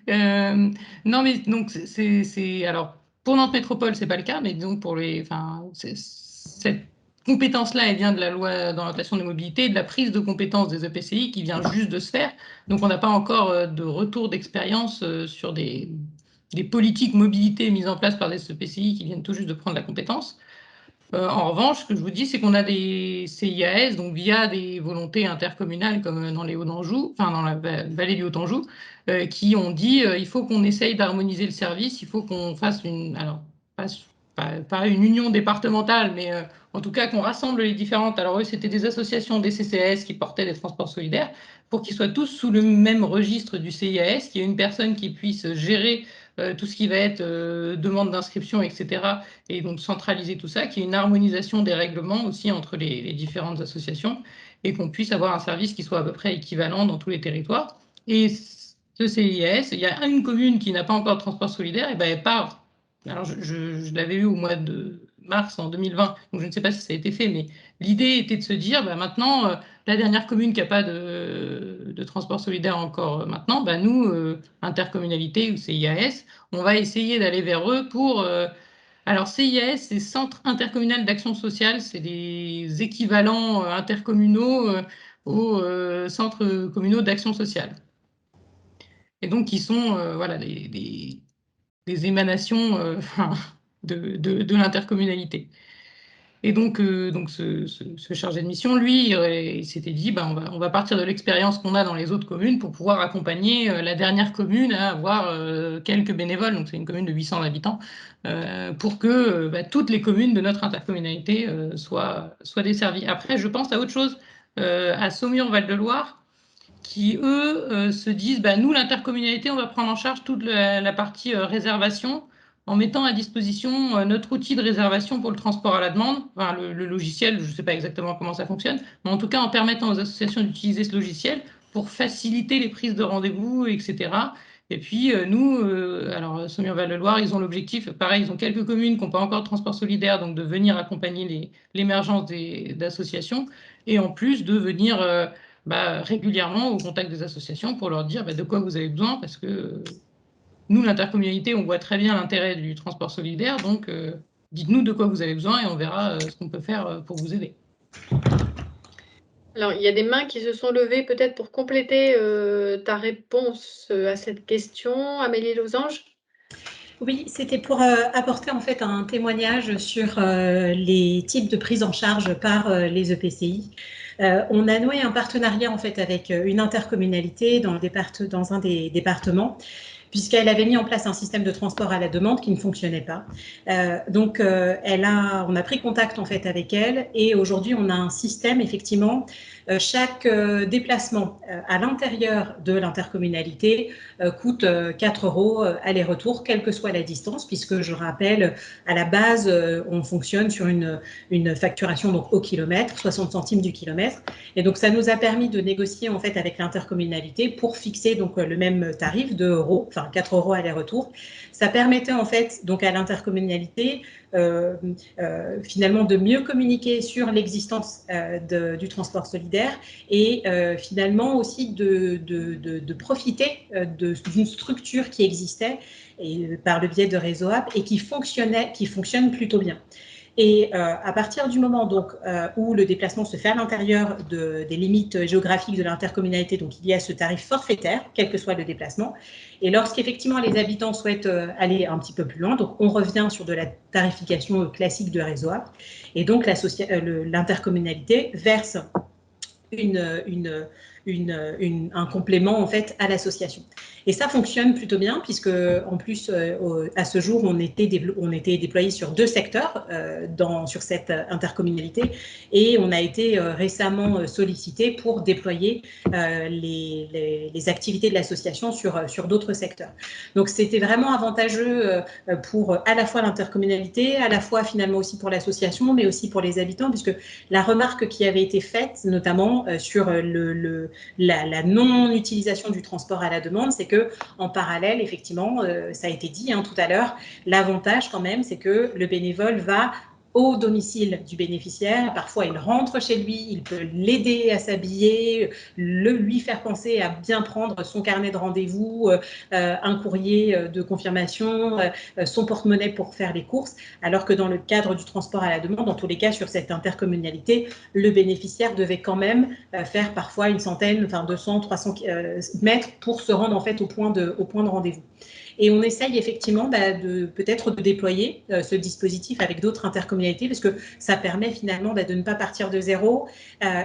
Non, mais donc alors pour Nantes Métropole, c'est pas le cas, mais donc pour cette compétence-là, elle vient de la loi d'orientation des mobilités, de la prise de compétence des EPCI qui vient juste de se faire. Donc on n'a pas encore de retour d'expérience sur des politiques mobilité mises en place par des EPCI qui viennent tout juste de prendre la compétence. En revanche, ce que je vous dis, c'est qu'on a des CIAS, donc via des volontés intercommunales comme dans les Hauts-d'Anjou, enfin dans la vallée du Haut-Anjou, qui ont dit il faut qu'on essaye d'harmoniser le service, il faut qu'on fasse pas une union départementale, mais en tout cas qu'on rassemble les différentes. Alors eux, c'était des associations des CCAS qui portaient des transports solidaires, pour qu'ils soient tous sous le même registre du CIAS, qu'il y ait une personne qui puisse gérer tout ce qui va être demande d'inscription, etc. Et donc centraliser tout ça, qu'il y ait une harmonisation des règlements aussi entre les différentes associations et qu'on puisse avoir un service qui soit à peu près équivalent dans tous les territoires. Et ce CIAS, il y a une commune qui n'a pas encore de transport solidaire, et ben elle part. Alors je l'avais eu au mois de mars en 2020, donc je ne sais pas si ça a été fait, mais l'idée était de se dire, maintenant, la dernière commune qui n'a pas de transport solidaire encore maintenant, nous, intercommunalité ou CIAS, on va essayer d'aller vers eux pour Alors, CIAS, c'est Centre intercommunal d'action sociale, c'est des équivalents intercommunaux aux centres communaux d'action sociale. Et donc, qui sont voilà, des émanations de l'intercommunalité. Et donc ce chargé de mission, lui, il s'était dit, on va partir de l'expérience qu'on a dans les autres communes pour pouvoir accompagner la dernière commune à avoir quelques bénévoles, donc c'est une commune de 800 habitants, pour que toutes les communes de notre intercommunalité soient desservies. Après, je pense à autre chose, à Saumur-Val-de-Loire, qui, eux, se disent, nous, l'intercommunalité, on va prendre en charge toute la partie réservation, en mettant à disposition notre outil de réservation pour le transport à la demande, enfin, le logiciel, je ne sais pas exactement comment ça fonctionne, mais en tout cas en permettant aux associations d'utiliser ce logiciel pour faciliter les prises de rendez-vous, etc. Et puis nous, alors Saumur-Val-de-Loire, ils ont l'objectif, pareil, ils ont quelques communes qui n'ont pas encore de transport solidaire, donc de venir accompagner l'émergence d'associations, et en plus de venir régulièrement au contact des associations pour leur dire de quoi vous avez besoin, parce que nous, l'intercommunalité, on voit très bien l'intérêt du transport solidaire, donc dites-nous de quoi vous avez besoin et on verra ce qu'on peut faire pour vous aider. Alors, il y a des mains qui se sont levées peut-être pour compléter ta réponse à cette question, Amélie Losange. Oui, c'était pour apporter en fait un témoignage sur les types de prise en charge par les EPCI. On a noué un partenariat en fait avec une intercommunalité dans un des départements, puisqu'elle avait mis en place un système de transport à la demande qui ne fonctionnait pas. Donc, on a pris contact en fait avec elle, et aujourd'hui, on a un système effectivement. Chaque déplacement à l'intérieur de l'intercommunalité coûte 4 € aller-retour, quelle que soit la distance, puisque je rappelle, à la base, on fonctionne sur une facturation donc au kilomètre, 60 centimes du kilomètre. Et donc, ça nous a permis de négocier en fait avec l'intercommunalité pour fixer donc le même tarif de euros, enfin 4 € aller-retour. Ça permettait en fait donc à l'intercommunalité finalement de mieux communiquer sur l'existence du transport solidaire et finalement aussi de profiter d'une structure qui existait par le biais de Réseau-App et qui fonctionne plutôt bien. Et à partir du moment donc, où le déplacement se fait à l'intérieur des limites géographiques de l'intercommunalité, donc il y a ce tarif forfaitaire, quel que soit le déplacement. Et lorsqu'effectivement les habitants souhaitent aller un petit peu plus loin, donc on revient sur de la tarification classique de Réseau-App. Et donc l'intercommunalité verse un complément en fait à l'association. Et ça fonctionne plutôt bien puisque en plus à ce jour on était déployé sur 2 secteurs sur cette intercommunalité, et on a été récemment sollicité pour déployer les activités de l'association sur d'autres secteurs. Donc c'était vraiment avantageux pour à la fois l'intercommunalité, à la fois finalement aussi pour l'association, mais aussi pour les habitants, puisque la remarque qui avait été faite notamment sur la non-utilisation du transport à la demande, c'est que en parallèle, effectivement, ça a été dit tout à l'heure, l'avantage quand même, c'est que le bénévole va au domicile du bénéficiaire. Parfois, il rentre chez lui, il peut l'aider à s'habiller, lui faire penser à bien prendre son carnet de rendez-vous, un courrier de confirmation, son porte-monnaie pour faire les courses, alors que dans le cadre du transport à la demande, dans tous les cas, sur cette intercommunalité, le bénéficiaire devait quand même faire parfois une centaine, enfin 200, 300 mètres pour se rendre en fait au point de rendez-vous. Et on essaye effectivement peut-être de déployer ce dispositif avec d'autres intercommunalités, parce que ça permet finalement de ne pas partir de zéro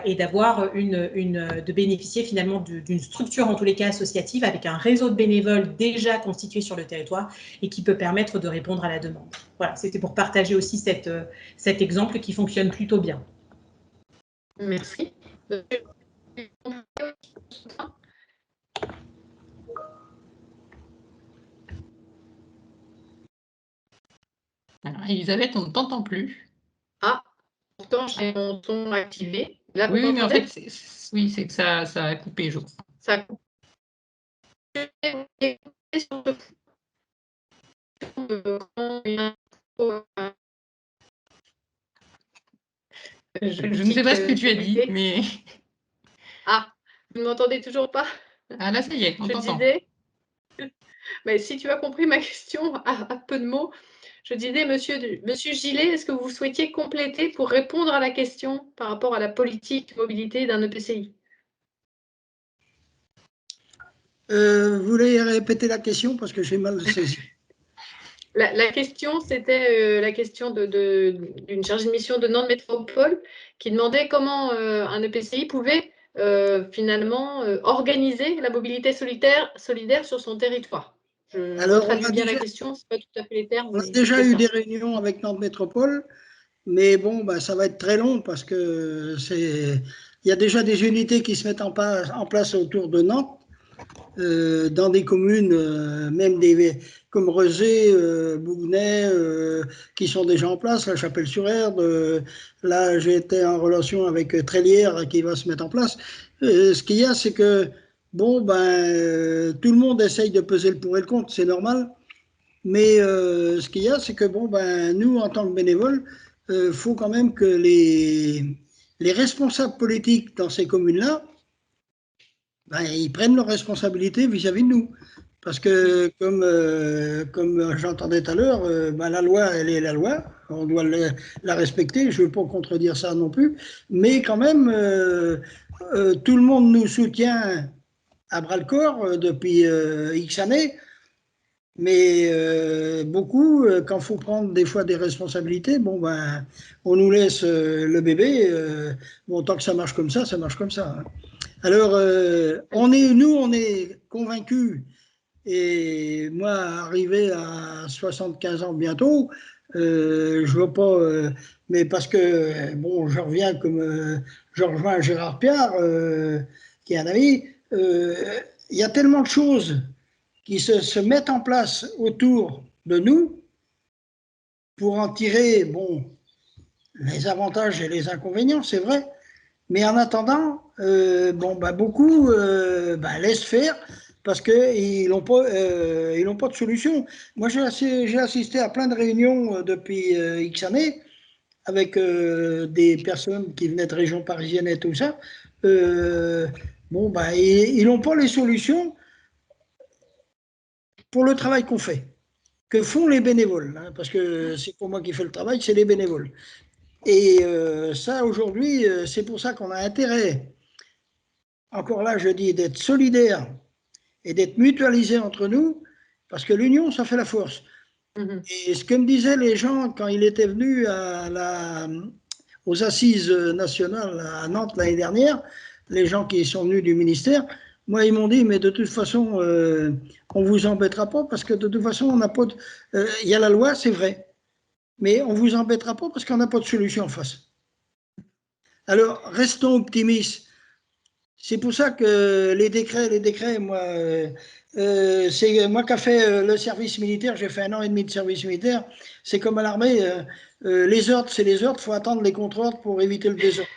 et d'avoir de bénéficier finalement d'une structure, en tous les cas associative, avec un réseau de bénévoles déjà constitué sur le territoire et qui peut permettre de répondre à la demande. Voilà, c'était pour partager aussi cet exemple qui fonctionne plutôt bien. Merci. Alors, Elisabeth, on ne t'entend plus. Ah, pourtant j'ai mon son activé. Là, oui, mais en fait, c'est que ça a coupé, je crois. Ça a coupé. Je ne sais pas ce que tu as dit, mais... Ah, vous ne m'entendez toujours pas? Ah là, ça y est, on t'entend. Je disais, mais si tu as compris ma question à peu de mots, Je disais, monsieur Gillet, est-ce que vous souhaitiez compléter pour répondre à la question par rapport à la politique mobilité d'un EPCI? Vous voulez répéter la question parce que j'ai mal saisi. La question, c'était la question d'une chargée de mission de Nantes Métropole qui demandait comment un EPCI pouvait finalement organiser la mobilité solidaire sur son territoire. Je Alors, retraduis bien la question, ce n'est pas tout à fait les termes. On a mais déjà c'était eu ça. des réunions avec Nantes Métropole, mais bon, bah, ça va être très long parce que il y a déjà des unités qui se mettent en place autour de Nantes, dans des communes, même comme Rezé, Bougnay, qui sont déjà en place, la Chapelle-sur-Erdre. Là, j'ai été en relation avec Trélières qui va se mettre en place. Ce qu'il y a, c'est que bon, ben, tout le monde essaye de peser le pour et le contre, c'est normal. Mais ce qu'il y a, c'est que bon, ben, nous, en tant que bénévoles, faut quand même que les responsables politiques dans ces communes-là, ben, ils prennent leurs responsabilités vis-à-vis de nous. Parce que, comme j'entendais tout à l'heure, ben, la loi, elle est la loi. On doit la respecter. Je ne veux pas contredire ça non plus. Mais quand même, tout le monde nous soutient à bras-le-corps depuis X années. Mais beaucoup, quand il faut prendre des fois des responsabilités, bon ben, on nous laisse le bébé. Bon, tant que ça marche comme ça marche comme ça. Hein. Alors, on est convaincus. Et moi, arrivé à 75 ans bientôt, je vois pas. Mais parce que bon, je rejoins Gérard Piard, qui est un ami. Il y a tellement de choses qui se mettent en place autour de nous pour en tirer, bon, les avantages et les inconvénients, c'est vrai, mais en attendant, bon, bah, beaucoup laissent faire parce qu'ils n'ont pas de solution. Moi, j'ai assisté à plein de réunions depuis X années avec des personnes qui venaient de régions parisiennes et tout ça. Bon, bah, ils n'ont pas les solutions pour le travail qu'on fait, que font les bénévoles, hein, parce que c'est pour moi qui fais le travail, c'est les bénévoles. Et ça, aujourd'hui, c'est pour ça qu'on a intérêt, encore là, je dis, d'être solidaires et d'être mutualisés entre nous, parce que l'union, ça fait la force. Et ce que me disaient les gens quand ils étaient venus aux assises nationales à Nantes l'année dernière, les gens qui sont venus du ministère, moi, ils m'ont dit, mais de toute façon, on ne vous embêtera pas parce que de toute façon, on n'a pas de. Il y a la loi, c'est vrai, mais on ne vous embêtera pas parce qu'on n'a pas de solution en face. Alors, restons optimistes. C'est pour ça que les décrets, moi, c'est moi qui ai fait le service militaire, j'ai fait 1 an et demi de service militaire. C'est comme à l'armée, les ordres, c'est les ordres, il faut attendre les contre-ordres pour éviter le désordre.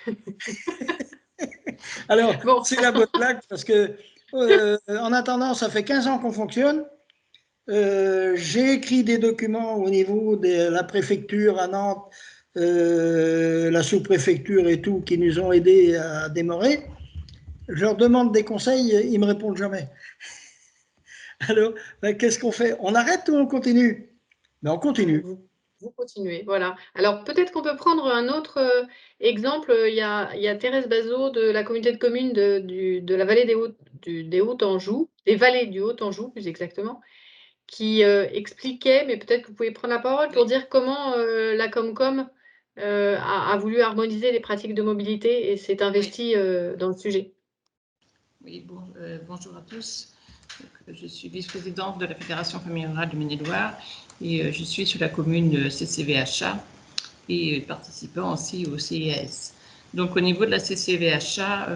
Alors, bon, c'est la bonne blague parce que, en attendant, ça fait 15 ans qu'on fonctionne. J'ai écrit des documents au niveau de la préfecture à Nantes, la sous-préfecture et tout, qui nous ont aidés à démarrer. Je leur demande des conseils, ils ne me répondent jamais. Alors, qu'est-ce qu'on fait? On arrête ou on continue? Mais on continue. Vous continuez, voilà. Alors, peut-être qu'on peut prendre un autre exemple. Il y a Thérèse Bazot de la communauté de communes de la vallée des Hauts-Anjou, des vallées du Haut-Anjou, plus exactement, qui expliquait, mais peut-être que vous pouvez prendre la parole pour dire comment la Comcom a voulu harmoniser les pratiques de mobilité et s'est investi dans le sujet. Oui, bonjour à tous. Je suis vice-présidente de la Fédération Famille Rurale du Maine-et-Loire et je suis sur la commune CCVHA et participant aussi au CIAS. Donc au niveau de la CCVHA,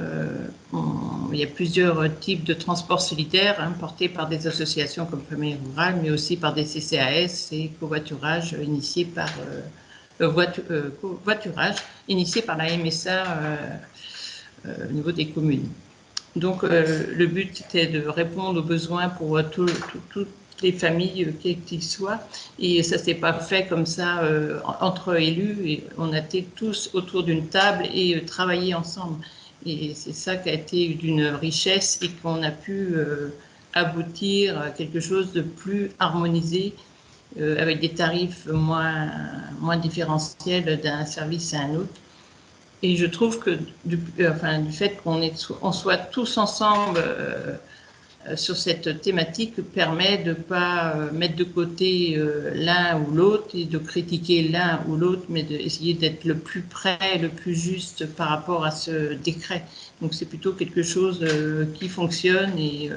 il y a plusieurs types de transports solidaires portés par des associations comme Famille Rurale, mais aussi par des CCAS et covoiturage initié par initié par la MSA au niveau des communes. Donc, le but était de répondre aux besoins pour toutes les familles, quelles qu'ils soient. Et ça ne s'est pas fait comme ça entre élus. Et on a été tous autour d'une table et travaillé ensemble. Et c'est ça qui a été d'une richesse et qu'on a pu aboutir à quelque chose de plus harmonisé avec des tarifs moins différentiels d'un service à un autre. Et je trouve que du fait qu'on soit tous ensemble sur cette thématique permet de ne pas mettre de côté l'un ou l'autre et de critiquer l'un ou l'autre, mais d'essayer d'être le plus près, le plus juste par rapport à ce décret. Donc c'est plutôt quelque chose qui fonctionne et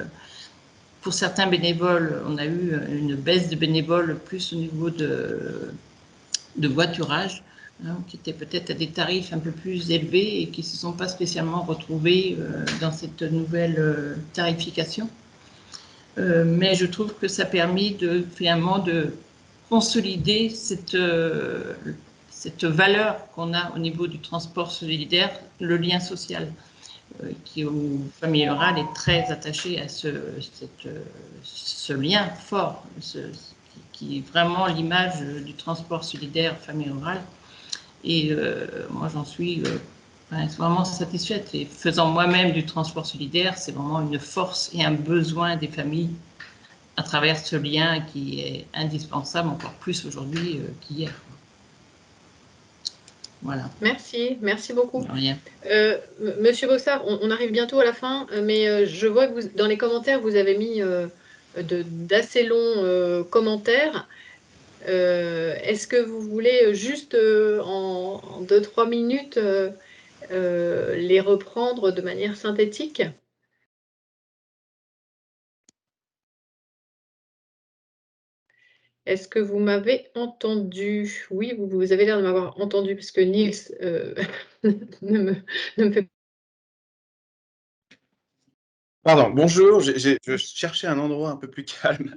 pour certains bénévoles, on a eu une baisse de bénévoles plus au niveau de voiturage, hein, qui étaient peut-être à des tarifs un peu plus élevés et qui ne se sont pas spécialement retrouvés dans cette nouvelle tarification. Mais je trouve que ça a permis finalement de consolider cette valeur qu'on a au niveau du transport solidaire, le lien social, qui au Famille Rurale est très attaché à ce lien fort, qui est vraiment l'image du transport solidaire Famille Rurale. Et moi, j'en suis vraiment satisfaite. Et faisant moi-même du transport solidaire, c'est vraiment une force et un besoin des familles à travers ce lien qui est indispensable encore plus aujourd'hui qu'hier. Voilà. Merci beaucoup. Rien. Monsieur Bossard, on arrive bientôt à la fin, mais je vois que dans les commentaires, vous avez mis d'assez longs commentaires. Est-ce que vous voulez juste en 2-3 minutes les reprendre de manière synthétique? Est-ce que vous m'avez entendu? Oui, vous avez l'air de m'avoir entendu, parce que Niels ne me fait. Pardon, bonjour, je cherchais un endroit un peu plus calme.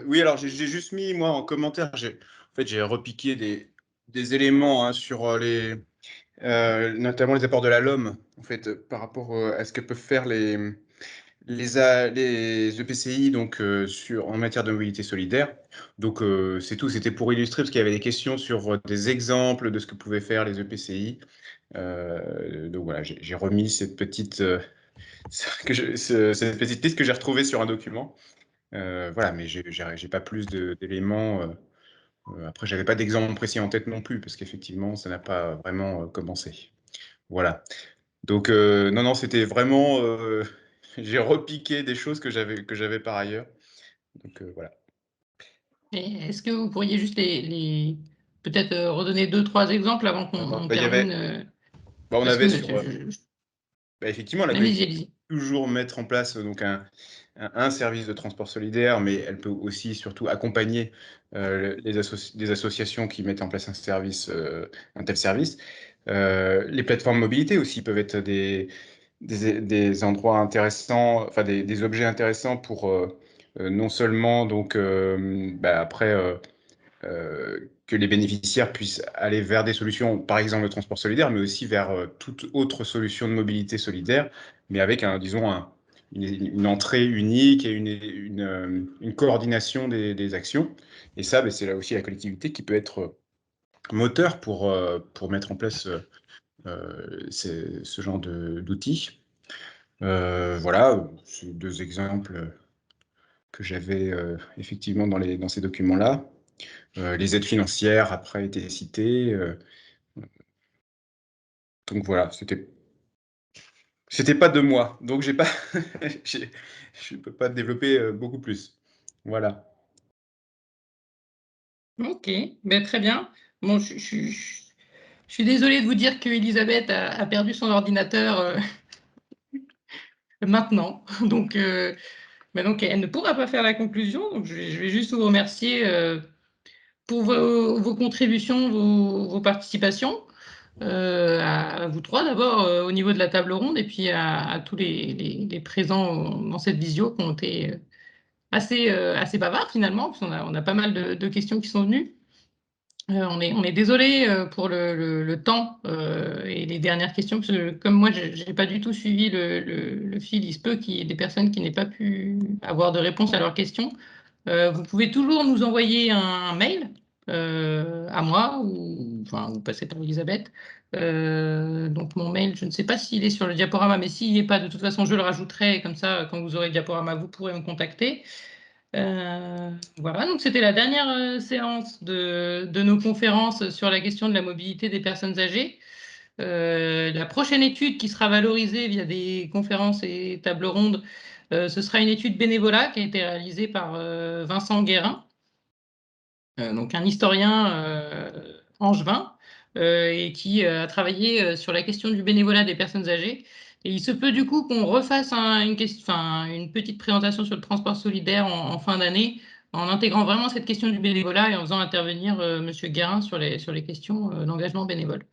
Oui, alors j'ai juste mis, moi, en commentaire, j'ai repiqué des éléments hein, sur notamment les apports de la LOM, en fait, par rapport à ce que peuvent faire les EPCI donc, en matière de mobilité solidaire. Donc, c'est tout, c'était pour illustrer, parce qu'il y avait des questions sur des exemples de ce que pouvaient faire les EPCI. Donc voilà, j'ai remis cette petite liste que j'ai retrouvée sur un document. Voilà, mais j'ai pas plus d'éléments. Après, j'avais pas d'exemple précis en tête non plus, parce qu'effectivement, ça n'a pas vraiment commencé. Voilà. Donc, non, c'était vraiment. J'ai repiqué des choses que j'avais par ailleurs. Donc, voilà. Est-ce que vous pourriez juste peut-être redonner 2-3 exemples avant qu'on termine on avait sur. Effectivement, la collectivité peut toujours mettre en place donc un service de transport solidaire, mais elle peut aussi surtout accompagner des associations qui mettent en place un tel service. Les plateformes mobilité aussi peuvent être des endroits intéressants, enfin des objets intéressants pour non seulement donc après que les bénéficiaires puissent aller vers des solutions, par exemple le transport solidaire, mais aussi vers toute autre solution de mobilité solidaire, mais avec, disons, une entrée unique et une coordination des actions. Et ça, c'est là aussi la collectivité qui peut être moteur pour mettre en place ce genre d'outils. Voilà, c'est 2 exemples que j'avais effectivement dans ces documents-là. Les aides financières, après, étaient citées. Donc voilà, c'était pas de moi. Donc je ne peux pas développer beaucoup plus. Voilà. Ok, ben, très bien. Bon, je suis désolée de vous dire qu'Elisabeth a perdu son ordinateur maintenant. Donc, elle ne pourra pas faire la conclusion. Donc, je vais juste vous remercier pour vos contributions, vos participations. À vous trois d'abord au niveau de la table ronde, et puis à tous les présents dans cette visio qui ont été assez bavards finalement, parce qu'on a pas mal de questions qui sont venues. On est désolé pour le temps et les dernières questions, parce que comme moi, je n'ai pas du tout suivi le fil, il se peut qu'il y ait des personnes qui n'aient pas pu avoir de réponse à leurs questions. Vous pouvez toujours nous envoyer un mail à moi, ou passer par Elisabeth. Donc mon mail, je ne sais pas s'il est sur le diaporama, mais s'il n'y est pas, de toute façon, je le rajouterai, comme ça, quand vous aurez le diaporama, vous pourrez me contacter. Voilà, donc c'était la dernière séance de nos conférences sur la question de la mobilité des personnes âgées. La prochaine étude qui sera valorisée via des conférences et tables rondes, ce sera une étude bénévolat qui a été réalisée par Vincent Guérin, donc un historien angevin, et qui a travaillé sur la question du bénévolat des personnes âgées. Et il se peut du coup qu'on refasse une petite présentation sur le transport solidaire en fin d'année, en intégrant vraiment cette question du bénévolat et en faisant intervenir M. Guérin sur les questions d'engagement bénévole.